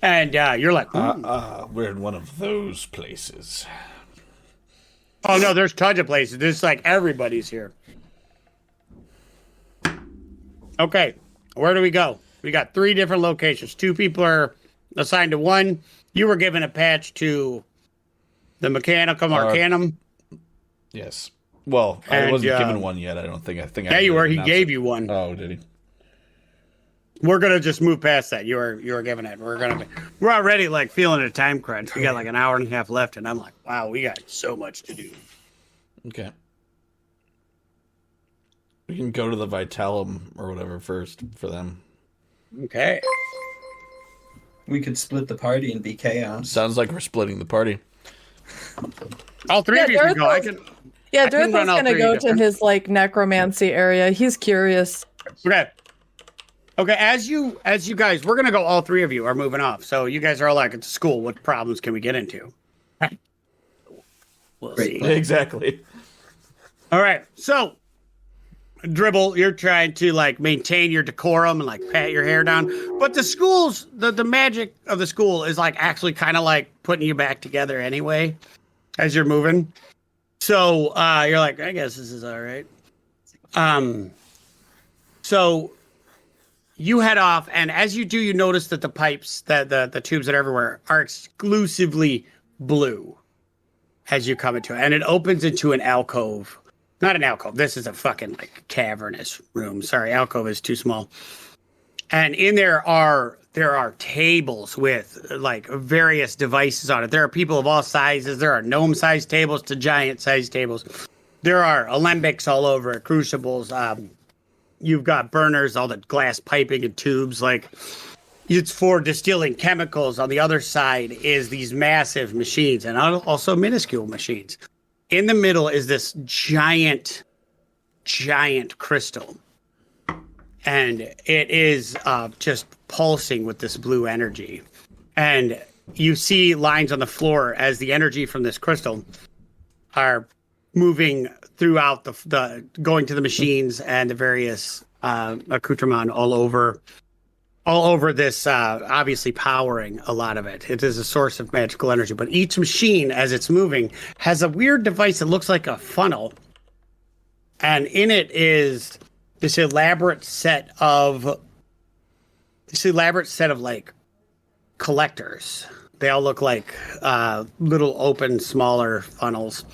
and you're like, We're in one of those places. oh no, there's tons of places. There's like everybody's here. Okay, where do we go? We got 3 different locations. 2 people are assigned to one. You were given a patch to the Mechanicum Arcanum. Yes. Well, I And, wasn't given one yet. I don't think. I think. Yeah, you were. He announced gave it. you one. Oh, did he? We're gonna just move past that. You were given it. We're already like feeling a time crunch. We got like an hour and a half left, and I'm like, wow, we got so much to do. Okay. We can go to the Vitalum or whatever first for them. Okay. We could split the party and be chaos. Sounds like we're splitting the party. All 3 Yeah, of you can go. Yeah, I can run Dorothy's all gonna three go to different- his like necromancy area. He's curious. Okay. Okay, as you guys, we're gonna go. All three of you are moving off. So you guys are all like at school. What problems can we get into? We'll see. Exactly. All right. So, Dribble, you're trying to like maintain your decorum and like pat your hair down, but the school's the magic of the school is like actually kind of like putting you back together anyway as you're moving. So you're like, I guess this is all right. So you head off, and as you do, you notice that the pipes, that the tubes that are everywhere, are exclusively blue as you come into it, and it opens into an alcove. Not an alcove. This is a fucking like cavernous room. Sorry, alcove is too small. And in there are tables with like various devices on it. There are people of all sizes. There are gnome-sized tables to giant-sized tables. There are alembics all over it, crucibles. You've got burners, all the glass piping and tubes. Like it's for distilling chemicals. On the other side is these massive machines and also minuscule machines. In the middle is this giant crystal. And it is just pulsing with this blue energy. And you see lines on the floor as the energy from this crystal are moving throughout the going to the machines and the various accoutrement all over this, obviously powering a lot of it. It is a source of magical energy. But each machine, as it's moving, has a weird device that looks like a funnel. And in it is this elaborate set of like collectors. They all look like little open, smaller funnels.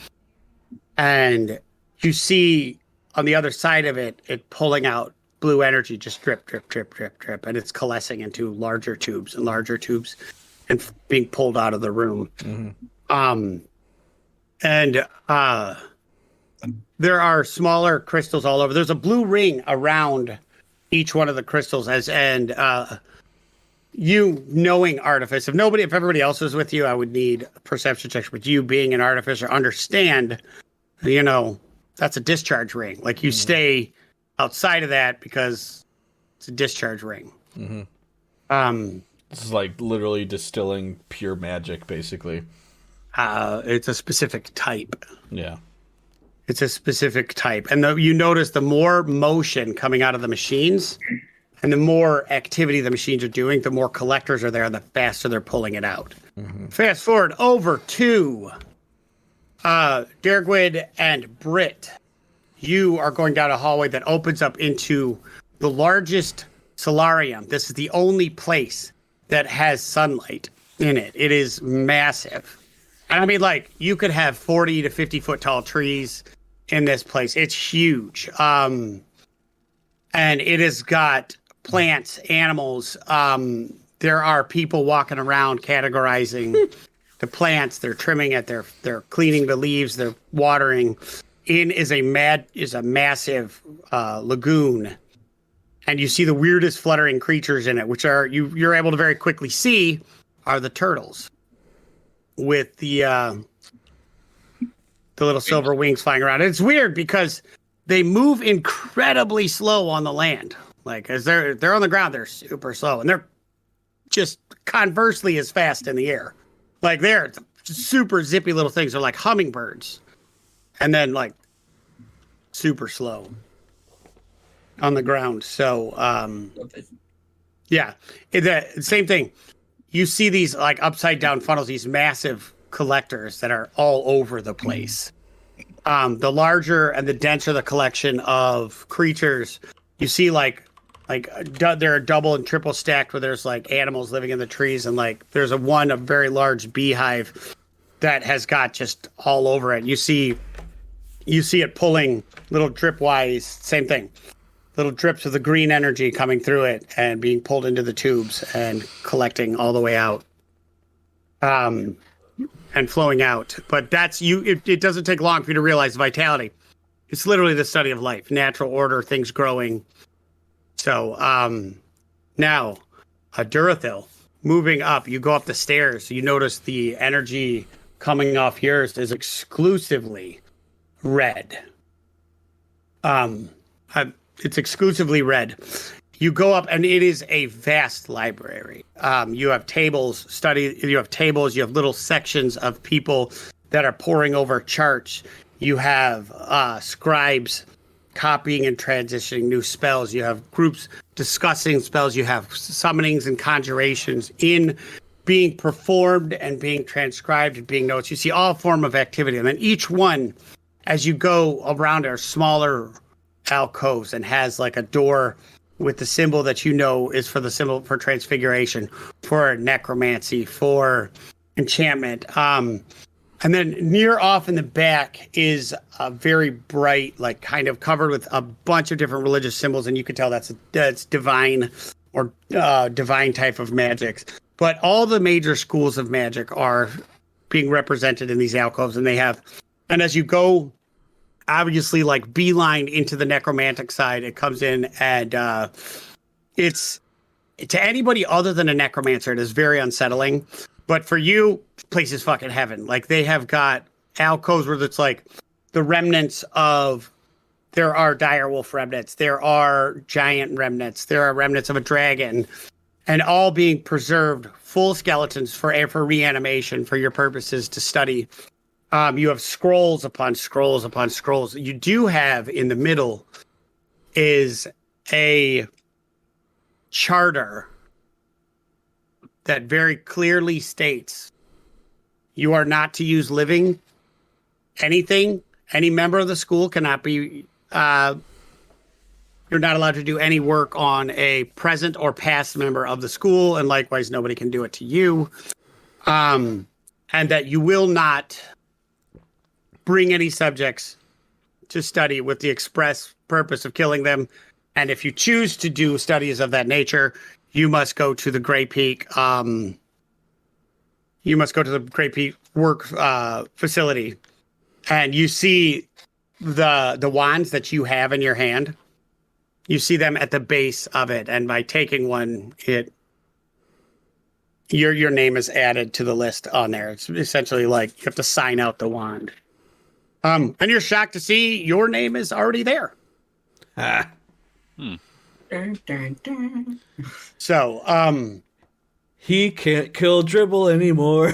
And you see on the other side of it, pulling out blue energy, just drip, drip, drip, drip, drip. And it's coalescing into larger tubes and being pulled out of the room. Mm-hmm. There are smaller crystals all over. There's a blue ring around each one of the crystals you knowing artifice. If everybody else is with you, I would need a perception check. But you being an artificer, understand, that's a discharge ring. Like you stay outside of that because it's a discharge ring. Mm-hmm. This is like literally distilling pure magic, basically. It's a specific type. Yeah. It's a specific type. And you notice the more motion coming out of the machines and the more activity the machines are doing, the more collectors are there and the faster they're pulling it out. Mm-hmm. Fast forward over to Dergwid and Britt. You are going down a hallway that opens up into the largest solarium. This is the only place that has sunlight in it. It is massive. And I mean, like, you could have 40 to 50 foot tall trees in this place. It's huge. And it has got plants, animals. There are people walking around categorizing the plants. They're trimming it. They're cleaning the leaves. They're watering. In is a massive lagoon. And you see the weirdest fluttering creatures in it, which are you're able to very quickly see are the turtles with the little silver wings flying around. And it's weird because they move incredibly slow on the land. Like as they're on the ground, they're super slow, and they're just conversely as fast in the air. Like they're super zippy little things. They're like hummingbirds, and then like super slow on the ground. So yeah, the same thing. You see these like upside down funnels, these massive collectors that are all over the place. The larger and the denser the collection of creatures, you see like they're double and triple stacked where there's like animals living in the trees, and like there's a very large beehive that has got just all over it. You see it pulling little drip wise, same thing. Little drips of the green energy coming through it and being pulled into the tubes and collecting all the way out. And flowing out. But that's it doesn't take long for you to realize vitality. It's literally the study of life, natural order, things growing. So now Durathil, moving up, you go up the stairs, you notice the energy coming off yours is exclusively red. It's exclusively red. You go up, and it is a vast library. You have tables, you have little sections of people that are poring over charts. You have scribes copying and transitioning new spells. You have groups discussing spells. You have summonings and conjurations being performed and being transcribed and being notes. You see all form of activity. And then each one, as you go around, are smaller alcoves and has like a door with the symbol that you know is for the symbol for transfiguration, for necromancy, for enchantment. And then near off in the back is a very bright, like kind of covered with a bunch of different religious symbols. And you can tell that's divine or divine type of magic. But all the major schools of magic are being represented in these alcoves. And as you go, obviously, like beeline into the necromantic side, it comes in, and it's to anybody other than a necromancer, it is very unsettling. But for you, this place is fucking heaven. Like, they have got alcoves where it's like the remnants of, there are direwolf remnants, there are giant remnants, there are remnants of a dragon, and all being preserved, full skeletons for reanimation for your purposes to study. You have scrolls upon scrolls upon scrolls. You do have in the middle is a charter that very clearly states you are not to use living anything. Any member of the school cannot be, you're not allowed to do any work on a present or past member of the school. And likewise, nobody can do it to you. And that you will not bring any subjects to study with the express purpose of killing them. And if you choose to do studies of that nature, you must go to the Grey Peak. You must go to the Grey Peak work facility, and you see the wands that you have in your hand. You see them at the base of it, and by taking one, your name is added to the list on there. It's essentially like you have to sign out the wand. And you're shocked to see your name is already there. Dun, dun, dun. So, He can't kill Dribble anymore.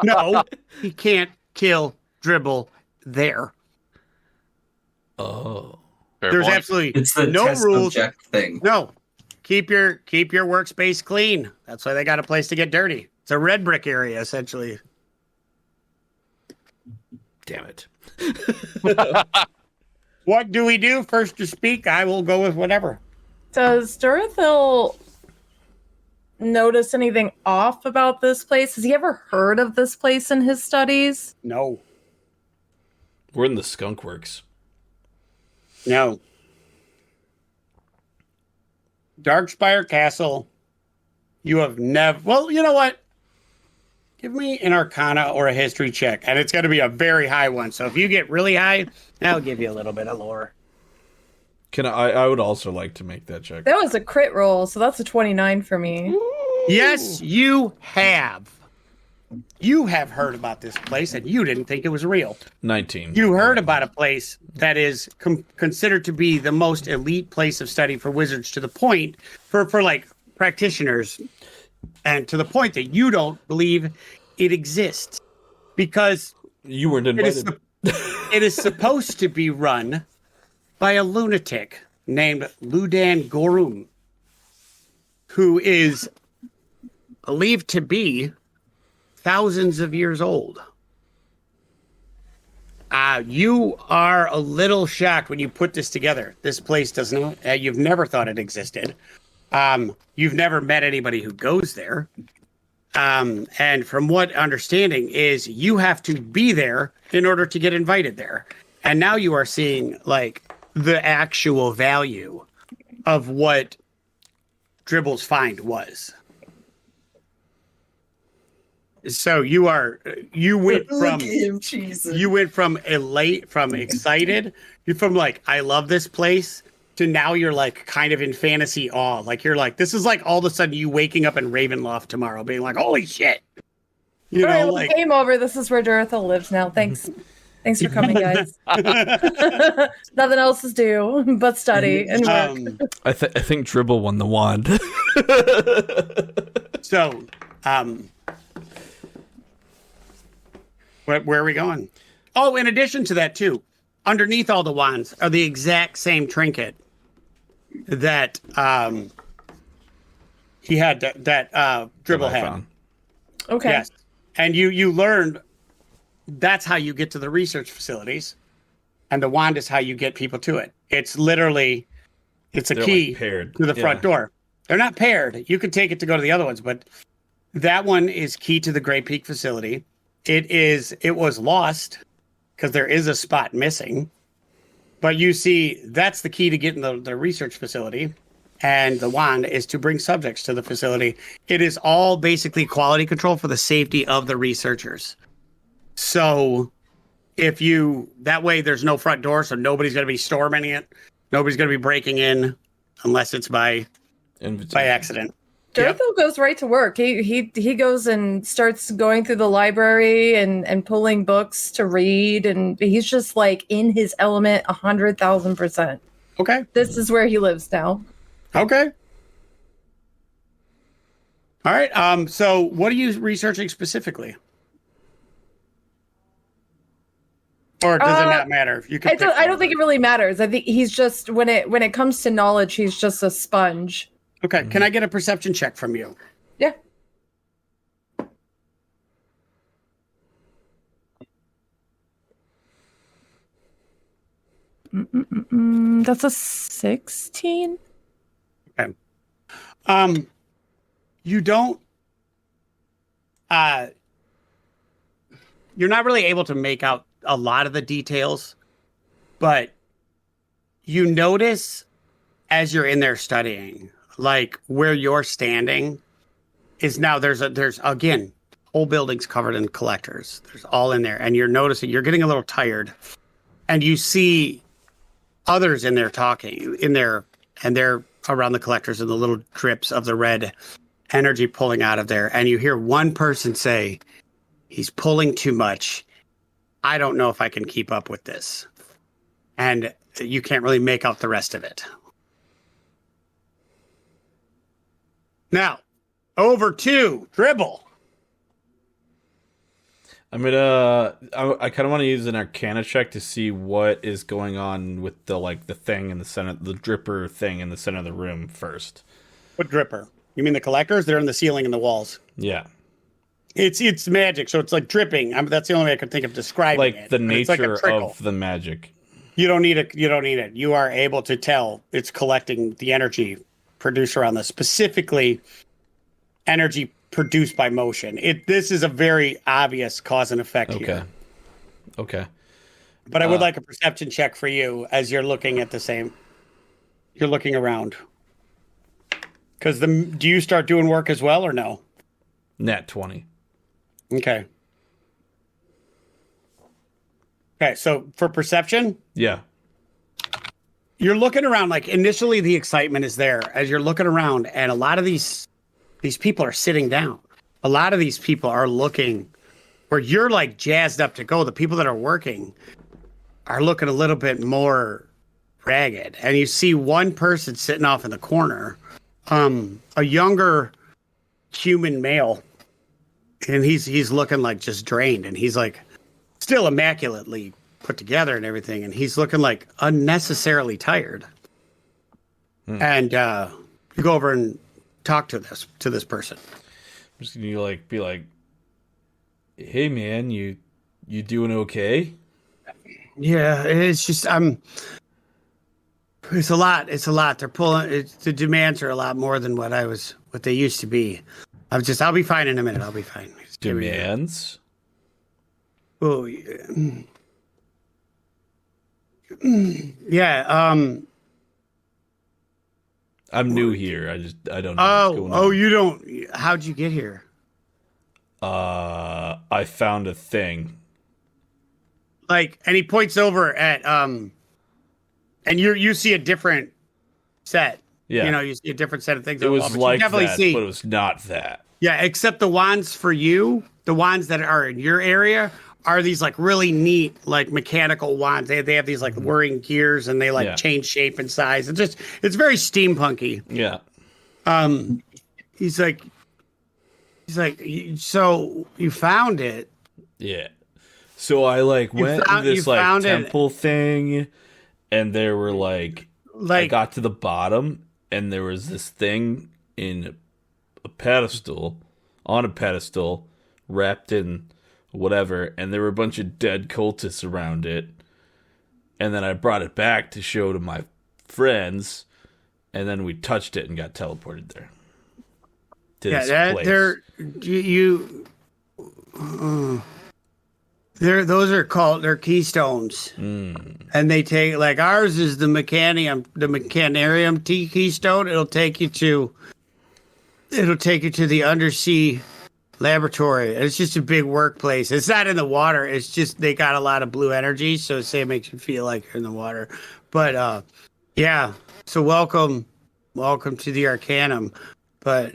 no, he can't kill Dribble there. Oh. Fair There's point. absolutely It's the no test rules. subject thing. No, keep your workspace clean. That's why they got a place to get dirty. It's a red brick area, essentially. Damn it. What do we do? First to speak, I will go with whatever. Does Durathil notice anything off about this place? Has he ever heard of this place in his studies? No. We're in the skunk works. No. Darkspire Castle. You have never... Well, you know what? Give me an Arcana or a History check, and it's going to be a very high one. So if you get really high, that'll give you a little bit of lore. I would also like to make that check. That was a crit roll, so that's a 29 for me. Yes, you have. You have heard about this place, and you didn't think it was real. 19. You heard about a place that is considered to be the most elite place of study for wizards, to the point for like practitioners, and to the point that you don't believe it exists because You weren't invited. it is supposed to be run by a lunatic named Ludan Gorum, who is believed to be thousands of years old. You are a little shocked when you put this together. This place does not, you've never thought it existed. You've never met anybody who goes there. And from what understanding is you have to be there in order to get invited there. And now you are seeing like the actual value of what Dribble's find was. So you went from excited, you're from like, I love this place, to now you're like kind of in fantasy awe. Like you're like, this is like all of a sudden you waking up in Ravenloft tomorrow being like, holy shit. You All right, know, well, like, game over. This is where Durathil lives now. Thanks. Thanks for coming, guys. Nothing else is due but study and work. I think Dribble won the wand. So, where are we going? Oh, in addition to that, too, underneath all the wands are the exact same trinket that he had, that Dribble had. Found. Okay. Yes. And you learned that's how you get to the research facilities, and the wand is how you get people to it. It's literally, it's a They're key like paired. to the front door. They're not paired. You could take it to go to the other ones, but that one is key to the Great Peak facility. It was lost because there is a spot missing, but you see that's the key to getting the research facility. And the wand is to bring subjects to the facility. It is all basically quality control for the safety of the researchers. So that way there's no front door, so nobody's going to be storming it. Nobody's going to be breaking in unless it's by accident. Dorotho goes right to work. He goes and starts going through the library and pulling books to read, and he's just like in his element 100,000%. Okay. This is where he lives now. Okay. All right. So what are you researching specifically? Or does it not matter? You can I don't think it really matters. I think he's just when it comes to knowledge, he's just a sponge. Okay. Can I get a perception check from you? Yeah. That's a 16. Okay. You don't. You're not really able to make out a lot of the details, but you notice as you're in there studying, like where you're standing is now there's again whole buildings covered in collectors. There's all in there, and you're noticing you're getting a little tired, and you see others in there talking in there, and they're around the collectors and the little drips of the red energy pulling out of there, and you hear one person say, "He's pulling too much. I don't know if I can keep up with this." And you can't really make out the rest of it. Now, over to Dribble. I'm gonna. I kind of want to use an Arcana check to see what is going on with the thing in the center, the dripper thing in the center of the room first. What dripper? You mean the collectors? They're in the ceiling and the walls. Yeah. It's magic, so it's like dripping. that's the only way I could think of describing it. The nature it's like of the magic. You don't need it. You don't need it. You are able to tell it's collecting the energy produced around this, specifically energy produced by motion. This is a very obvious cause and effect here. Okay. But I would like a perception check for you as you're looking at the same. You're looking around. Because do you start doing work as well or no? Nat 20. Okay. Okay, so for perception, Yeah. you're looking around. Like initially, the excitement is there as you're looking around, and a lot of these people are sitting down. A lot of these people are looking where you're like jazzed up to go. The people that are working are looking a little bit more ragged, and you see one person sitting off in the corner, a younger human male, and he's looking like just drained, and he's like still immaculately put together and everything, and he's looking like unnecessarily tired. And you go over and talk to this person. I'm just gonna be like, "Hey man, you doing okay?" Yeah, it's just it's a lot. They're pulling the demands are a lot more than what they used to be. I'll be fine in a minute. I'll be fine. Demands? Oh, yeah. I'm new here. I don't know what's going on. You don't. How'd you get here? I found a thing. And he points over at and you see a different set. Yeah. You see a different set of things. It was like that, but it was not that. Yeah, except the wands for you, the wands that are in your area are these like really neat like mechanical wands. They have these like whirring gears and they like change shape and size. It's very steampunky. Yeah. He's like, so you found it. Yeah. So I like went to this like temple thing, and there were like I got to the bottom, and there was this thing in a pedestal, on a pedestal, wrapped in whatever, and there were a bunch of dead cultists around it. And then I brought it back to show to my friends, and then we touched it and got teleported there. They're keystones, and they take like ours is the Mechanarium keystone. It'll take you to the undersea laboratory. It's just a big workplace. It's not in the water. It's just they got a lot of blue energy, so it makes you feel like you're in the water. But yeah. So welcome to the Arcanum. But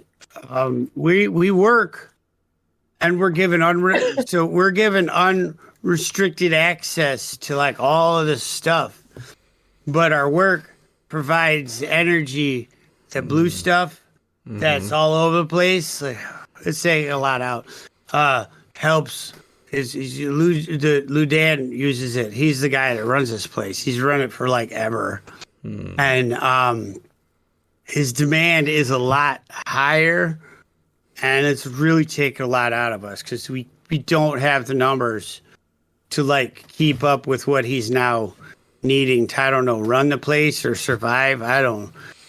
we work, and we're given unrestricted access to like all of this stuff. But our work provides energy. The blue stuff that's all over the place. Like, let's say a lot out. Helps. Ludan uses it. He's the guy that runs this place. He's run it for like ever. And his demand is a lot higher, and it's really taken a lot out of us because we don't have the numbers to like keep up with what he's now needing to, I don't know, run the place or survive.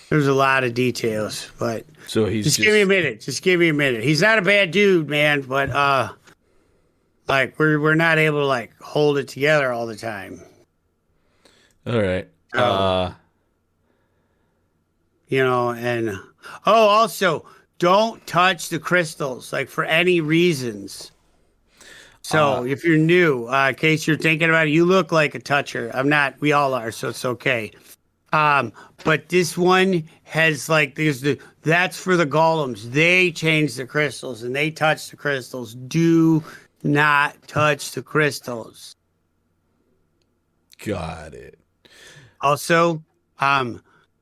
There's a lot of details, but so just give me a minute. Just give me a minute. He's not a bad dude, man, but like we're not able to like hold it together all the time. All right. You know, and also don't touch the crystals, like for any reasons. So if you're new, in case you're thinking about it, you look like a toucher. I'm not. We all are, so it's okay. But this one has like that's for the golems. They change the crystals and they touch the crystals. Do not touch the crystals. Got it. Also,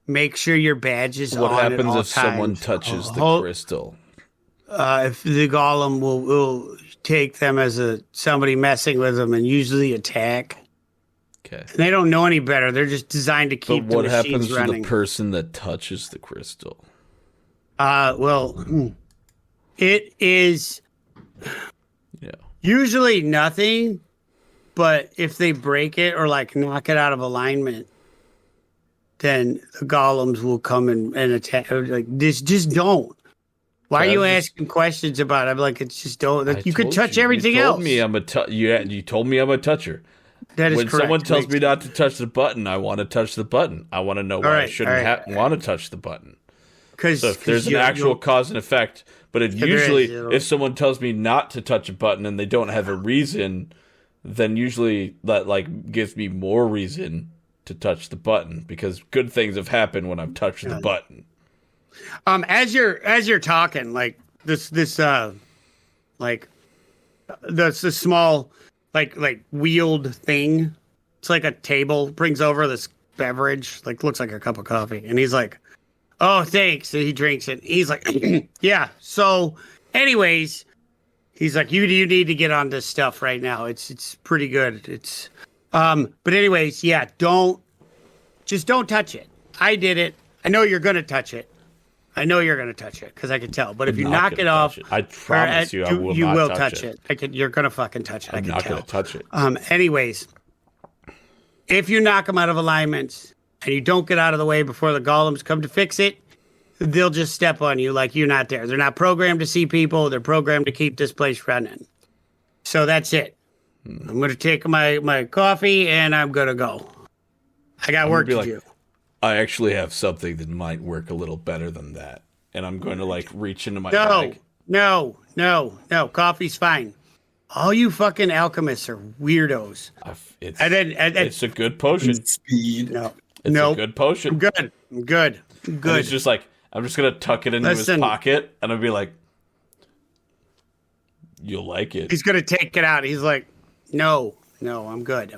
make sure your badge is what on. What happens if someone touches the crystal? If the golem will take them as somebody messing with them and usually attack. Okay. And they don't know any better. They're just designed to keep the machines running. What happens to the person that touches the crystal? It is usually nothing, but if they break it or like knock it out of alignment, then the golems will come and attack. Like this, just don't. Why are you asking questions about it? I'm like, it's just don't. Like, you could touch everything else. You told me I'm a toucher. That is when correct. Someone tells me not to touch the button, I want to touch the button. I want to know why I shouldn't want to touch the button. So if there's an actual cause and effect, but if someone tells me not to touch a button and they don't have a reason, then usually that like gives me more reason to touch the button because good things have happened when I've touched the button. As you're talking, like this like the small like wheeled thing. It's like a table brings over this beverage, like looks like a cup of coffee, and he's like, "Oh, thanks." So he drinks it. He's like, "Yeah." So, anyways, he's like, "You need to get on this stuff right now. It's pretty good. It's but anyways, yeah, don't touch it. I did it. I know you're gonna touch it. I know you're going to touch it because I can tell. But if you knock it off, I promise you, I will not touch it. You're going to fucking touch it. I'm not going to touch it. Anyways, if you knock them out of alignment and you don't get out of the way before the golems come to fix it, they'll just step on you like you're not there. They're not programmed to see people. They're programmed to keep this place running. So that's it. I'm going to take my coffee and I'm going to go. I got work to do. I actually have something that might work a little better than that. And I'm going to like reach into my bag. No. Coffee's fine. All you fucking alchemists are weirdos. It's a good potion. Speed. It's a good potion. I'm good. And it's just like, I'm just going to tuck it into his pocket and I'll be like, you'll like it. He's going to take it out. He's like, No, I'm good.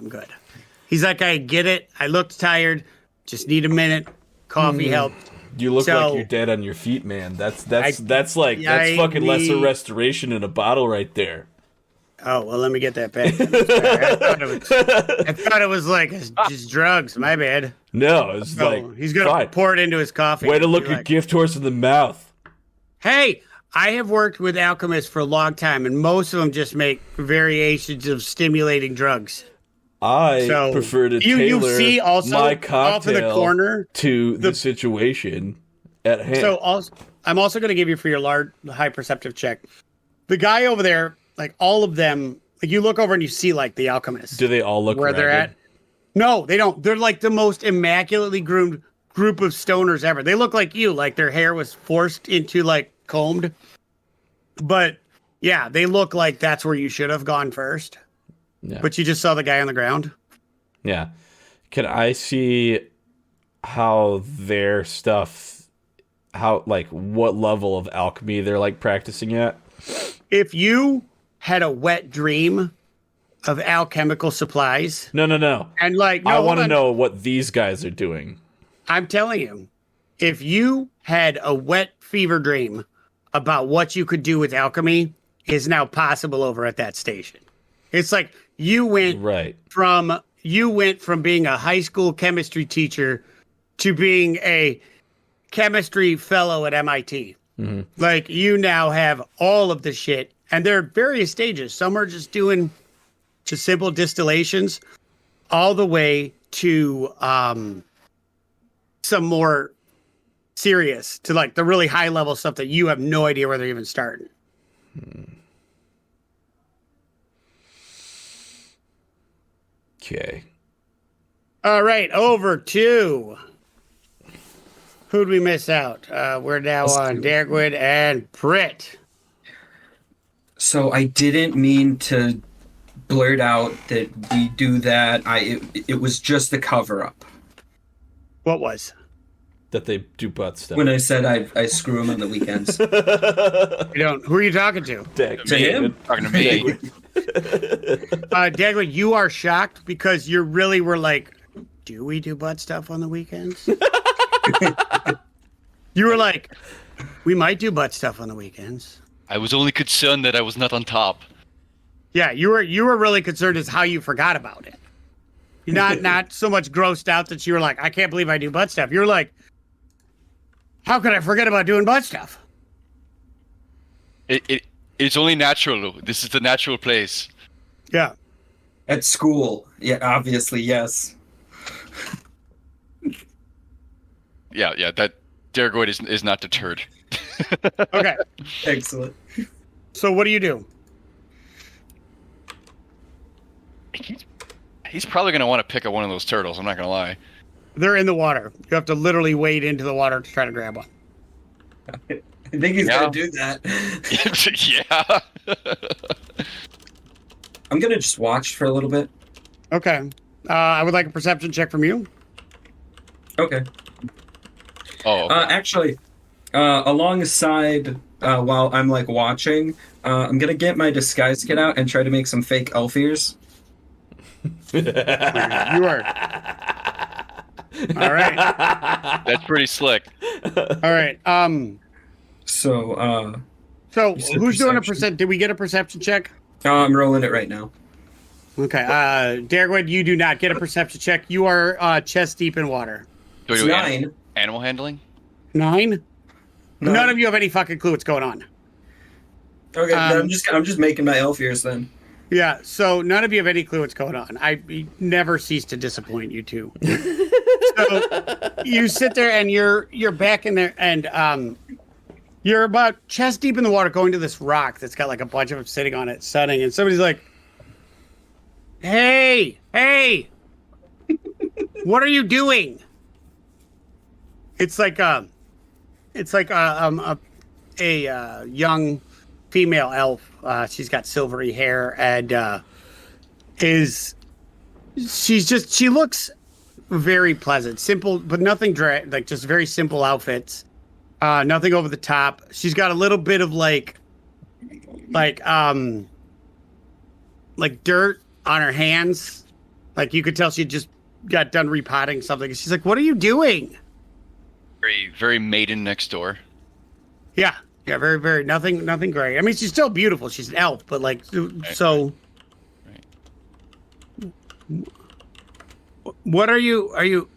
He's like, I get it. I looked tired. Just need a minute. Coffee helped. You look like you're dead on your feet, man. That's fucking lesser restoration in a bottle right there. Oh, well, let me get that back. I thought it was like just drugs. My bad. No, it's he's gonna pour it into his coffee. Way to look your gift horse in the mouth. Hey, I have worked with alchemists for a long time, and most of them just make variations of stimulating drugs. I prefer to tailor see also my cocktail off in the corner to the situation at hand. So I'm also going to give you for your high perceptive check. The guy over there, like all of them, like you look over and you see like the alchemists. Do they all look where ragged? they're at? No, they don't. They're like the most immaculately groomed group of stoners ever. They look like you, like their hair was forced into like combed. But yeah, they look like that's where you should have gone first. Yeah. But you just saw the guy on the ground? Yeah. Can I see how their stuff, what level of alchemy they're like practicing at? If you had a wet dream of alchemical supplies. No. And I want to know what these guys are doing. I'm telling you, if you had a wet fever dream about what you could do with alchemy, is now possible over at that station. It's like you went from being a high school chemistry teacher to being a chemistry fellow at MIT. Mm-hmm. Like you now have all of the shit, and there are various stages. Some are just doing just simple distillations, all the way to some more serious, to like the really high level stuff that you have no idea where they're even starting. Okay. All right, over to who'd we miss out? We're now on Dagwood and Britt. So I didn't mean to blurt out that we do that. It was just a cover up. What was? That they do butt stuff. When I said I screw him on the weekends. You don't. Who are you talking to? To him? Talking to me. Dagwood, you are shocked because you really were like, do we do butt stuff on the weekends? You were like, we might do butt stuff on the weekends. I was only concerned that I was not on top. Yeah, you were really concerned as how you forgot about it. You're not so much grossed out that you were like, I can't believe I do butt stuff. You're like, how could I forget about doing butt stuff? It's only natural. This is the natural place. Yeah. At school. Yeah, obviously, yes. Yeah. That Daragoid is not deterred. Okay. Excellent. So what do you do? He's probably going to want to pick up one of those turtles. I'm not going to lie. They're in the water. You have to literally wade into the water to try to grab one. I think he's going to do that. Yeah. I'm going to just watch for a little bit. Okay. I would like a perception check from you. Okay. Oh. Actually, alongside, while I'm like watching, I'm going to get my disguise kit out and try to make some fake elf ears. You are. All right. That's pretty slick. All right. So who's doing a percent? Did we get a perception check? I'm rolling it right now. Okay. Dagwood, you do not get a perception check. You are chest deep in water. Do we It's do 9. Animal handling? 9? None of you have any fucking clue what's going on. Okay, then I'm just making my elf ears then. Yeah, so none of you have any clue what's going on. I never cease to disappoint you two. So you sit there and you're back in there and you're about chest deep in the water going to this rock that's got like a bunch of them sitting on it, sunning, and somebody's like, Hey, what are you doing? It's like a young female elf. She's got silvery hair and she looks very pleasant, simple, but nothing like just very simple outfits. Nothing over the top. She's got a little bit of like dirt on her hands. Like you could tell she just got done repotting something. She's like, "What are you doing?" Very, very maiden next door. Yeah, very, very nothing great. I mean, she's still beautiful. She's an elf, but like, so. Right. What are you?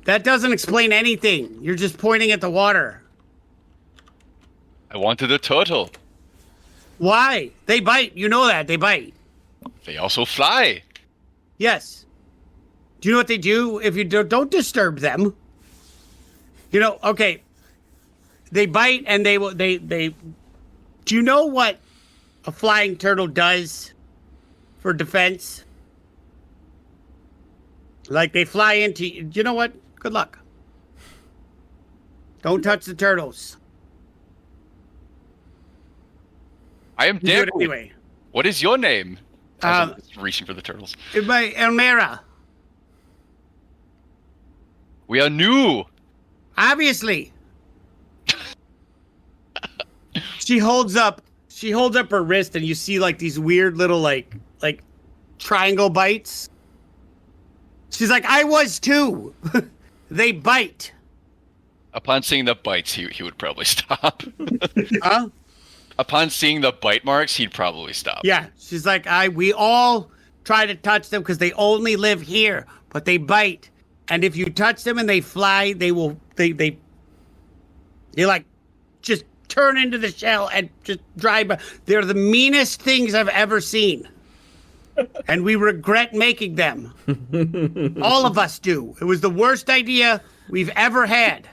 That doesn't explain anything. You're just pointing at the water. I wanted a turtle. Why? They bite. You know that they bite. They also fly. Yes. Do you know what they do? If you don't disturb them. You know, okay. They bite and they will. They. Do you know what a flying turtle does for defense? Like they fly into. You know what? Good luck. Don't touch the turtles. I am You do it Daryl. anyway. What is your name? As I'm reaching for the turtles. My Elmira. We are new. Obviously. She holds up her wrist and you see like these weird little like triangle bites. She's like, I was too. They bite. Upon seeing the bites, he would probably stop. Huh? Upon seeing the bite marks, he'd probably stop. Yeah. She's like, we all try to touch them because they only live here, but they bite. And if you touch them and they fly, they like just turn into the shell and just drive by. They're the meanest things I've ever seen. And we regret making them. All of us do. It was the worst idea we've ever had.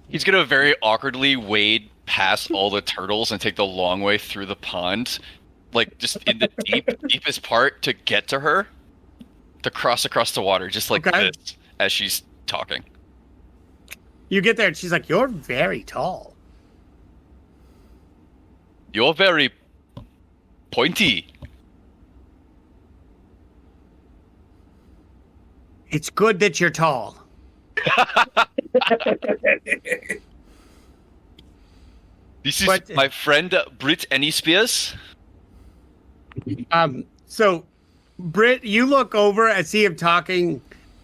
He's gonna very awkwardly wade past all the turtles and take the long way through the pond, like just in the deepest part to get to her, to cross across the water, just like this, as she's talking. You get there and she's like, "You're very tall." You're very pointy. It's good that you're tall. This is my friend Britt Spears. So Britt, you look over and see him talking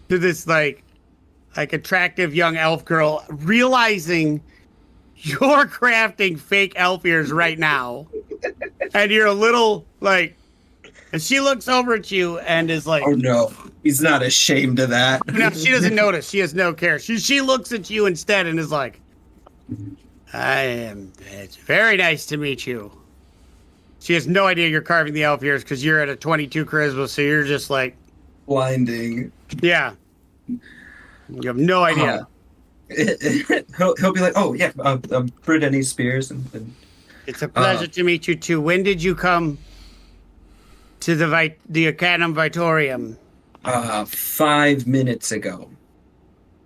to this like attractive young elf girl, realizing you're crafting fake elf ears right now. And you're a little like, and she looks over at you and is like, Oh no, he's not ashamed of that. no, she doesn't notice. She has no care. She looks at you instead and is like, it's very nice to meet you. She has no idea you're carving the elf ears because you're at a 22 charisma, so you're just like Blinding. yeah. You have no idea. He'll be like, oh yeah, Brittany Spears. And It's a pleasure to meet you too. When did you come to the Arcanum Vitorium? 5 minutes ago.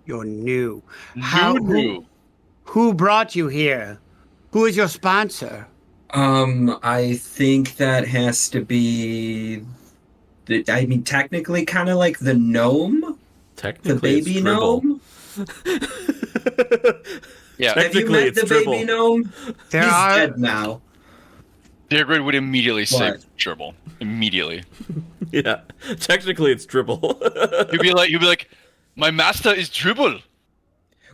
You're new. New. Who brought you here? Who is your sponsor? I think that has to be. Technically, kind of like the gnome, Technically, the baby it's Dribble. gnome. Yeah. Have you met it's the Dribble. baby gnome? He's dead now. Dagrid would immediately say What? Dribble. Immediately. Yeah, technically it's Dribble. He'd be like, my master is Dribble.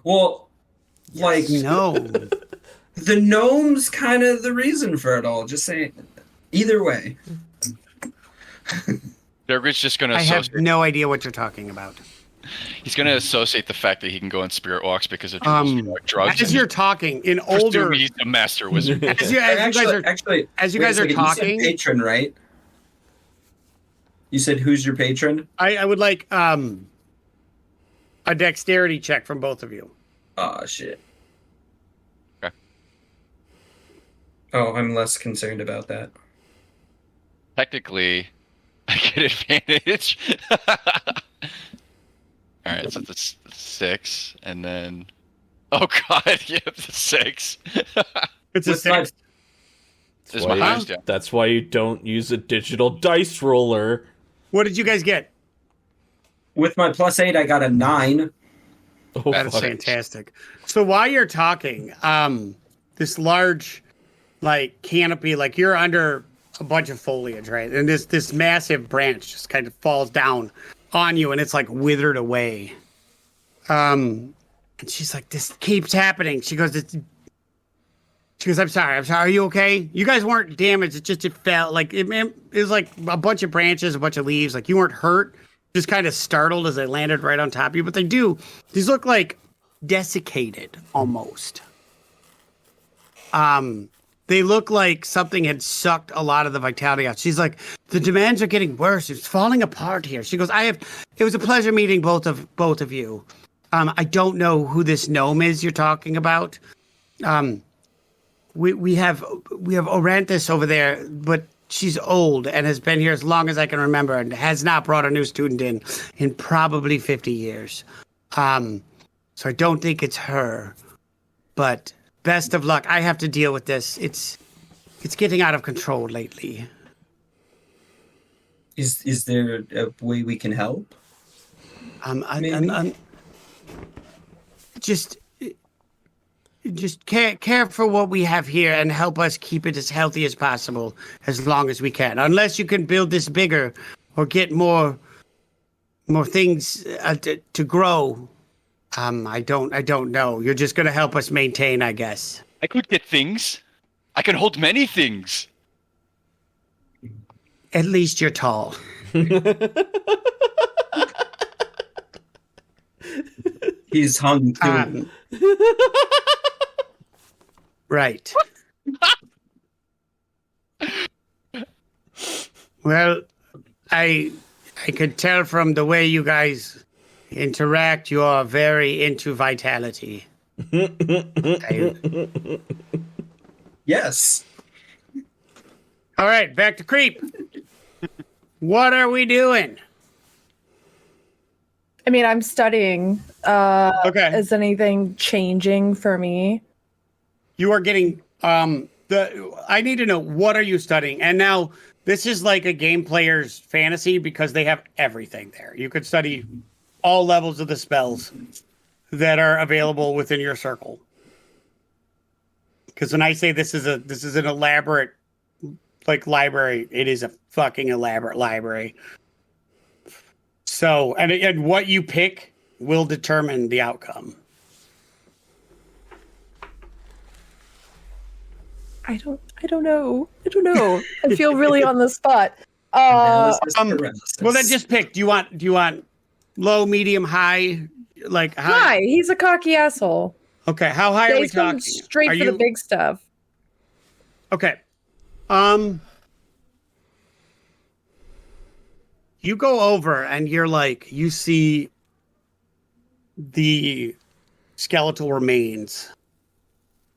Well, like No. the gnome's kind of the reason for it all. Just saying. Either way. Dagrid's just gonna I have associate. no idea what you're talking about. He's gonna associate the fact that he can go on spirit walks because of Dribble's drugs. As you're talking in older, Presume he's a master wizard. as you guys are Actually, as you wait a guys are second, talking, you said patron, right? You said who's your patron? I would like a dexterity check from both of you. Oh shit. Okay. Oh, I'm less concerned about that. Technically, I get advantage. All right, so that's 6, and then oh god, yep, the 6. It's a With my- 6. This is my highest, yeah. That's why you don't use a digital dice roller. What did you guys get? With my +8, I got a 9. Oh, That is fuck. fantastic. So while you're talking, this large like canopy, like you're under a bunch of foliage, right? And this massive branch just kind of falls down on you, and it's like withered away. And she's like, "This keeps happening." She goes, "I'm sorry. Are you okay? You guys weren't damaged. It fell. Like it was like a bunch of branches, a bunch of leaves. Like you weren't hurt. Just kind of startled as they landed right on top of you. But these look like desiccated almost. They look like something had sucked a lot of the vitality out." She's like, "The demands are getting worse. It's falling apart here." She goes, It was a pleasure meeting both of you. I don't know who this gnome is you're talking about. We have Orantis over there, but she's old and has been here as long as I can remember and has not brought a new student in probably 50 years. So I don't think it's her, but best of luck. I have to deal with this. It's getting out of control lately. Is there a way we can help? Just care for what we have here and help us keep it as healthy as possible as long as we can. Unless you can build this bigger or get more things to grow. I don't know. You're just going to help us maintain, I guess. I could get things. I can hold many things. At least you're tall. He's hung too. Right. Well, I could tell from the way you guys interact, you are very into vitality. Yes. All right, back to Creep. What are we doing? I mean, I'm studying. Okay. Is anything changing for me? You are getting I need to know, what are you studying? And now this is like a game player's fantasy because they have everything there. You could study all levels of the spells that are available within your circle. Because when I say this is an elaborate like library, it is a fucking elaborate library. So, and what you pick will determine the outcome. I don't know. I feel really on the spot. Well, then just pick. Do you want low, medium, high? Like high? Hi, he's a cocky asshole. Okay, how high are we He's going talking? straight for the big stuff. Okay. You go over and you're like, you see the skeletal remains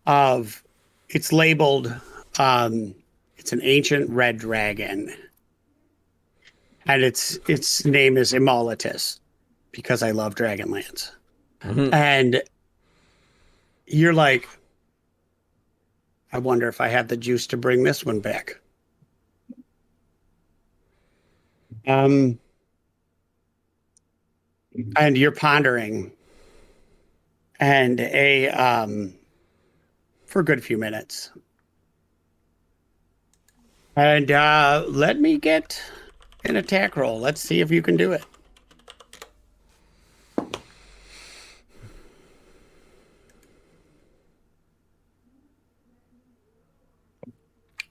of, it's labeled, it's an ancient red dragon. And its name is Immolatus, because I love Dragonlance. Mm-hmm. And you're like, I wonder if I have the juice to bring this one back. And you're pondering, and for a good few minutes. And let me get an attack roll. Let's see if you can do it.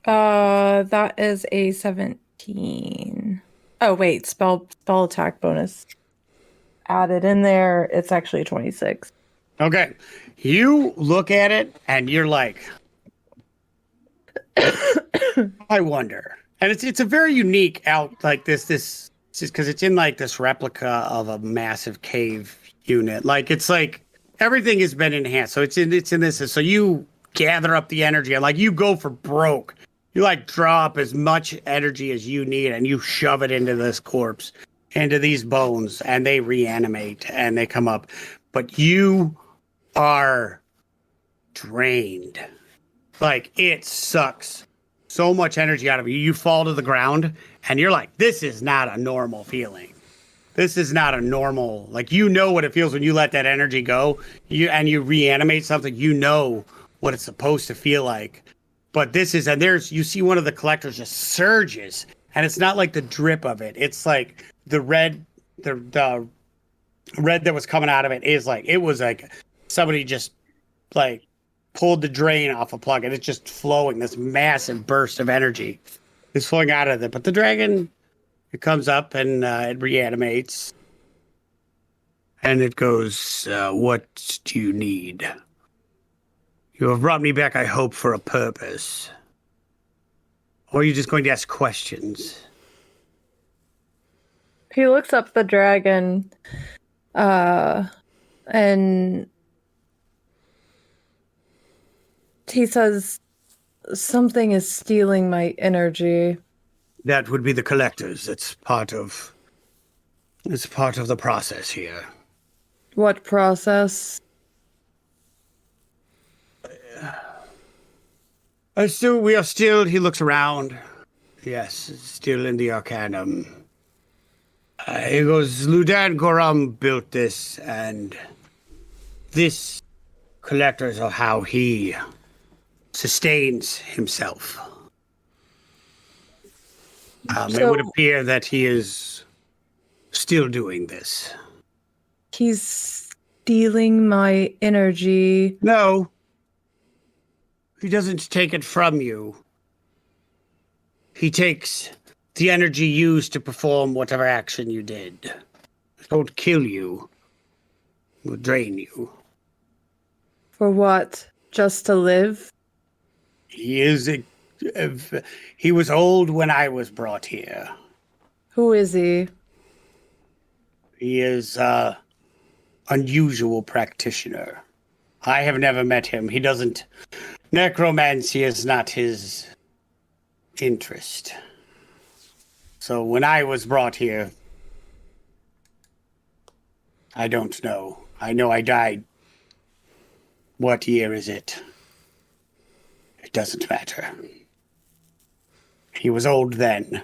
That is a 17. Oh wait, spell attack bonus added in there. It's actually a 26. Okay, you look at it and you're like, I wonder. And it's a very unique out like this because it's in like this replica of a massive cave unit. Like it's like everything has been enhanced. So it's in this. So you gather up the energy and like you go for broke. You like draw up as much energy as you need and you shove it into this corpse, into these bones, and they reanimate and they come up. But you are drained. Like it sucks so much energy out of you. You fall to the ground and you're like, this is not a normal feeling. This is not a normal, like, you know what it feels when you let that energy go and you reanimate something. You know what it's supposed to feel like. But this is, and you see one of the collectors just surges, and it's not like the drip of it. It's like the red that was coming out of it is like, it was like somebody just like pulled the drain off a plug, and it's just flowing. This massive burst of energy is flowing out of it. But the dragon, it comes up and it reanimates. And it goes, what do you need? You have brought me back, I hope, for a purpose. Or are you just going to ask questions? He looks up the dragon, and he says, something is stealing my energy. That would be the collectors. It's part of the process here. What process? We are still, he looks around. Yes, still in the Arcanum. He goes, Ludan Goram built this, and this collectors are how he sustains himself. It would appear that he is still doing this. He's stealing my energy. No. He doesn't take it from you. He takes the energy used to perform whatever action you did. It won't kill you. It will drain you. For what? Just to live? He was old when I was brought here. Who is he? He is unusual practitioner. I have never met him. He doesn't... Necromancy is not his interest. So when I was brought here, I don't know. I know I died. What year is it? It doesn't matter. He was old then.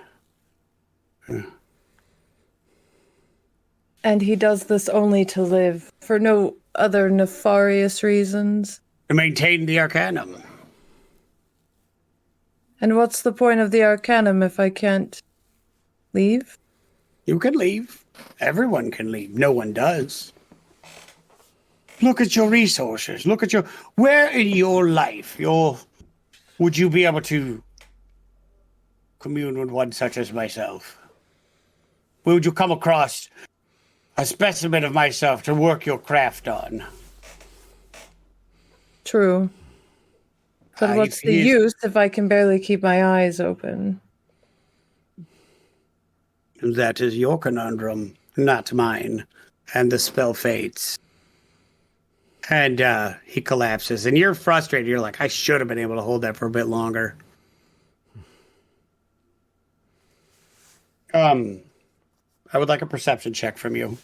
And he does this only to live, for no other nefarious reasons? To maintain the Arcanum. And what's the point of the Arcanum if I can't leave? You can leave. Everyone can leave. No one does. Look at your resources. Look at where in your life would you be able to commune with one such as myself? Where would you come across a specimen of myself to work your craft on? True. But what's the use if I can barely keep my eyes open? That is your conundrum, not mine. And the spell fades. And he collapses. And you're frustrated. You're like, I should have been able to hold that for a bit longer. I would like a perception check from you.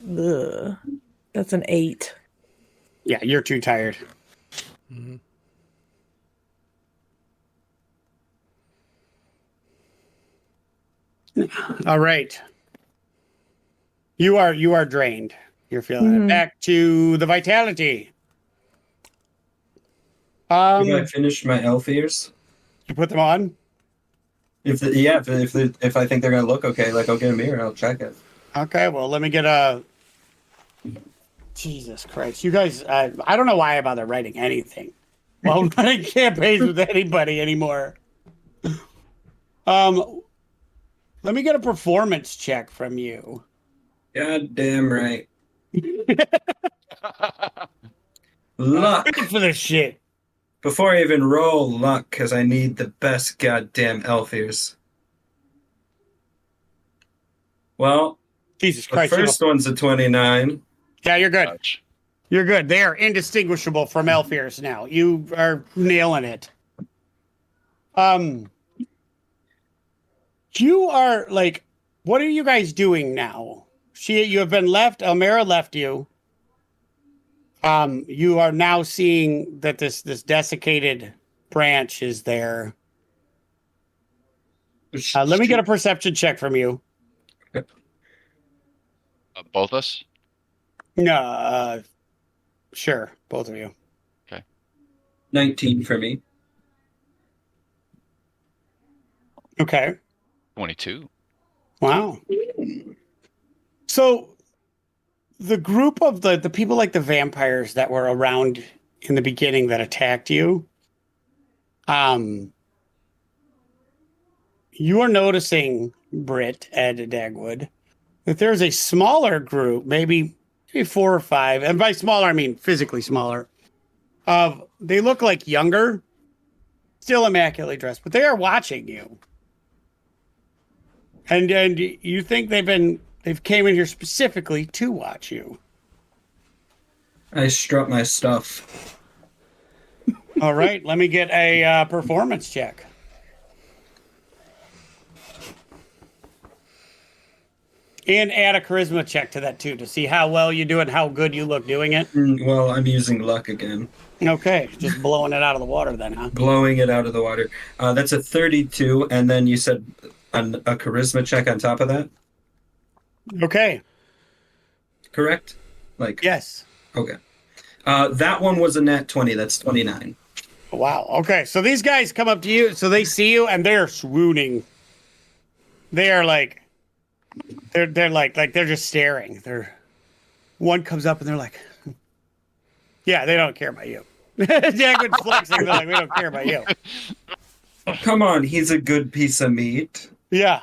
Ugh. That's an 8. Yeah, you're too tired. Mm-hmm. All right. You are drained. You're feeling it. Back to the vitality. Did I finish my elf ears? You put them on? If I think they're gonna look okay, like I'll get a mirror, I'll check it. Okay, well let me get a. Jesus Christ, you guys! I don't know why I bother writing anything. Well, I'm running campaigns with anybody anymore. Let me get a performance check from you. God damn right. Luck. I'm for this shit. Before I even roll, luck, because I need the best goddamn elf ears. Well, Jesus Christ! The first one's a 29. Yeah, you're good. Ouch. You're good. They are indistinguishable from elf ears now. You are nailing it. You are like, what are you guys doing now? You have been left. Almera left you. You are now seeing that this desiccated branch is there. Let me get a perception check from you. Both us? No, sure, both of you. 19 for me. Okay. 22. Wow. So the group of the people like the vampires that were around in the beginning that attacked you, you are noticing, Britt and Dagwood, that there's a smaller group, maybe 4 or 5, and by smaller I mean physically smaller. They look like younger, still immaculately dressed, but they are watching you. And you think they've came in here specifically to watch you. I strut my stuff. All right, let me get a performance check. And add a charisma check to that too to see how well you do it, how good you look doing it. Well, I'm using luck again. Okay, just blowing it out of the water then, huh? Blowing it out of the water. That's a 32, and then you said a charisma check on top of that? Okay. Correct? Yes. Okay. That one was a nat 20. That's 29. Wow. Okay, so these guys come up to you, so they see you, and they're swooning. They are like, they're like they're just staring. One comes up and they're like, yeah, they don't care about you. Dagwood's flexing. They're like, we don't care about you. Come on, he's a good piece of meat. Yeah.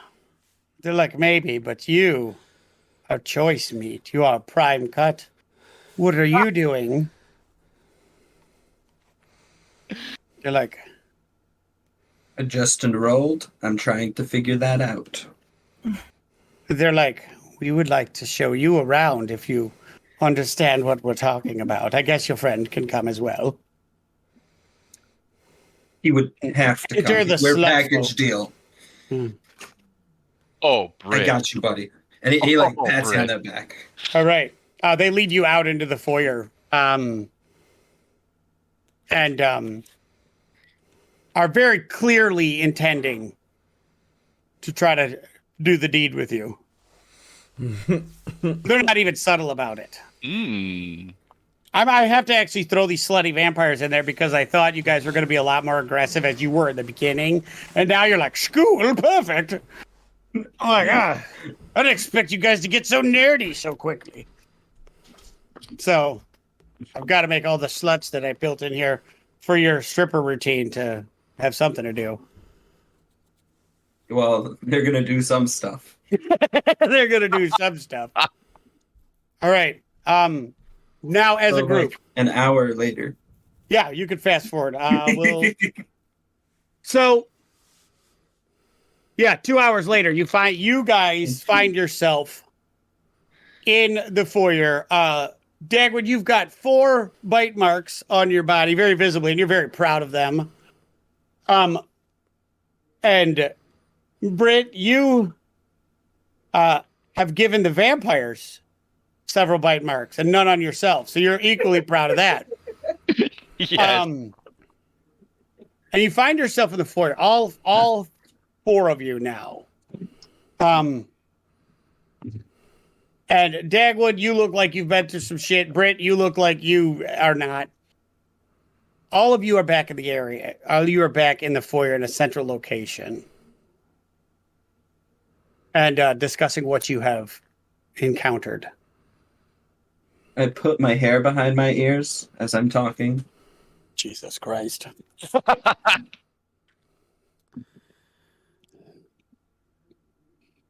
They're like, maybe, but you are choice meat. You are prime cut. What are you doing? They're like, I just enrolled. I'm trying to figure that out. they're like, we would like to show you around if you understand what we're talking about. I guess your friend can come as well. He would have to Enter come. the We're slut package folk. deal. Oh, Britt. I got you, buddy. And he pats you on Britt. the back. All right. They lead you out into the foyer. And are very clearly intending to try to do the deed with you. They're not even subtle about it. I have to actually throw these slutty vampires in there because I thought you guys were going to be a lot more aggressive as you were in the beginning. And now you're like, school, perfect. Oh my God. I didn't expect you guys to get so nerdy so quickly. So I've got to make all the sluts that I built in here for your stripper routine to have something to do. Well, they're going to do some stuff. They're going to do some stuff. All right. Now as a group. Like an hour later. Yeah, you could fast forward. So, yeah, 2 hours later, you guys find yourself in the foyer. Dagwood, you've got 4 bite marks on your body, very visibly, and you're very proud of them. And Britt, you have given the vampires several bite marks and none on yourself, so you're equally proud of that. Yes. And you find yourself in the foyer, all 4 of you now. And Dagwood, you look like you've been through some shit. Britt, you look like you are not. All of you are back in the area. All of you are back in the foyer in a central location. And discussing what you have encountered. I put my hair behind my ears as I'm talking. Jesus Christ.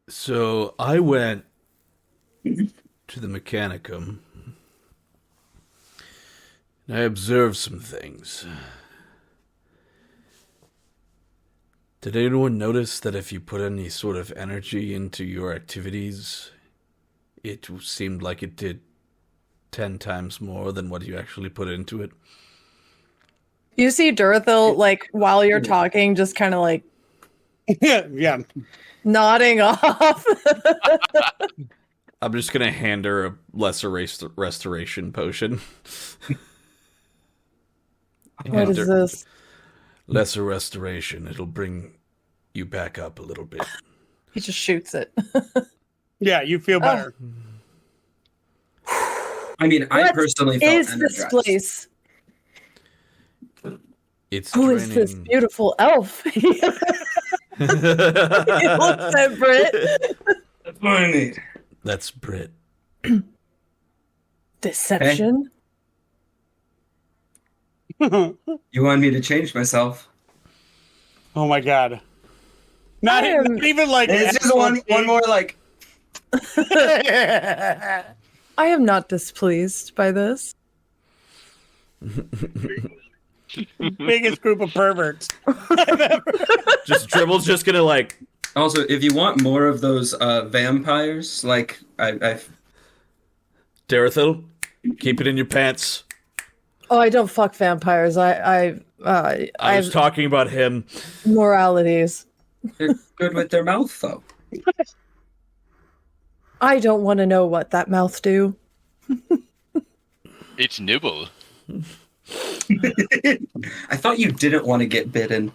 So I went to the Mechanicum and I observed some things. Did anyone notice that if you put any sort of energy into your activities, it seemed like it did 10 times more than what you actually put into it? You see Durthil, like, while you're talking, just kind of like Yeah. nodding off. I'm just going to hand her a lesser restoration potion. What is this? Lesser restoration. It'll bring you back up a little bit. He just shoots it. Yeah, you feel better. I mean, I What personally felt is energized. this place? It's Who is this draining. beautiful elf? He looks at Britt. That's what I need. That's Britt. Deception? You want me to change myself? Oh my god. Not even like It's just one more like. I am not displeased by this. Biggest group of perverts. Just Dribble's just gonna like. Also, if you want more of those vampires, like I've Darethil, keep it in your pants. Oh, I don't fuck vampires. I was talking about him. Moralities. they're good with their mouth though. I don't want to know what that mouth do. It's nibble. I thought you didn't want to get bitten.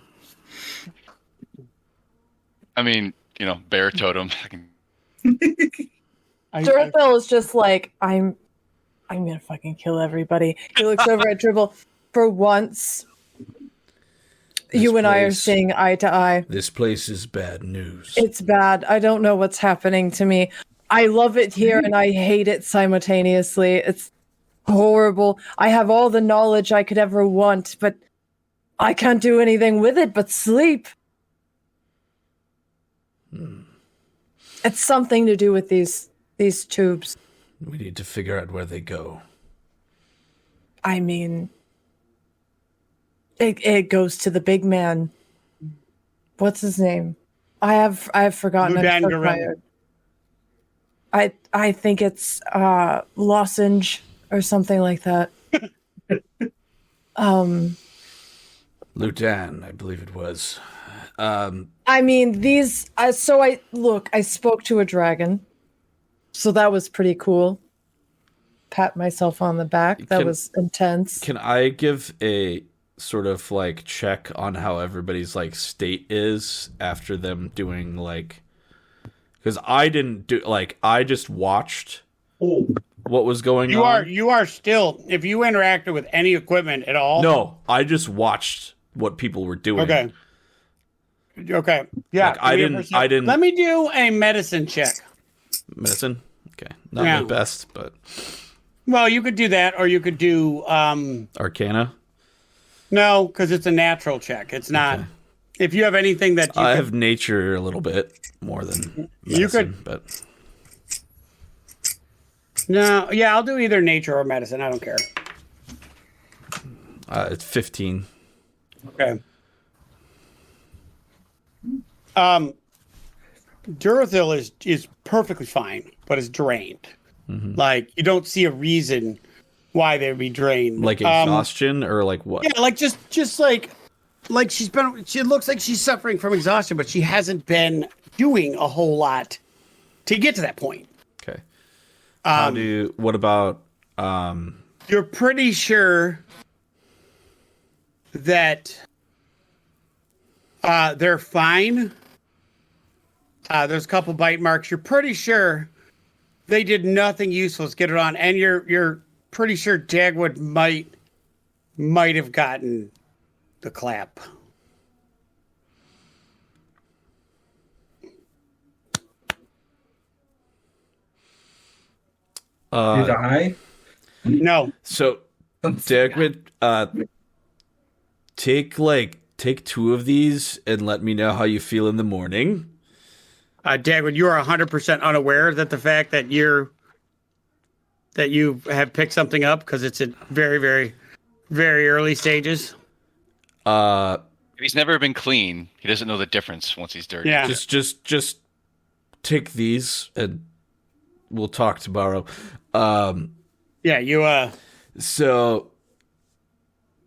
I mean, bear totem. Durthel is just like, I'm gonna fucking kill everybody. He looks over at Dribble. For once, you and I are seeing eye to eye. This place is bad news. It's bad. I don't know what's happening to me. I love it here and I hate it simultaneously. It's horrible. I have all the knowledge I could ever want, but I can't do anything with it but sleep. It's something to do with these tubes. We need to figure out where they go. I mean, it goes to the big man. What's his name? I have forgotten. I'm so tired. I think it's Lozenge or something like that. Ludan, I believe it was. I mean, these. I spoke to a dragon, so that was pretty cool. Pat myself on the back. That was intense. Can I give a sort of like check on how everybody's like state is after them doing like? Because I didn't do I just watched what was going on. You are still, if you interacted with any equipment at all. No, I just watched what people were doing. Okay. Yeah. I didn't. Let me do a medicine check. Medicine. Okay, not my best, but. Well, you could do that, or you could do Arcana. No, because it's a natural check. It's not. Okay. If you have anything that I have nature a little bit more than medicine, you could, but no, yeah, I'll do either nature or medicine. I don't care. It's 15. Okay. Durethil is perfectly fine, but is drained. Mm-hmm. Like you don't see a reason why they would be drained. Like exhaustion or like what? Yeah, like just like she looks like she's suffering from exhaustion, but she hasn't been doing a whole lot to get to that point. Okay. What about you're pretty sure that they're fine. There's a couple bite marks. You're pretty sure they did nothing useful to get it on, and you're pretty sure Dagwood might have gotten the clap. Did I? No. So Dagwood, take 2 of these and let me know how you feel in the morning. Dagwood, you are 100% unaware that the fact that you have picked something up because it's at very, very, very early stages. If he's never been clean, he doesn't know the difference once he's dirty. Yeah. Just take these and we'll talk tomorrow. Yeah, So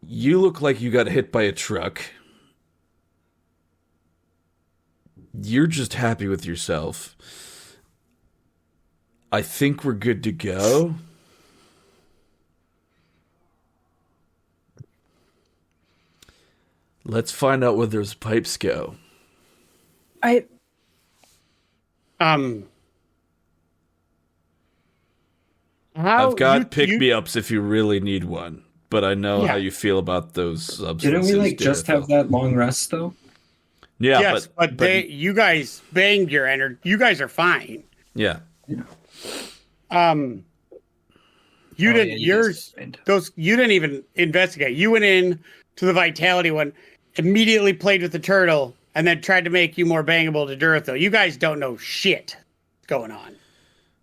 you look like you got hit by a truck. You're just happy with yourself. I think we're good to go. Let's find out where those pipes go. I've got pick-me-ups if you really need one, but I know Yeah. how you feel about those substances. Didn't we like just Daredevil. have that long rest though? Yeah, Yes, but you guys banged your energy. You guys are fine. yeah. You Oh, didn't. yeah, you yours. guys- Those. You didn't even investigate. You went in to the vitality one, immediately played with the turtle, and then tried to make you more bangable to Durthil. You guys don't know shit going on,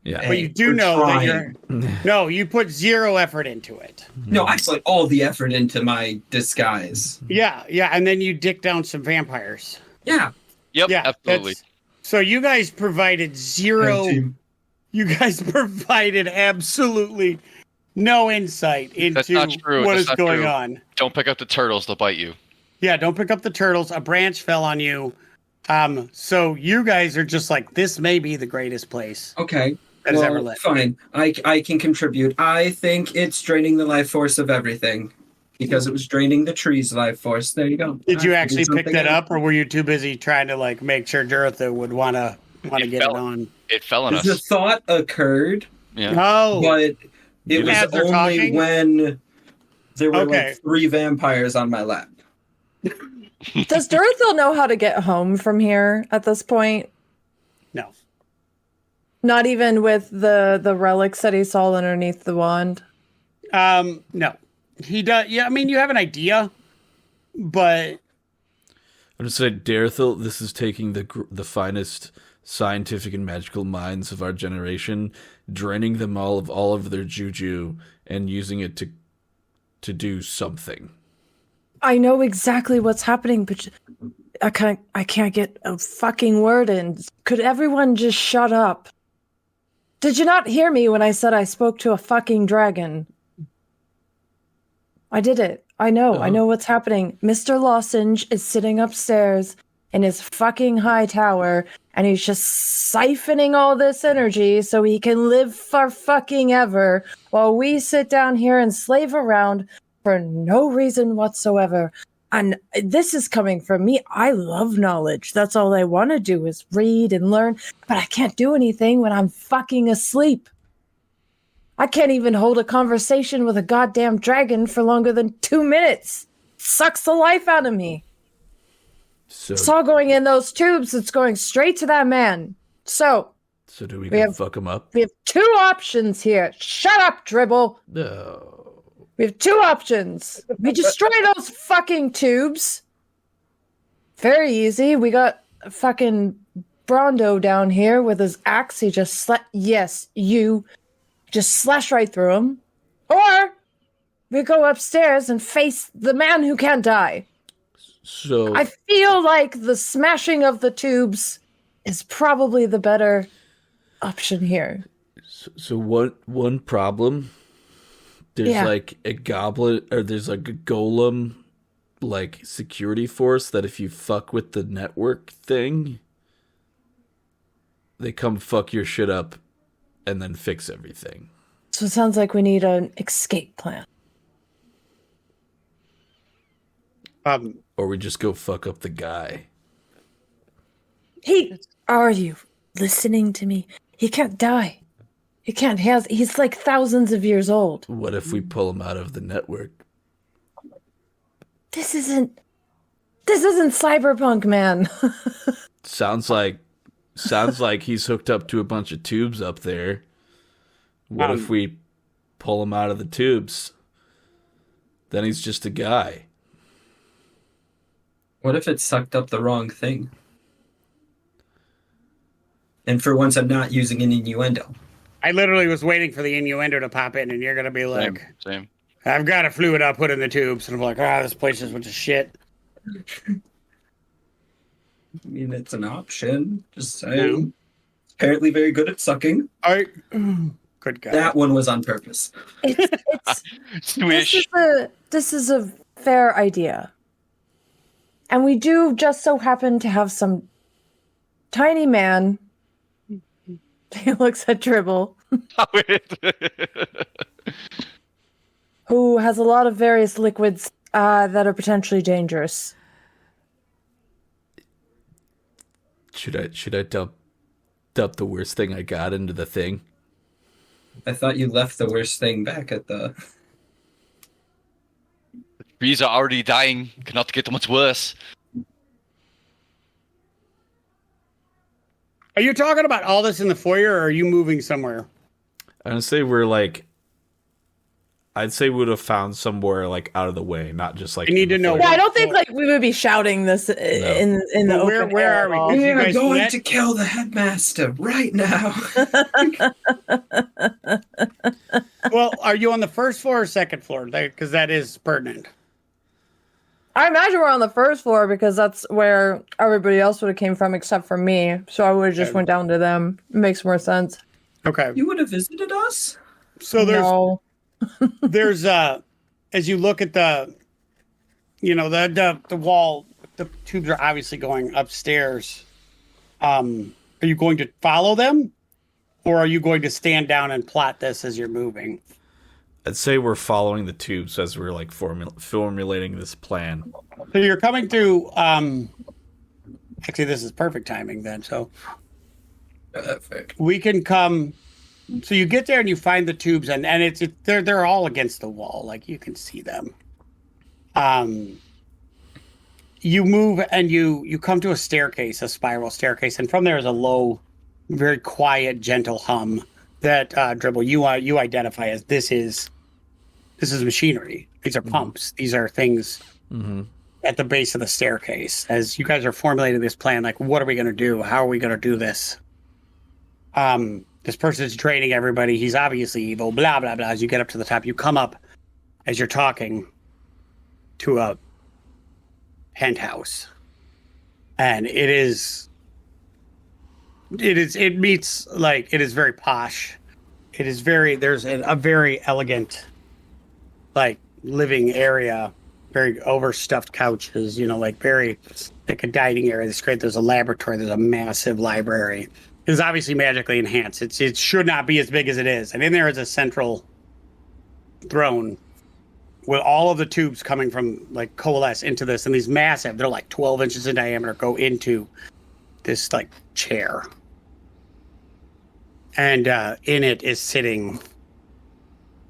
Yeah. but you do we're know that trying. you're. No, you put zero effort into it. No, I put all the effort into my disguise. Yeah, and then you dick down some vampires. Yeah. Yep, Yeah, absolutely. So you guys provided zero. Red team. You guys provided absolutely no insight That's into not true. what That's is not going true. on. Don't pick up the turtles; they'll bite you. Yeah, don't pick up the turtles. A branch fell on you. So you guys are just like, this may be the greatest place Okay. that has ever lived. Fine. I can contribute. I think it's draining the life force of everything because it was draining the tree's life force. There you go. Did you I actually figured pick something that out. up, or were you too busy trying to like make sure Durtha would want to get it fell. on? It fell on The us. thought occurred, Yeah. Oh, but it was As they're only talking? when there were Okay. like 3 vampires on my lap. Does Durthil know how to get home from here at this point? no. Not even with the relics that he saw underneath the wand. No. He does. Yeah, I mean, you have an idea, but I'm just saying, Darethil, this is taking the finest scientific and magical minds of our generation, draining them all of their juju, and using it to do something. I know exactly what's happening, but I can't get a fucking word in. Could everyone just shut up? Did you not hear me when I said I spoke to a fucking dragon? I did it. I know what's happening. Mr. Lozenge is sitting upstairs in his fucking high tower, and he's just siphoning all this energy so he can live for fucking ever, while we sit down here and slave around for no reason whatsoever. And this is coming from me. I love knowledge. That's all I want to do is read and learn, but I can't do anything when I'm fucking asleep. I can't even hold a conversation with a goddamn dragon for longer than 2 minutes. Sucks the life out of me. So, It's all going in those tubes. It's going straight to that man. So, do we we have- fuck him up? we have 2 options here. Shut up, Dribble. No. We have 2 options. We destroy those fucking tubes. Very easy. We got fucking Brondo down here with his axe. He just just slash right through him. Or we go upstairs and face the man who can't die. So I feel like the smashing of the tubes is probably the better option here. So one problem, there's Yeah. like a goblin, or there's like a golem, like security force that if you fuck with the network thing, they come fuck your shit up and then fix everything. So it sounds like we need an escape plan. Or we just go fuck up the guy. Are you listening to me? He can't die. He can't. He's like thousands of years old. What if we pull him out of the network? This isn't cyberpunk, man. Sounds like he's hooked up to a bunch of tubes up there. What if we pull him out of the tubes? Then he's just a guy. What if it sucked up the wrong thing? And for once, I'm not using an innuendo. I literally was waiting for the innuendo to pop in, and you're gonna be like, Same. "I've got a fluid I'll put in the tubes," and I'm like, "This place is a bunch of shit." I mean, it's an option. Just saying. Apparently very good at sucking. Good God. That one was on purpose. Swish. This is a fair idea. And we do just so happen to have some tiny man. He looks at Dribble, who has a lot of various liquids that are potentially dangerous. Should I dump the worst thing I got into the thing? I thought you left the worst thing back at the... Trees are already dying. Cannot get much worse. Are you talking about all this in the foyer, or are you moving somewhere? I'm gonna say we're like. I'd say we would have found somewhere like out of the way, not just like. I need to know. Yeah, I don't think like we would be shouting this in the Well, open where air are we? at all. Did you We're guys going met? to kill the headmaster right now. Well, are you on the first floor or second floor? Because that is pertinent. I imagine we're on the first floor because that's where everybody else would have came from except for me. So I would have just went down to them. It makes more sense. Okay. You would have visited us? So No. there's as you look at the wall, the tubes are obviously going upstairs. Are you going to follow them, or are you going to stand down and plot this as you're moving? I'd say we're following the tubes as we're like formulating this plan. So you're coming through. Actually, this is perfect timing then. So Perfect. we can come. So you get there and you find the tubes, and they're all against the wall, like you can see them. You move and you come to a staircase, a spiral staircase, and from there is a low, very quiet, gentle hum that Dribble you identify as this is machinery. These are pumps. These are things at the base of the staircase. As you guys are formulating this plan, like what are we going to do? How are we going to do this? This person's training everybody. He's obviously evil, blah, blah, blah. As you get up to the top, you come up as you're talking to a penthouse. And it is very posh. It is there's a very elegant, like, living area, very overstuffed couches, very like a dining area. It's great. There's a laboratory. There's a massive library. It's obviously magically enhanced. It should not be as big as it is. And in there is a central throne with all of the tubes coming from, like, coalesce into this. And these massive, they're like 12 inches in diameter, go into this, like, chair. And in it is sitting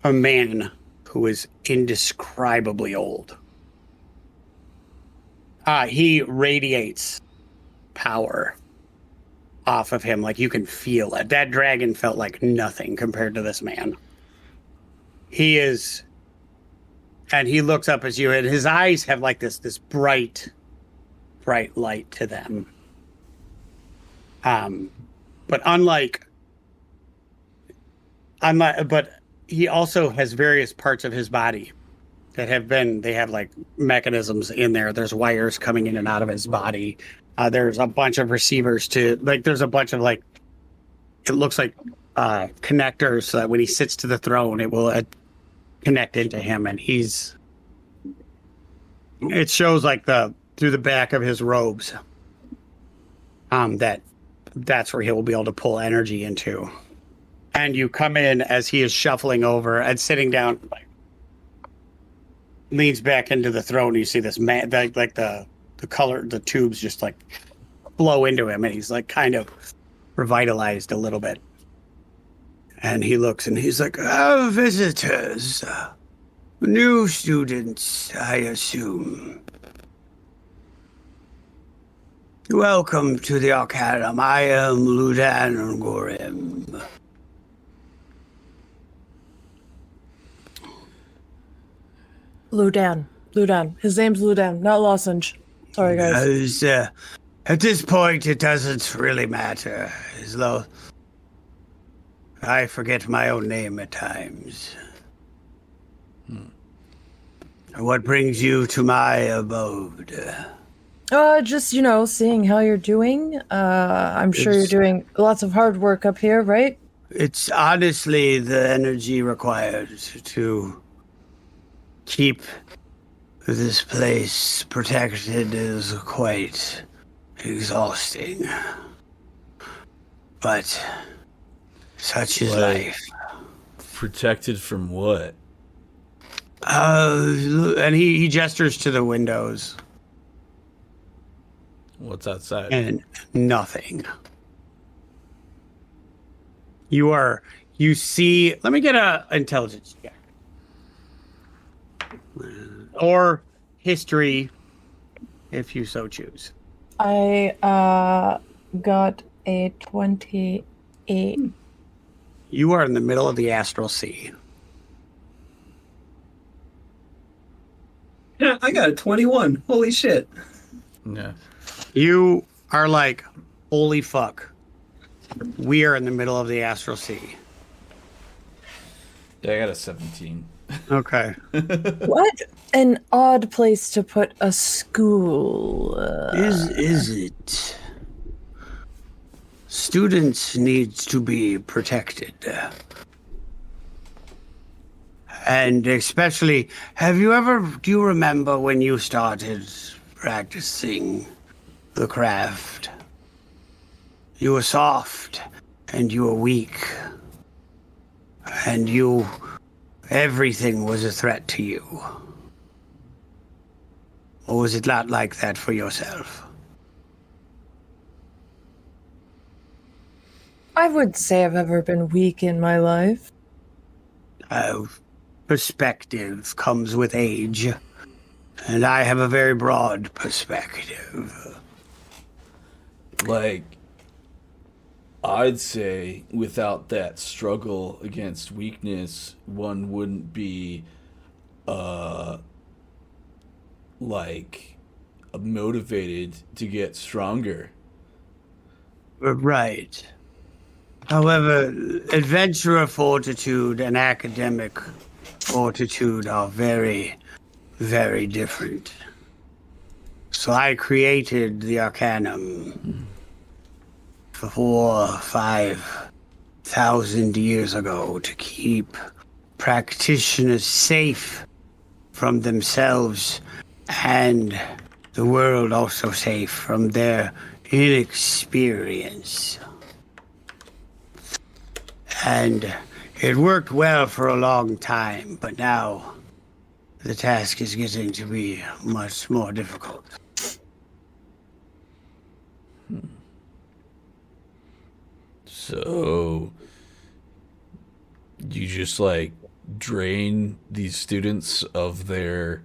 a man who is indescribably old. He radiates power off of him, like you can feel it. That dragon felt like nothing compared to this man. He looks up at you, and his eyes have like this bright light to them. But but he also has various parts of his body that they have like mechanisms in there. There's wires coming in and out of his body. There's a bunch of receivers there's a bunch of like, it looks like connectors so that when he sits to the throne, it will connect into him. And it shows like through the back of his robes, that's where he will be able to pull energy into. And you come in as he is shuffling over and sitting down, like, leans back into the throne. You see this man, like the color, the tubes just like flow into him, and he's like kind of revitalized a little bit. And he looks and he's like, visitors, new students, I assume. Welcome to the Arcanum. I am Ludan Gorim. Ludan. His name's Ludan, not Lozenge. Sorry, guys. At this point, it doesn't really matter. As though I forget my own name at times. What brings you to my abode? Just, seeing how you're doing. I'm sure you're doing lots of hard work up here, right? It's honestly the energy required to keep this place protected is quite exhausting. But such is life. Protected from what? And he gestures to the windows. What's outside? And nothing. You see, let me get a intelligence check. or history, if you so choose. I got a 28. You are in the middle of the astral sea. Yeah, I got a 21. Holy shit. Yeah. You are like, holy fuck. We are in the middle of the astral sea. Yeah, I got a 17. Okay. What an odd place to put a school. Is it? Students need to be protected. And especially, do you remember when you started practicing the craft? You were soft, and you were weak, and everything was a threat to you. Or was it not like that for yourself? I would say I've ever been weak in my life. Perspective comes with age, and I have a very broad perspective. Like, I'd say without that struggle against weakness, one wouldn't be, motivated to get stronger. Right. However, adventurer fortitude and academic fortitude are very, very different. So I created the Arcanum 4,000-5,000 years ago to keep practitioners safe from themselves and the world also safe from their inexperience. And it worked well for a long time, but now the task is getting to be much more difficult. So, you just, drain these students of their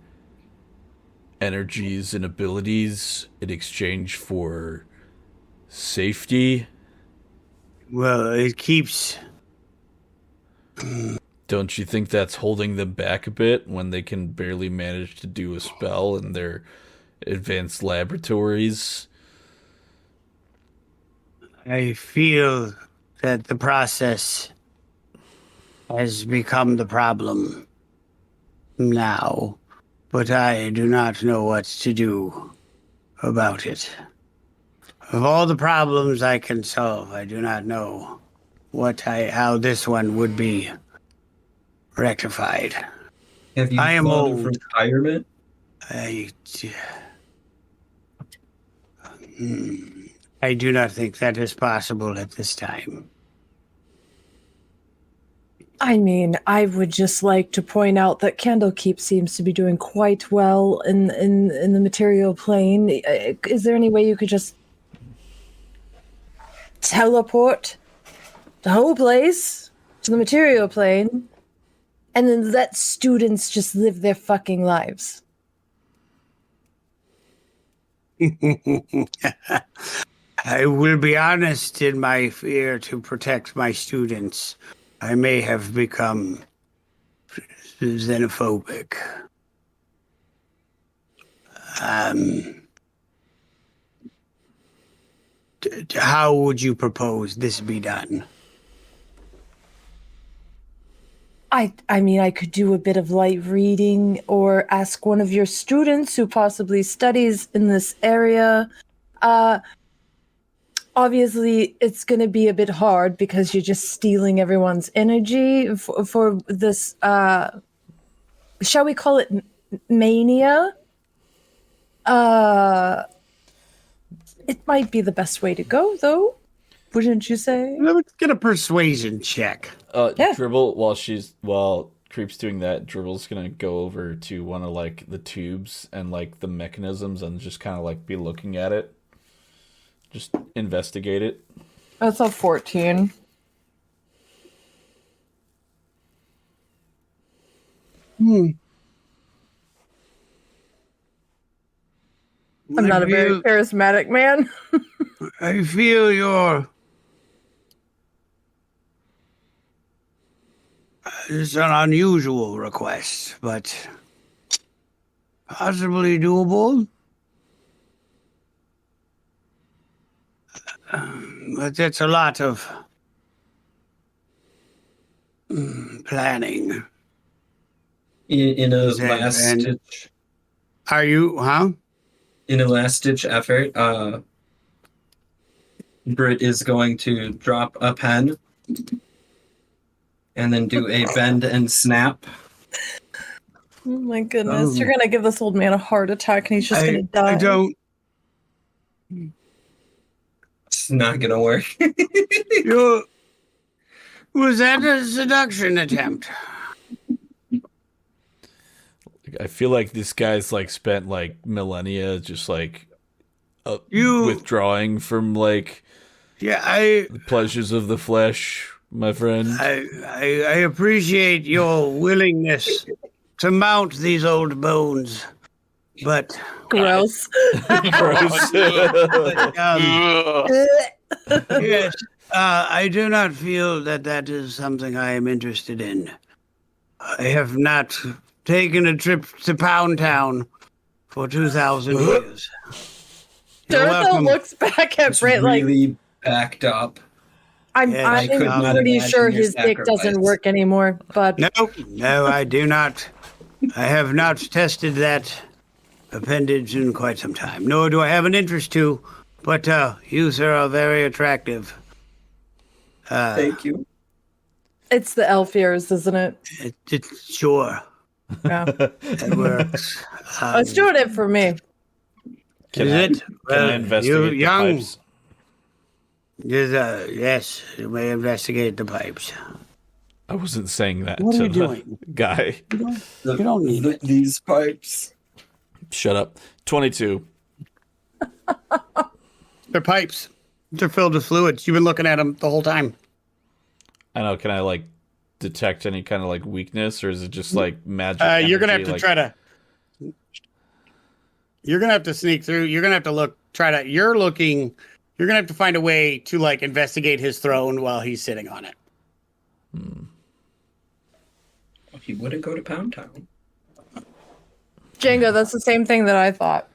energies and abilities in exchange for safety? Well, it keeps... Don't you think that's holding them back a bit when they can barely manage to do a spell in their advanced laboratories? I feel that the process has become the problem now, but I do not know what to do about it. Of all the problems I can solve, I do not know how this one would be rectified. Have you I am thought old. of retirement? I do not think that is possible at this time. I mean, I would just like to point out that Candlekeep seems to be doing quite well in the material plane. Is there any way you could just teleport the whole place to the material plane and then let students just live their fucking lives? I will be honest, in my fear to protect my students, I may have become xenophobic. How would you propose this be done? I mean, I could do a bit of light reading or ask one of your students who possibly studies in this area. Obviously, it's going to be a bit hard because you're just stealing everyone's energy for this, shall we call it mania? It might be the best way to go, though. Wouldn't you say? Let's get a persuasion check. Yeah. Dribble, while Creep's doing that, Dribble's gonna go over to one of the tubes and the mechanisms and just kind of be looking at it. Just investigate it. That's a 14. I'm not a very charismatic man. I feel your... It's an unusual request, but possibly doable. But it's a lot of planning. In a last ditch. Are you, huh? In a last ditch effort, Britt is going to drop a pen and then do a bend and snap. Oh my goodness. You're going to give this old man a heart attack and he's just going to die. I don't. It's not going to work. Was that a seduction attempt? I feel like this guy's like spent like millennia just like withdrawing from like the pleasures of the flesh, my friend. I appreciate your willingness to mount these old bones, but gross. Yes, I do not feel that is something I am interested in. I have not taken a trip to Pound Town for 2,000 years. Dorothy looks back at Britt like really backed up. I'm pretty sure his dick doesn't work anymore. But no, I do not. I have not tested that appendage in quite some time. Nor do I have an interest to. But you, sir, are very attractive. Thank you. It's the elf ears, isn't it? It's sure. Yeah. It works. It's doing it for me. Can I investigate the pipes? Yes, you may investigate the pipes. I wasn't saying that What to are you the doing? guy. You don't need these pipes. Shut up. 22. They're pipes. They're filled with fluids. You've been looking at them the whole time. I know. Can I like detect any kind of like weakness, or is it just like magic? You're gonna have energy, to try to. You're gonna have to sneak through. You're gonna have to look. You're looking. You're gonna have to find a way to like investigate his throne while he's sitting on it. He wouldn't go to Pound Town. Django, that's the same thing that I thought.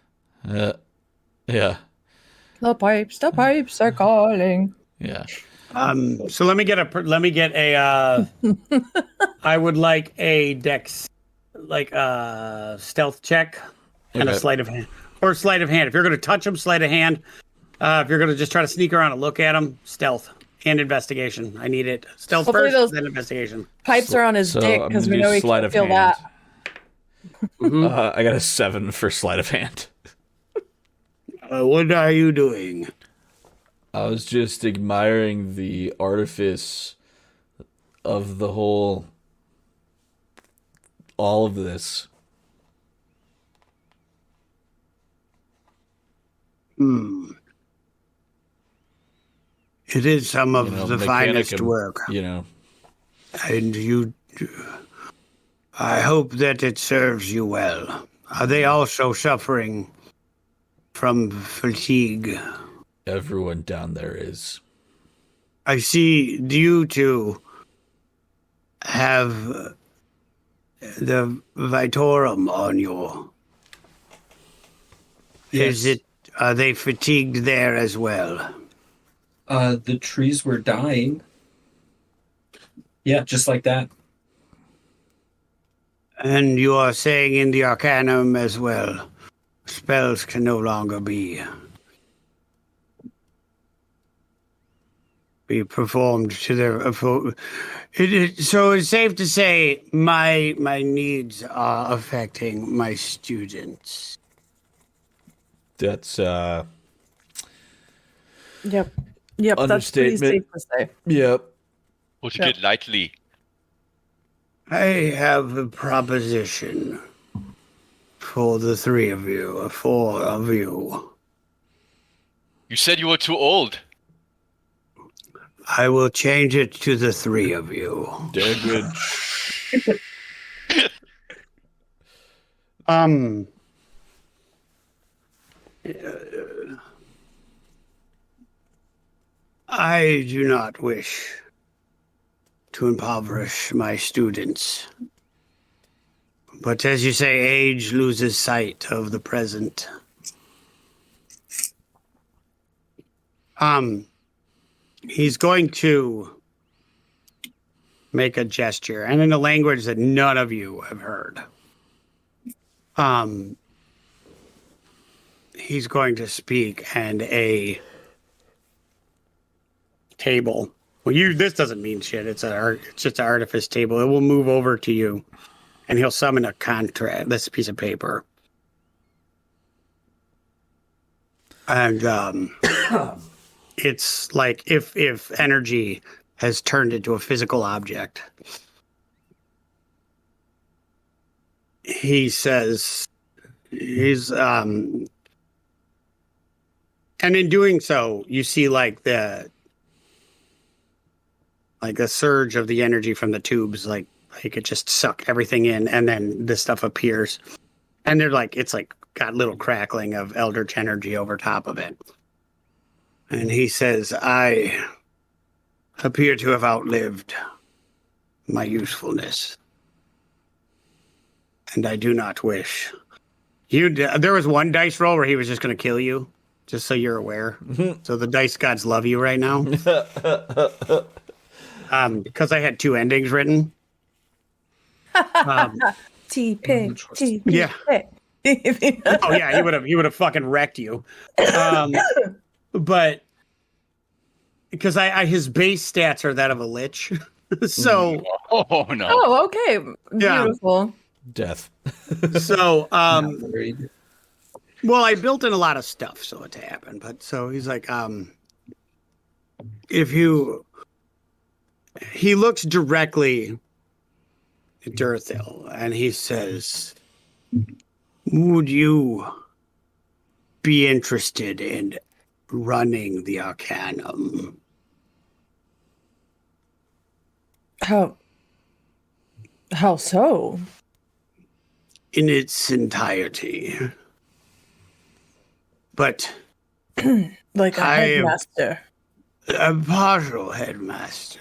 Yeah. The pipes are calling. Yeah. So let me get a I would like a dex, like stealth check and a sleight of hand. Or sleight of hand. If you're going to touch him, sleight of hand. If you're going to just try to sneak around and look at him, stealth and investigation. I need it. Stealth Hopefully first, then investigation. Pipes are on his dick because we know he can feel that. I got a 7 for sleight of hand. What are you doing? I was just admiring the artifice of all of this. It is some of the finest work. And I hope that it serves you well. Are they also suffering from fatigue? Everyone down there is. I see you two have the Vitorum on you. Yes. Are they fatigued there as well? The trees were dying. Yeah, just like that. And you are saying in the Arcanum as well, spells can no longer be performed to their. So it's safe to say my needs are affecting my students. That's Yep. That's pretty understatement. safe to say. Yep. Put it lightly. I have a proposition for the four of you. You said you were too old. I will change it to the three of you. They're good. I do not wish to impoverish my students. But as you say, age loses sight of the present. He's going to make a gesture, and in a language that none of you have heard. He's going to speak, and a table. Well, this doesn't mean shit. It's just an artifice table. It will move over to you, and he'll summon a contract. This piece of paper, and it's like if energy has turned into a physical object. He says and in doing so, you see like the surge of the energy from the tubes, like it just suck everything in, and then this stuff appears. And it's got little crackling of eldritch energy over top of it. And he says, I appear to have outlived my usefulness. And I do not wish. There was one dice roll where he was just going to kill you, just so you're aware. So the dice gods love you right now. Because I had 2 endings written. T-Pig. Yeah. Oh yeah, he would have fucking wrecked you. But because his base stats are that of a lich. So Oh no. Oh, okay. Beautiful. Death. So well, I built in a lot of stuff so it to happen. But so he's like, he looks directly at Durthil and he says, would you be interested in running the Arcanum? How so? In its entirety. But like a headmaster. A partial headmaster.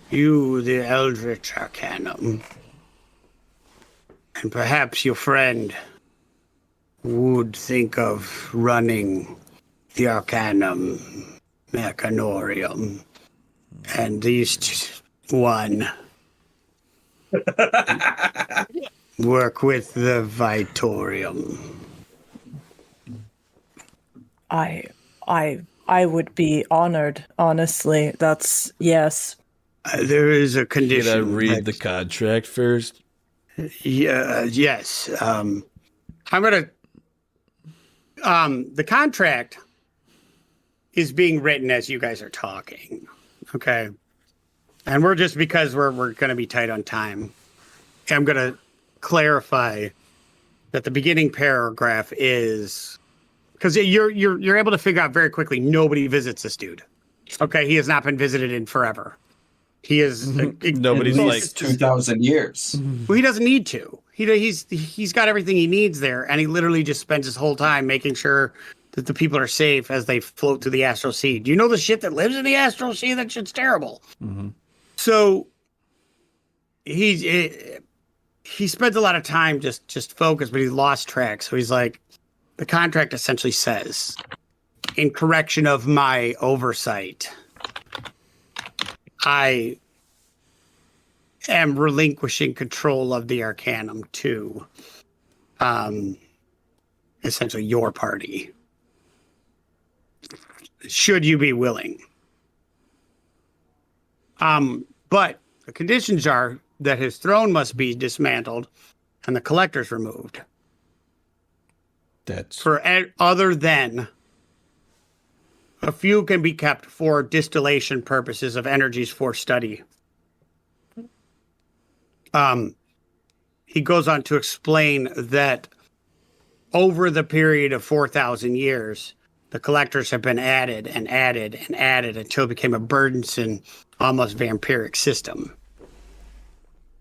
You, the Eldritch Arcanum. And perhaps your friend would think of running the Arcanum Mechanorium. And these one work with the Vitorium. I would be honored, honestly. That's yes. There is a condition. Can I read the contract first? Yeah, yes. I'm gonna. The contract is being written as you guys are talking. Okay, and we're just because we're going to be tight on time. I'm going to clarify that the beginning paragraph is because you're able to figure out very quickly. Nobody visits this dude. Okay, he has not been visited in forever. He is Nobody's like 2,000 years. Well, he doesn't need to. He's got everything he needs there, and he literally just spends his whole time making sure that the people are safe as they float through the astral sea. Do you know the shit that lives in the astral sea? That shit's terrible. Mm-hmm. So he spends a lot of time just focused, but he lost track. So he's like, the contract essentially says, in correction of my oversight, I am relinquishing control of the Arcanum to essentially your party. Should you be willing. But the conditions are that his throne must be dismantled and the collectors removed. That's Other than a few can be kept for distillation purposes of energies for study. He goes on to explain that over the period of 4,000 years, the collectors have been added and added and added until it became a burdensome, almost vampiric system.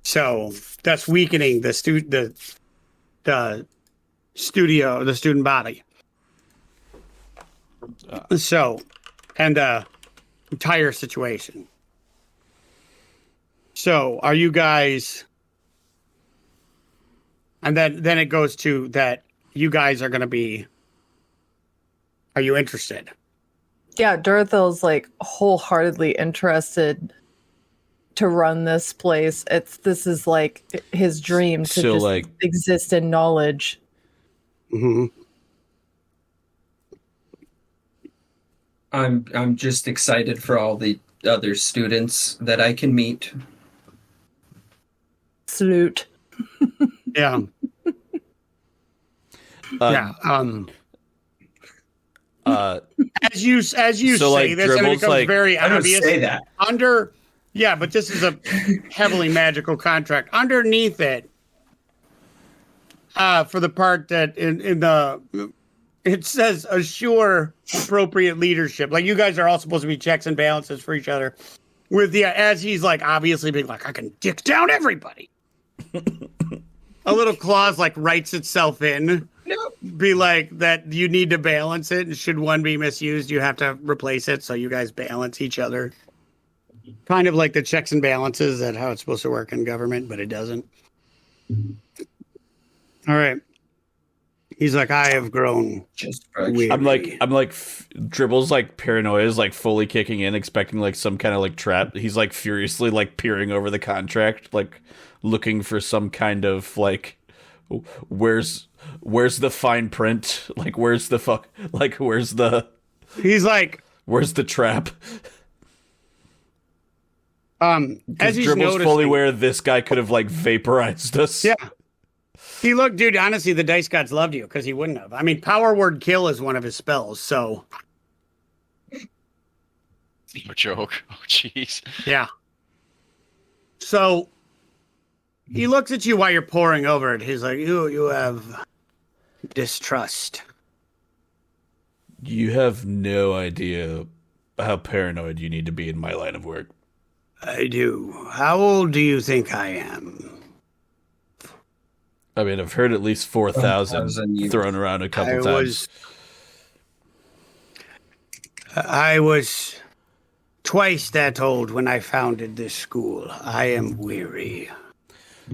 So that's weakening the student body. So, and entire situation. So, are you guys? And then it goes to that you guys are going to be. Are you interested? Yeah, Dorothel's like wholeheartedly interested to run this place. This is like his dream to So, just like- exist in knowledge. Mm-hmm. I'm just excited for all the other students that I can meet. Salute. Yeah. Yeah. As you So, say like, this, and it Dribble's becomes like- very I don't obvious. say that. Yeah, but this is a heavily magical contract. Underneath it, for the part that it says assure appropriate leadership. Like you guys are all supposed to be checks and balances for each other. As he's like obviously being like, I can dick down everybody. A little clause like writes itself in. Be like that you need to balance it, and should one be misused, you have to replace it so you guys balance each other. Kind of like the checks and balances, that's how it's supposed to work in government, but it doesn't. All right. He's like, I have grown Just for weary. I'm like, Dribble's like paranoia is like fully kicking in, expecting like some kind of like trap. He's like furiously like peering over the contract, like looking for some kind of like, where's the fine print? Like, where's the fuck? Like, where's the trap? As he's Dribble's noticing, fully aware this guy could have like vaporized us. yeah. He looked, dude, honestly, the dice gods loved you because he wouldn't have. I mean, power word kill is one of his spells, so No joke. Oh, jeez. yeah. So he looks at you while you're pouring over it. He's like, you have distrust. You have no idea how paranoid you need to be in my line of work. I do. How old do you think I am? I mean, I've heard at least 4,000 years. thrown around a couple times. I was twice that old when I founded this school. I am weary.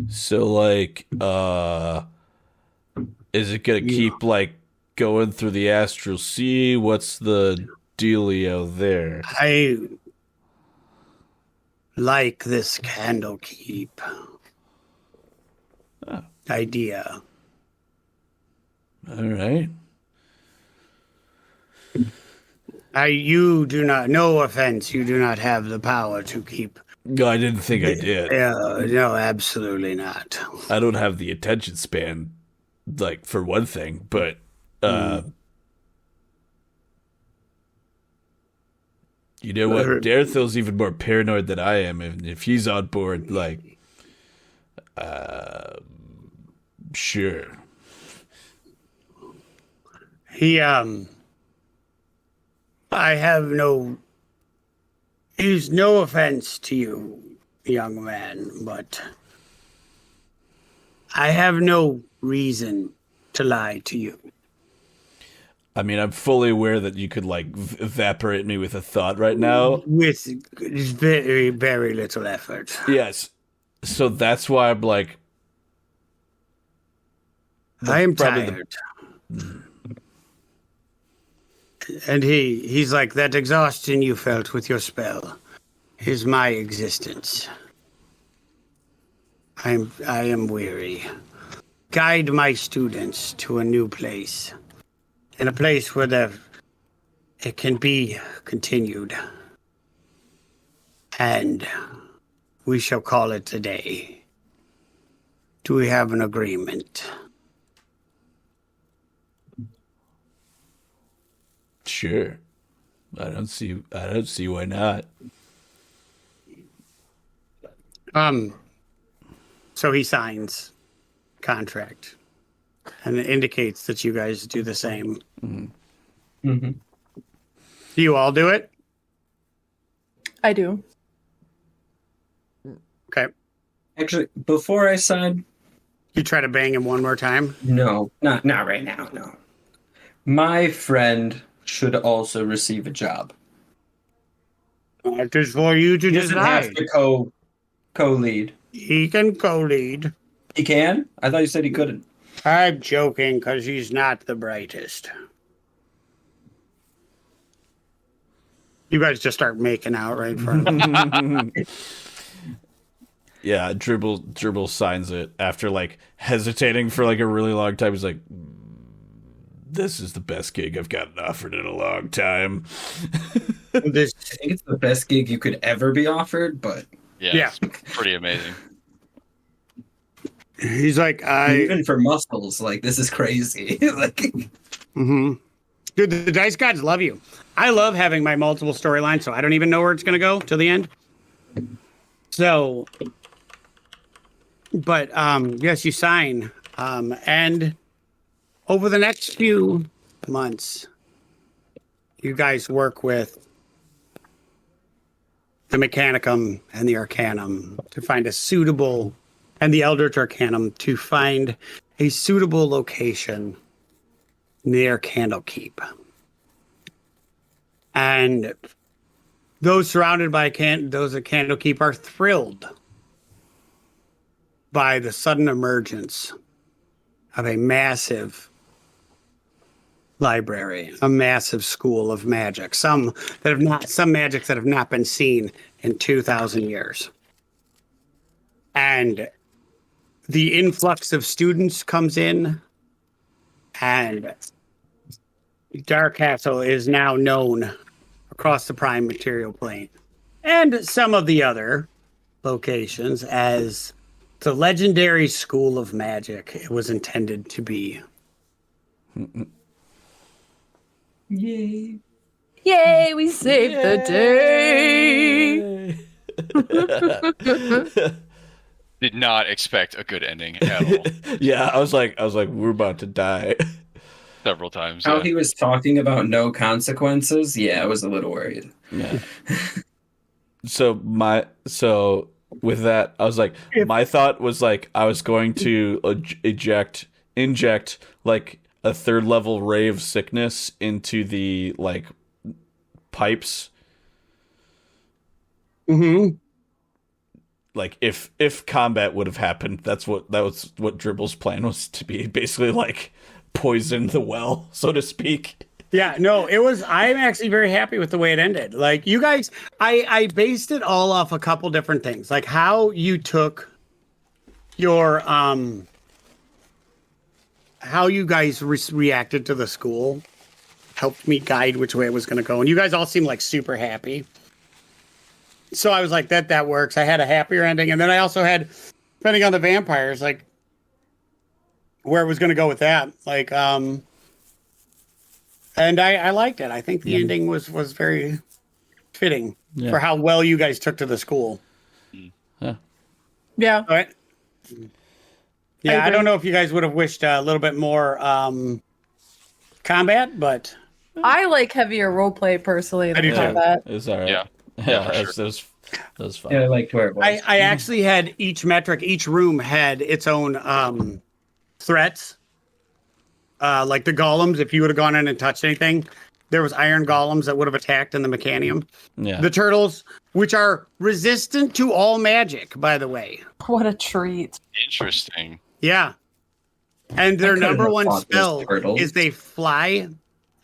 So, like, is it gonna keep like going through the astral sea? What's the dealio there? I like this Candlekeep idea. All right. You do not, no offense, you do not have the power to keep. No, I didn't think I did. No, absolutely not. I don't have the attention span, like, for one thing, but you know what? Darethil's even more paranoid than I am, and if he's on board, like, sure. I have no. He's no offense to you, young man, but I have no reason to lie to you. I mean, I'm fully aware that you could, like, evaporate me with a thought right now. With very, very little effort. Yes. So that's why I'm like... I am probably tired. And he's like, that exhaustion you felt with your spell is my existence. I am weary. Guide my students to a new place. In a place where it can be continued. And we shall call it a day. Do we have an agreement? Sure. I don't see why not. So he signs contract. And it indicates that you guys do the same. Mm-hmm. Mm-hmm. Do you all do it? I do. Okay. Actually, before I sign, You try to bang him one more time? no, not right now. No, my friend should also receive a job. It is for you to He doesn't have decide. to co-lead. He can co-lead. He can? I thought you said he couldn't. I'm joking because he's not the brightest. You guys just start making out right in front of me. Yeah, Dribble signs it after like hesitating for like a really long time. He's like, "This is the best gig I've gotten offered in a long time." This, I think it's the best gig you could ever be offered, but Yeah. It's pretty amazing. he's like, even for muscles, like this is crazy. Like, Dude, the Dice Gods love you. I love having my multiple storylines, so I don't even know where it's going to go till the end. So, but yes, you sign. And over the next few months, you guys work with the Mechanicum and the Arcanum to find a suitable, and the Eldritch Arcanum to find a suitable location near Candlekeep. And those surrounded by those at Candlekeep are thrilled by the sudden emergence of a massive library, a massive school of magic, some magics that have not been seen in 2,000 years. And the influx of students comes in, and Dark Castle is now known across the Prime Material Plane and some of the other locations as the legendary school of magic it was intended to be. yay. Yay, we saved the day. Did not expect a good ending at all. Yeah, I was like, we're about to die. Several times. How Yeah. he was talking about no consequences, yeah, I was a little worried. Yeah. So with that, I was like, my thought was like I was going to inject like a 3rd level ray of sickness into the like pipes. Mm-hmm. Like if combat would have happened, that was what Dribble's plan was to be, basically like poison the well, so to speak. Yeah, no, it was. I'm actually very happy with the way it ended. Like, you guys, I based it all off a couple different things, like how you took your how you guys reacted to the school helped me guide which way it was going to go, and you guys all seemed like super happy. So I was like, that works. I had a happier ending, and then I also had, depending on the vampires, like where it was going to go with that, like and I liked it. I think the ending was very fitting for how well you guys took to the school. Yeah. All right. Yeah, I don't know if you guys would have wished a little bit more combat, but I like heavier roleplay personally I do than too. combat. It was all right. Yeah. Yeah, for that was fun. Yeah, I liked where it was. I actually had each room had its own threats. Like the golems, if you would have gone in and touched anything, there was iron golems that would have attacked in the Mechanium. Yeah. The turtles, which are resistant to all magic, by the way. What a treat. Interesting. Yeah. And their couldn't number have one fought those spell turtles. is they fly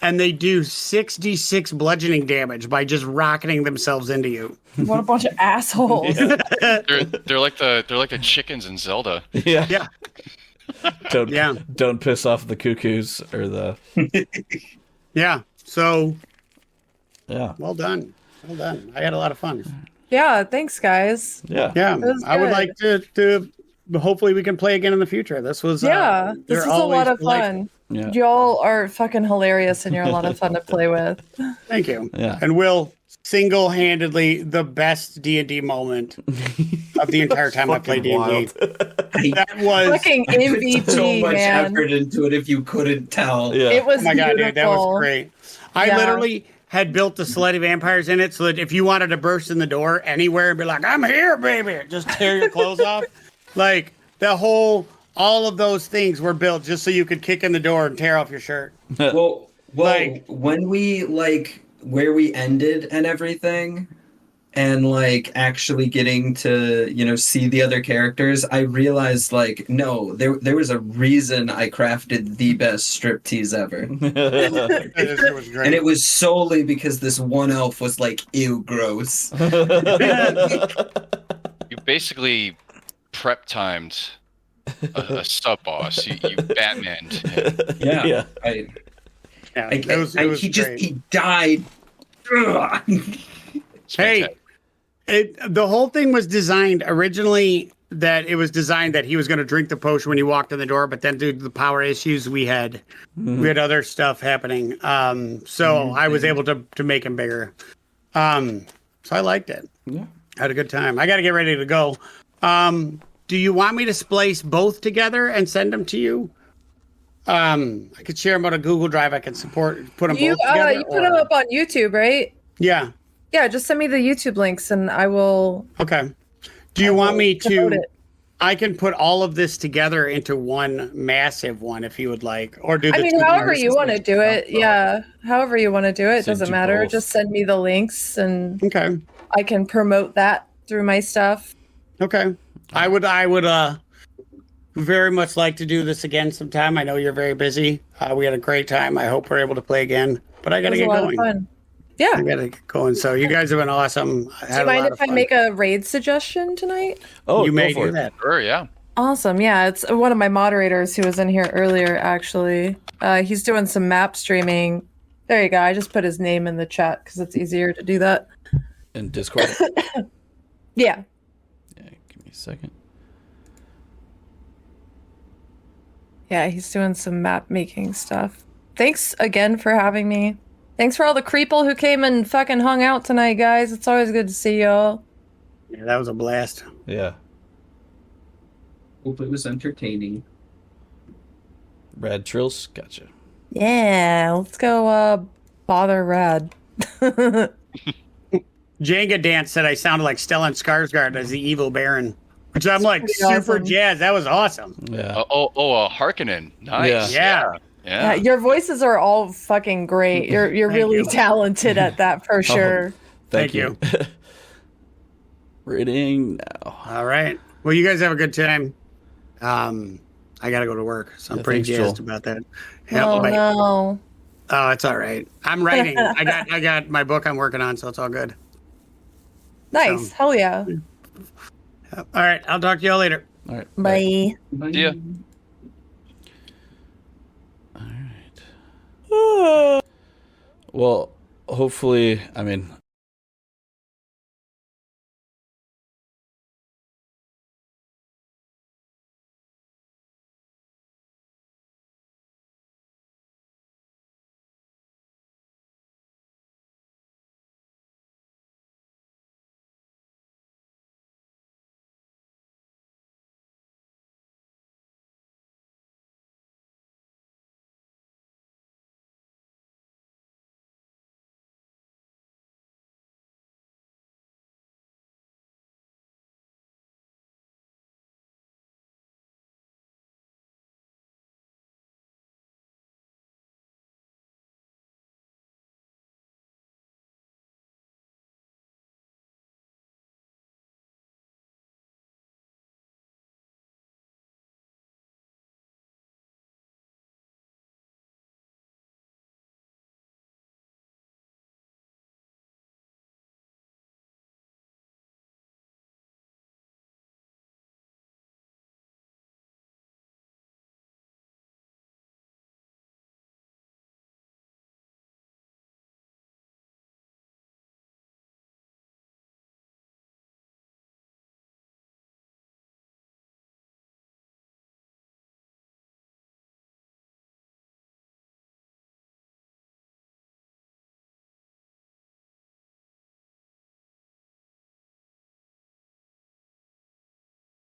and they do 6d6 bludgeoning damage by just rocketing themselves into you. What a bunch of assholes. They're like the chickens in Zelda. Yeah. Yeah. Don't piss off the cuckoos or the Yeah. So, yeah. well done. Well done. I had a lot of fun. Yeah, thanks, guys. Yeah. Yeah. was I would good. like to hopefully we can play again in the future. This was Yeah, this they're is a always lot of delightful. fun. Yeah. Y'all are fucking hilarious and you're a lot of fun to play with. Thank you. Yeah. And Will, single-handedly the best D&D moment of the entire time I played D&D. Wild. That was Fucking I put MVP, so much man. effort into it if you couldn't tell. Yeah. It was oh my god, dude, that was beautiful. great. I Yeah. literally had built the slutty vampires in it so that if you wanted to burst in the door anywhere and be like, I'm here, baby, just tear your clothes off. Like all of those things were built just so you could kick in the door and tear off your shirt. Well, Well, Like- when we where we ended and everything, and actually getting to see the other characters, I realized no, there was a reason I crafted the best striptease ever, It was great. and it was solely because this one elf was ew, gross. You basically prep timed a sub boss. You Batmaned him. Yeah, Yeah. He died. Ugh. It's Hey, fantastic. the whole thing was designed originally that it was designed that he was going to drink the potion when he walked in the door, but then due to the power issues we had other stuff happening. So I was able to make him bigger. So I liked it. Yeah. I had a good time. I got to get ready to go. Do you want me to splice both together and send them to you? I could share them on a Google Drive. I can put them both together. You put them up on YouTube, right? Yeah. Yeah, just send me the YouTube links and I will. Okay. Do you want me promote to? it. I can put all of this together into one massive one if you would like, or do. I mean, however you want to do it. Yeah, however you want to do it. So Doesn't do matter. both. Just send me the links and Okay. I can promote that through my stuff. Okay. I would very much like to do this again sometime. I know you're very busy. We had a great time. I hope we're able to play again. But I got to It was get a lot of going. fun. Yeah. I got to get going. So you guys have been awesome. Do you mind if I make a raid suggestion tonight? Oh, You go may for do it. that. Sure, yeah. Awesome. Yeah, it's one of my moderators who was in here earlier, actually. He's doing some map streaming. There you go. I just put his name in the chat because it's easier to do that. In Discord. Yeah. Yeah, give me a second. Yeah, he's doing some map making stuff. Thanks again for having me. Thanks for all the creeple who came and fucking hung out tonight, guys. It's always good to see y'all. Yeah, that was a blast. Yeah. Hope it was entertaining. Rad Trills, gotcha. Yeah, let's go bother Rad. Jenga Dance said I sounded like Stellan Skarsgård as the evil Baron, which I'm like pretty super awesome. jazzed. That was awesome. Yeah. Harkonnen. Nice. Yeah. Yeah, your voices are all fucking great. You're Thank really you. talented at that for sure. Thank Thank you. Reading now. All right. Well, you guys have a good time. I got to go to work, so I'm Yeah, pretty thanks, jazzed Joel. about that. Yep, Oh bye. no. Oh, it's all right. I'm writing. I got my book I'm working on, so it's all good. Nice. Hell yeah. Yep. All right. I'll talk to y'all later. All right. Bye. Yeah. All right. Well, hopefully, I mean,